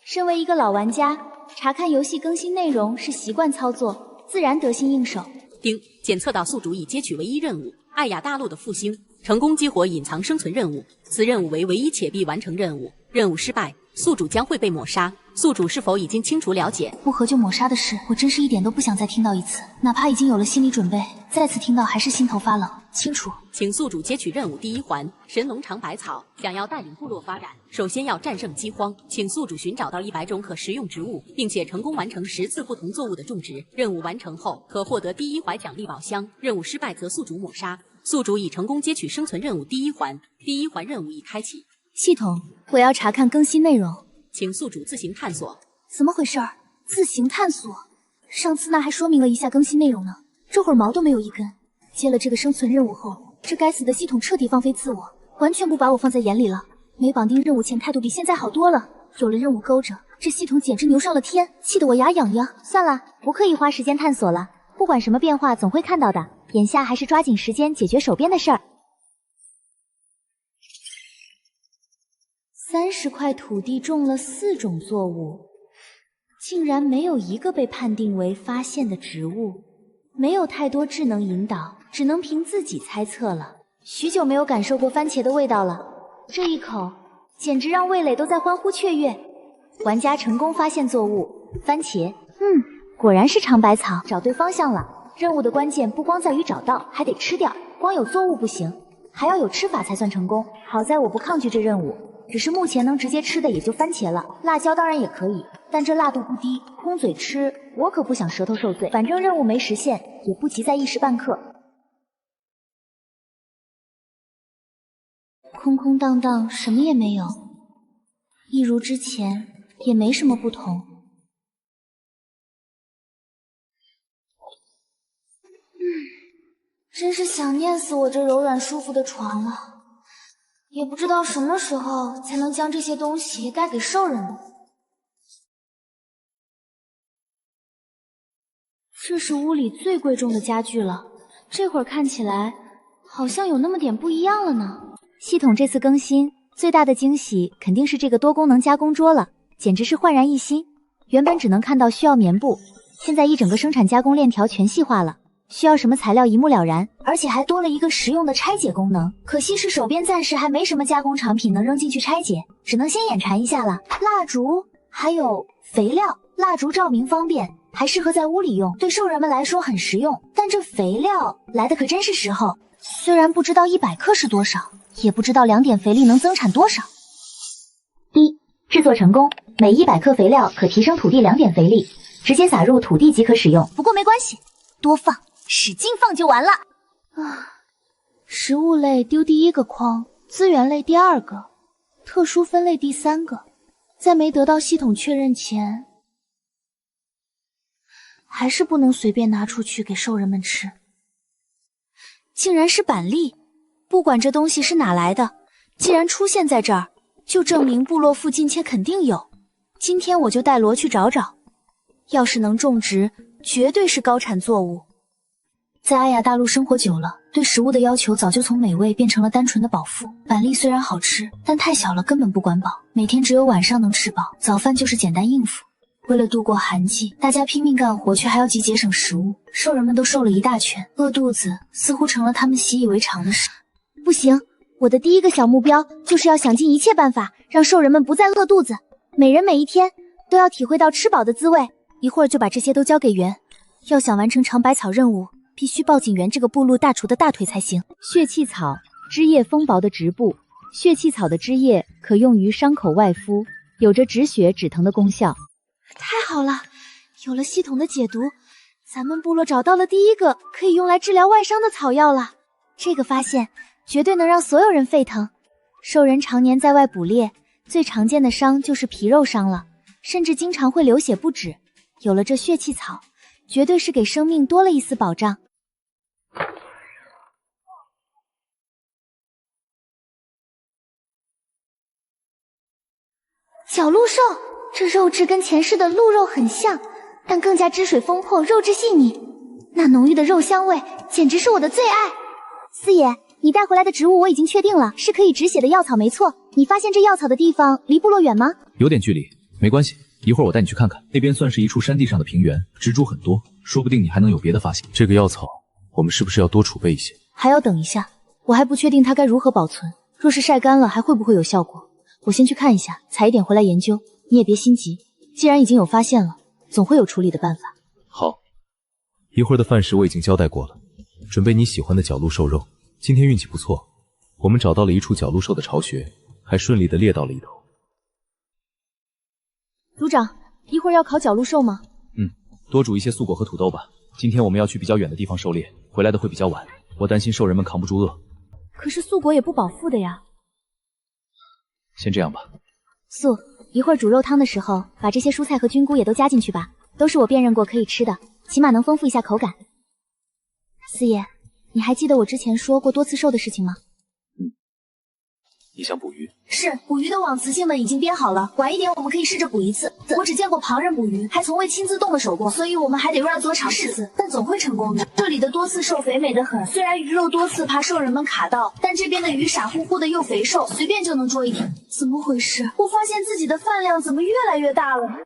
身为一个老玩家，查看游戏更新内容是习惯操作，自然得心应手。丁，检测到宿主已接取唯一任务艾雅大陆的复兴，成功激活隐藏生存任务，此任务为唯一且必完成任务，任务失败，宿主将会被抹杀。宿主是否已经清楚了解？不合就抹杀的事，我真是一点都不想再听到一次，哪怕已经有了心理准备，再次听到还是心头发冷。清楚。请宿主接取任务第1环神农尝百草，想要带领部落发展，首先要战胜饥荒。请宿主寻找到100种可食用植物，并且成功完成10次不同作物的种植。任务完成后可获得第1怀奖励宝箱，任务失败则宿主抹杀。宿主已成功接取生存任务第1环，第1环任务已开启。系统，我要查看更新内容，请宿主自行探索。怎么回事？自行探索？上次那还说明了一下更新内容呢，这会儿毛都没有一根。接了这个生存任务后，这该死的系统彻底放飞自我，完全不把我放在眼里了。没绑定任务前态度比现在好多了，有了任务勾着，这系统简直牛上了天，气得我牙痒痒。算了，不刻意花时间探索了，不管什么变化总会看到的，眼下还是抓紧时间解决手边的事儿。30块土地种了4种作物，竟然没有一个被判定为发现的植物，没有太多智能引导，只能凭自己猜测了。许久没有感受过番茄的味道了，这一口简直让味蕾都在欢呼雀跃。玩家成功发现作物番茄，果然是尝百草，找对方向了。任务的关键不光在于找到，还得吃掉，光有作物不行，还要有吃法才算成功。好在我不抗拒这任务，只是目前能直接吃的也就番茄了，辣椒当然也可以，但这辣度不低，空嘴吃我可不想舌头受罪。反正任务没实现，也不急在一时半刻。空空荡荡，什么也没有，一如之前，也没什么不同。真是想念死我这柔软舒服的床了，也不知道什么时候才能将这些东西带给兽人呢。这是屋里最贵重的家具了，这会儿看起来好像有那么点不一样了呢。系统这次更新最大的惊喜肯定是这个多功能加工桌了，简直是焕然一新。原本只能看到需要棉布，现在一整个生产加工链条全细化了，需要什么材料一目了然，而且还多了一个实用的拆解功能。可惜是手边暂时还没什么加工产品能扔进去拆解，只能先眼馋一下了。蜡烛还有肥料，蜡烛照明方便，还适合在屋里用，对兽人们来说很实用。但这肥料来的可真是时候，虽然不知道100克是多少，也不知道2点肥力能增产多少。制作成功，每100克肥料可提升土地2点肥力，直接撒入土地即可使用。不过没关系，多放，使劲放就完了。食物类丢第1个框，资源类第2个，特殊分类第3个。在没得到系统确认前，还是不能随便拿出去给兽人们吃。竟然是板栗，不管这东西是哪来的，既然出现在这儿，就证明部落附近且肯定有。今天我就带罗去找找，要是能种植，绝对是高产作物。在艾雅大陆生活久了，对食物的要求早就从美味变成了单纯的饱腹。板栗虽然好吃，但太小了，根本不管饱，每天只有晚上能吃饱，早饭就是简单应付。为了度过寒季，大家拼命干活，却还要集节省食物，兽人们都瘦了一大圈，饿肚子似乎成了他们习以为常的事。不行，我的第1个小目标就是要想尽一切办法，让兽人们不再饿肚子，每人每一天都要体会到吃饱的滋味。一会儿就把这些都交给猿，要想完成尝百草任务，必须抱紧猿这个部落大厨的大腿才行。血气草，枝叶丰薄的植部，血气草的枝叶可用于伤口外敷，有着止血止疼的功效。太好了，有了系统的解读，咱们部落找到了第1个可以用来治疗外伤的草药了。这个发现绝对能让所有人沸腾。兽人常年在外捕猎，最常见的伤就是皮肉伤了，甚至经常会流血不止。有了这血气草，绝对是给生命多了一丝保障。角鹿兽，这肉质跟前世的鹿肉很像，但更加汁水丰厚，肉质细腻。那浓郁的肉香味，简直是我的最爱。四爷，你带回来的植物我已经确定了，是可以止血的药草，没错。你发现这药草的地方离部落远吗？有点距离，没关系，一会儿我带你去看看。那边算是一处山地上的平原，植株很多，说不定你还能有别的发现。这个药草，我们是不是要多储备一些？还要等一下，我还不确定它该如何保存。若是晒干了，还会不会有效果？我先去看一下，采一点回来研究。你也别心急，既然已经有发现了，总会有处理的办法。好，一会儿的饭食我已经交代过了，准备你喜欢的角鹿兽肉。今天运气不错，我们找到了一处角鹿兽的巢穴，还顺利的猎到了一头。族长，一会儿要烤角鹿兽吗？多煮一些素果和土豆吧。今天我们要去比较远的地方狩猎，回来的会比较晚，我担心兽人们扛不住饿。可是素果也不饱腹的呀。先这样吧。素，一会儿煮肉汤的时候，把这些蔬菜和菌菇也都加进去吧，都是我辨认过可以吃的，起码能丰富一下口感。四爷，你还记得我之前说过多刺兽的事情吗？你想捕鱼？是，捕鱼的网雌性们已经编好了，晚一点我们可以试着捕一次。我只见过旁人捕鱼，还从未亲自动了手过，所以我们还得乱做尝试，但总会成功的。这里的多刺兽肥美得很，虽然鱼肉多刺怕兽人们卡到，但这边的鱼傻乎乎的又肥瘦，随便就能捉一条。怎么回事？我发现自己的饭量怎么越来越大了？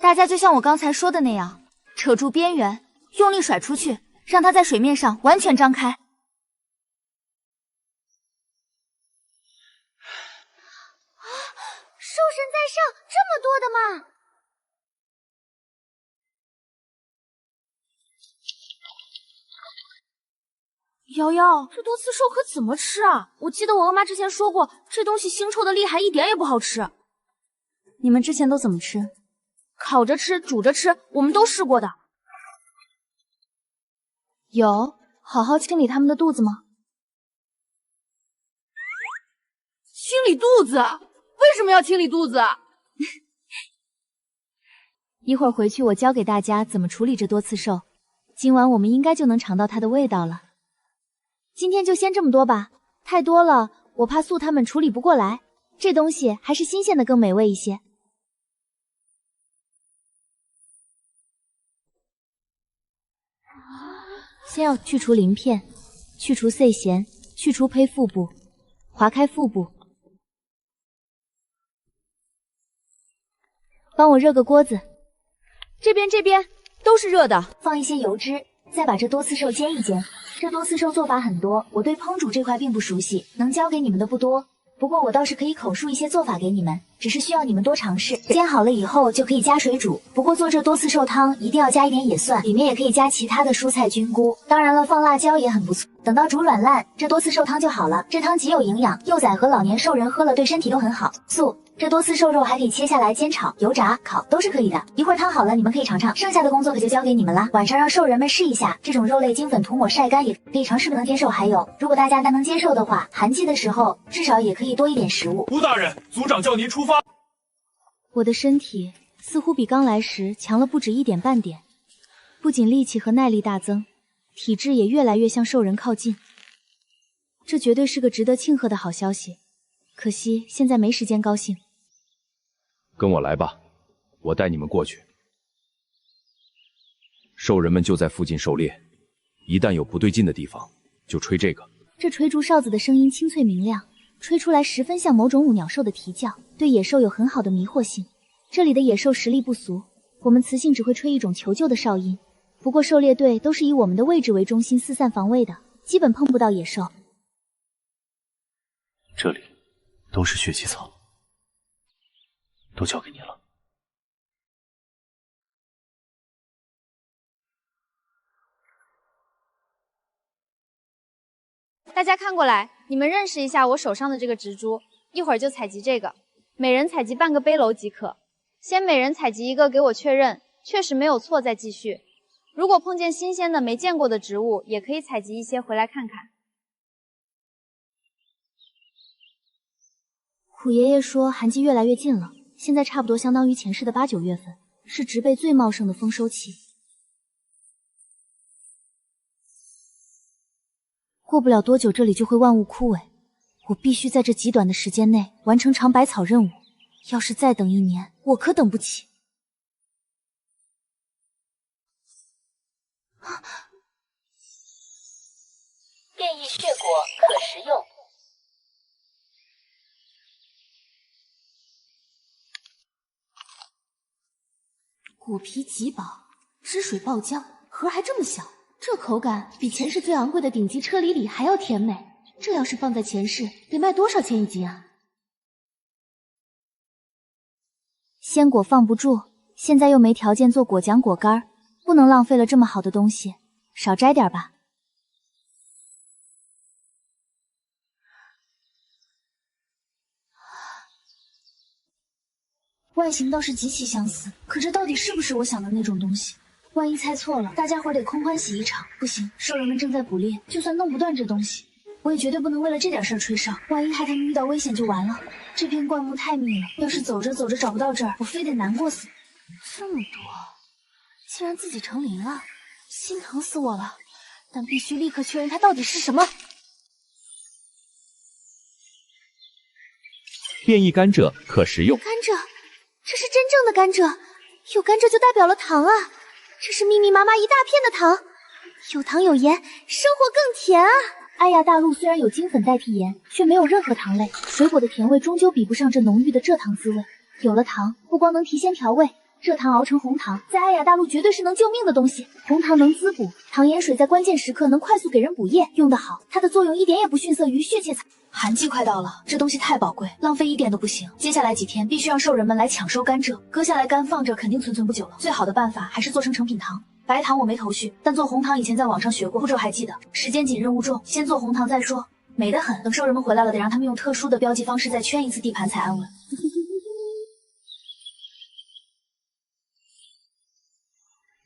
大家就像我刚才说的那样，扯住边缘，用力甩出去，让它在水面上完全张开。兽神在上，这么多的吗？瑶瑶，这多刺兽可怎么吃啊？我记得我额妈之前说过，这东西腥臭的厉害，一点也不好吃。你们之前都怎么吃？烤着吃，煮着吃，我们都试过的。有好好清理他们的肚子吗？清理肚子？为什么要清理肚子？一会儿回去我教给大家怎么处理这多刺兽，今晚我们应该就能尝到它的味道了。今天就先这么多吧，太多了我怕素他们处理不过来，这东西还是新鲜的更美味一些。先要去除鳞片，去除碎弦，去除胚腹部，划开腹部。帮我热个锅子。这边都是热的。放一些油脂，再把这多刺兽煎一煎。这多刺兽做法很多，我对烹煮这块并不熟悉，能教给你们的不多。不过我倒是可以口述一些做法给你们，只是需要你们多尝试。煎好了以后就可以加水煮，不过做这多刺兽汤一定要加一点野蒜，里面也可以加其他的蔬菜菌菇，当然了，放辣椒也很不错。等到煮软烂，这多刺兽汤就好了。这汤极有营养，幼崽和老年兽人喝了对身体都很好。素，这多刺兽肉还可以切下来煎炒、油炸、烤都是可以的。一会儿汤好了，你们可以尝尝，剩下的工作可就交给你们了。晚上让兽人们试一下，这种肉类经粉涂抹晒干也可以尝试不能接受。还有，如果大家能接受的话，寒季的时候至少也可以多一点食物。吴大人，族长叫您出发。我的身体似乎比刚来时强了不止一点半点，不仅力气和耐力大增，体质也越来越向兽人靠近。这绝对是个值得庆贺的好消息，可惜现在没时间高兴。跟我来吧，我带你们过去。兽人们就在附近狩猎，一旦有不对劲的地方，就吹这个。这吹竹哨子的声音清脆明亮，吹出来十分像某种舞鸟兽的啼叫，对野兽有很好的迷惑性。这里的野兽实力不俗，我们雌性只会吹一种求救的哨音。不过狩猎队都是以我们的位置为中心四散防卫的，基本碰不到野兽。这里都是血气草，都交给你了。大家看过来，你们认识一下我手上的这个植株，一会儿就采集这个，每人采集半个背篓即可。先每人采集一个给我确认，确实没有错再继续。如果碰见新鲜的没见过的植物，也可以采集一些回来看看。虎爷爷说寒季越来越近了，现在差不多相当于前世的8、9月份，是植被最茂盛的丰收期。过不了多久，这里就会万物枯萎。我必须在这极短的时间内完成尝百草任务。要是再等1年，我可等不起。变异血果可食用。果皮极薄，汁水爆浆，核还这么小，这口感比前世最昂贵的顶级车厘里还要甜美。这要是放在前世，得卖多少钱一斤啊？鲜果放不住，现在又没条件做果浆果干，不能浪费了这么好的东西，少摘点吧。外形倒是极其相似，可这到底是不是我想的那种东西？万一猜错了，大家伙得空欢喜一场。不行，兽人们正在捕猎，就算弄不断这东西，我也绝对不能为了这点事儿吹哨，万一害他们遇到危险就完了。这片灌木太密了，要是走着走着找不到这儿，我非得难过死。这么多，竟然自己成林了，心疼死我了。但必须立刻确认它到底是什么。变异甘蔗可食用。甘蔗，这是真正的甘蔗，有甘蔗就代表了糖啊！这是密密麻麻一大片的糖，有糖有盐，生活更甜啊！艾亚大陆虽然有金粉代替盐，却没有任何糖类，水果的甜味终究比不上这浓郁的蔗糖滋味。有了糖，不光能提鲜调味，蔗糖熬成红糖，在艾亚大陆绝对是能救命的东西。红糖能滋补，糖盐水在关键时刻能快速给人补液，用得好，它的作用一点也不逊色于血气草。寒季快到了，这东西太宝贵，浪费一点都不行。接下来几天必须让兽人们来抢收甘蔗，割下来干放着肯定存不久了。最好的办法还是做成成品糖。白糖我没头绪，但做红糖以前在网上学过，步骤还记得。时间紧，任务重，先做红糖再说。美得很，等兽人们回来了，得让他们用特殊的标记方式再圈一次地盘才安稳。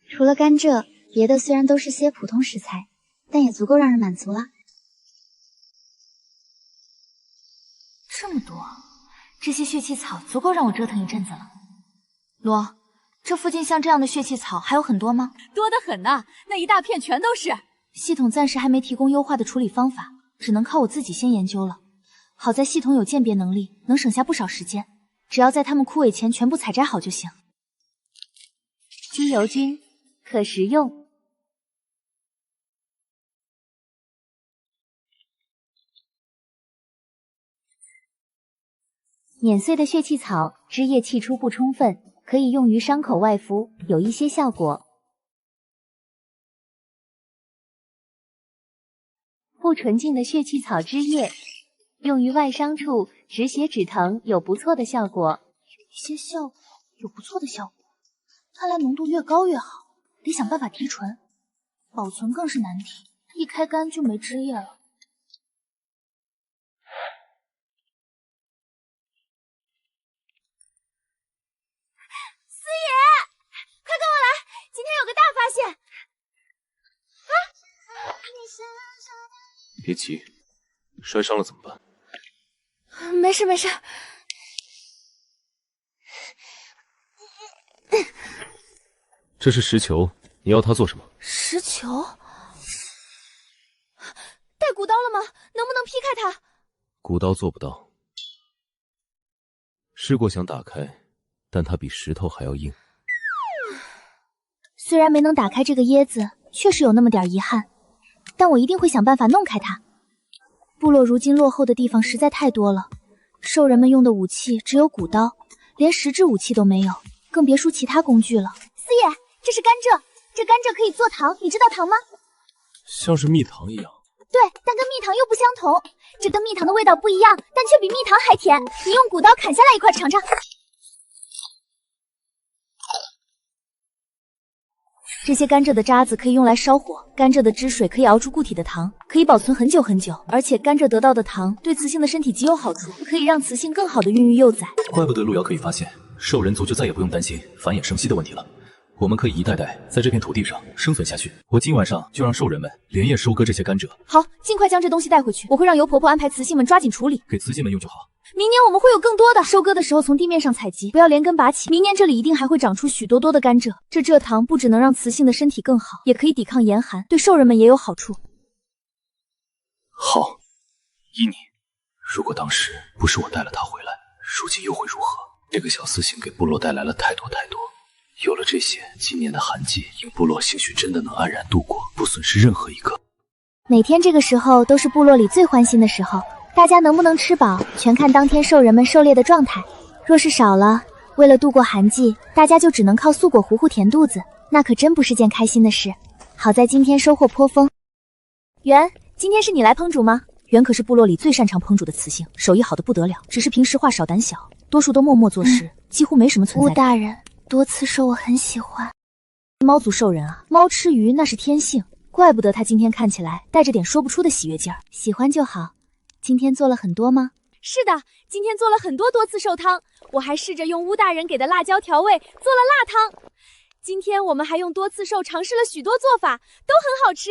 除了甘蔗，别的虽然都是些普通食材，但也足够让人满足了。这么多，这些血气草足够让我折腾一阵子了。罗，这附近像这样的血气草还有很多吗？多得很呢，那一大片全都是。系统暂时还没提供优化的处理方法，只能靠我自己先研究了。好在系统有鉴别能力，能省下不少时间。只要在它们枯萎前全部采摘好就行。鸡油菌可食用。碾碎的血气草汁液气出不充分，可以用于伤口外敷，有一些效果。不纯净的血气草汁液用于外伤处止血止疼，有不错的效果。有不错的效果，看来浓度越高越好，得想办法提纯。保存更是难题，一开干就没汁液了。四爷，快跟我来，今天有个大发现！啊！别急，摔伤了怎么办？没事没事。这是石球，你要它做什么？石球？带骨刀了吗？能不能劈开它？骨刀做不到，试过想打开，但它比石头还要硬。虽然没能打开这个椰子，确实有那么点遗憾，但我一定会想办法弄开它。部落如今落后的地方实在太多了，兽人们用的武器只有骨刀，连实质武器都没有，更别说其他工具了。四爷，这是甘蔗，这甘蔗可以做糖，你知道糖吗？像是蜜糖一样。对，但跟蜜糖又不相同。这跟蜜糖的味道不一样，但却比蜜糖还甜。你用骨刀砍下来一块尝尝。这些甘蔗的渣子可以用来烧火，甘蔗的汁水可以熬出固体的糖，可以保存很久很久。而且甘蔗得到的糖对雌性的身体极有好处，可以让雌性更好的孕育幼崽。怪不得路遥可以发现兽人族就再也不用担心繁衍生息的问题了。我们可以一代代在这片土地上生存下去。我今晚上就让兽人们连夜收割这些甘蔗。好，尽快将这东西带回去，我会让尤婆婆安排雌性们抓紧处理，给雌性们用就好。明年我们会有更多的。收割的时候从地面上采集，不要连根拔起。明年这里一定还会长出许多多的甘蔗。这蔗糖不只能让雌性的身体更好，也可以抵抗严寒，对兽人们也有好处。好，依你。如果当时不是我带了他回来，如今又会如何？这个小雌性给部落带来了太多太多。有了这些，今年的寒季，影部落兴许真的能安然度过，不损失任何一个。每天这个时候都是部落里最欢欣的时候，大家能不能吃饱，全看当天兽人们狩猎的状态。若是少了，为了度过寒季，大家就只能靠素果糊糊填肚子，那可真不是件开心的事。好在今天收获颇丰。元，今天是你来烹煮吗？元可是部落里最擅长烹煮的雌性，手艺好的不得了，只是平时话少胆小，多数都默默做事，几乎没什么存在感。吴大人，多刺兽我很喜欢。猫族兽人啊，猫吃鱼那是天性，怪不得他今天看起来带着点说不出的喜悦劲儿。喜欢就好。今天做了很多吗？是的，今天做了很多多刺兽汤，我还试着用乌大人给的辣椒调味做了辣汤。今天我们还用多刺兽尝试了许多做法，都很好吃。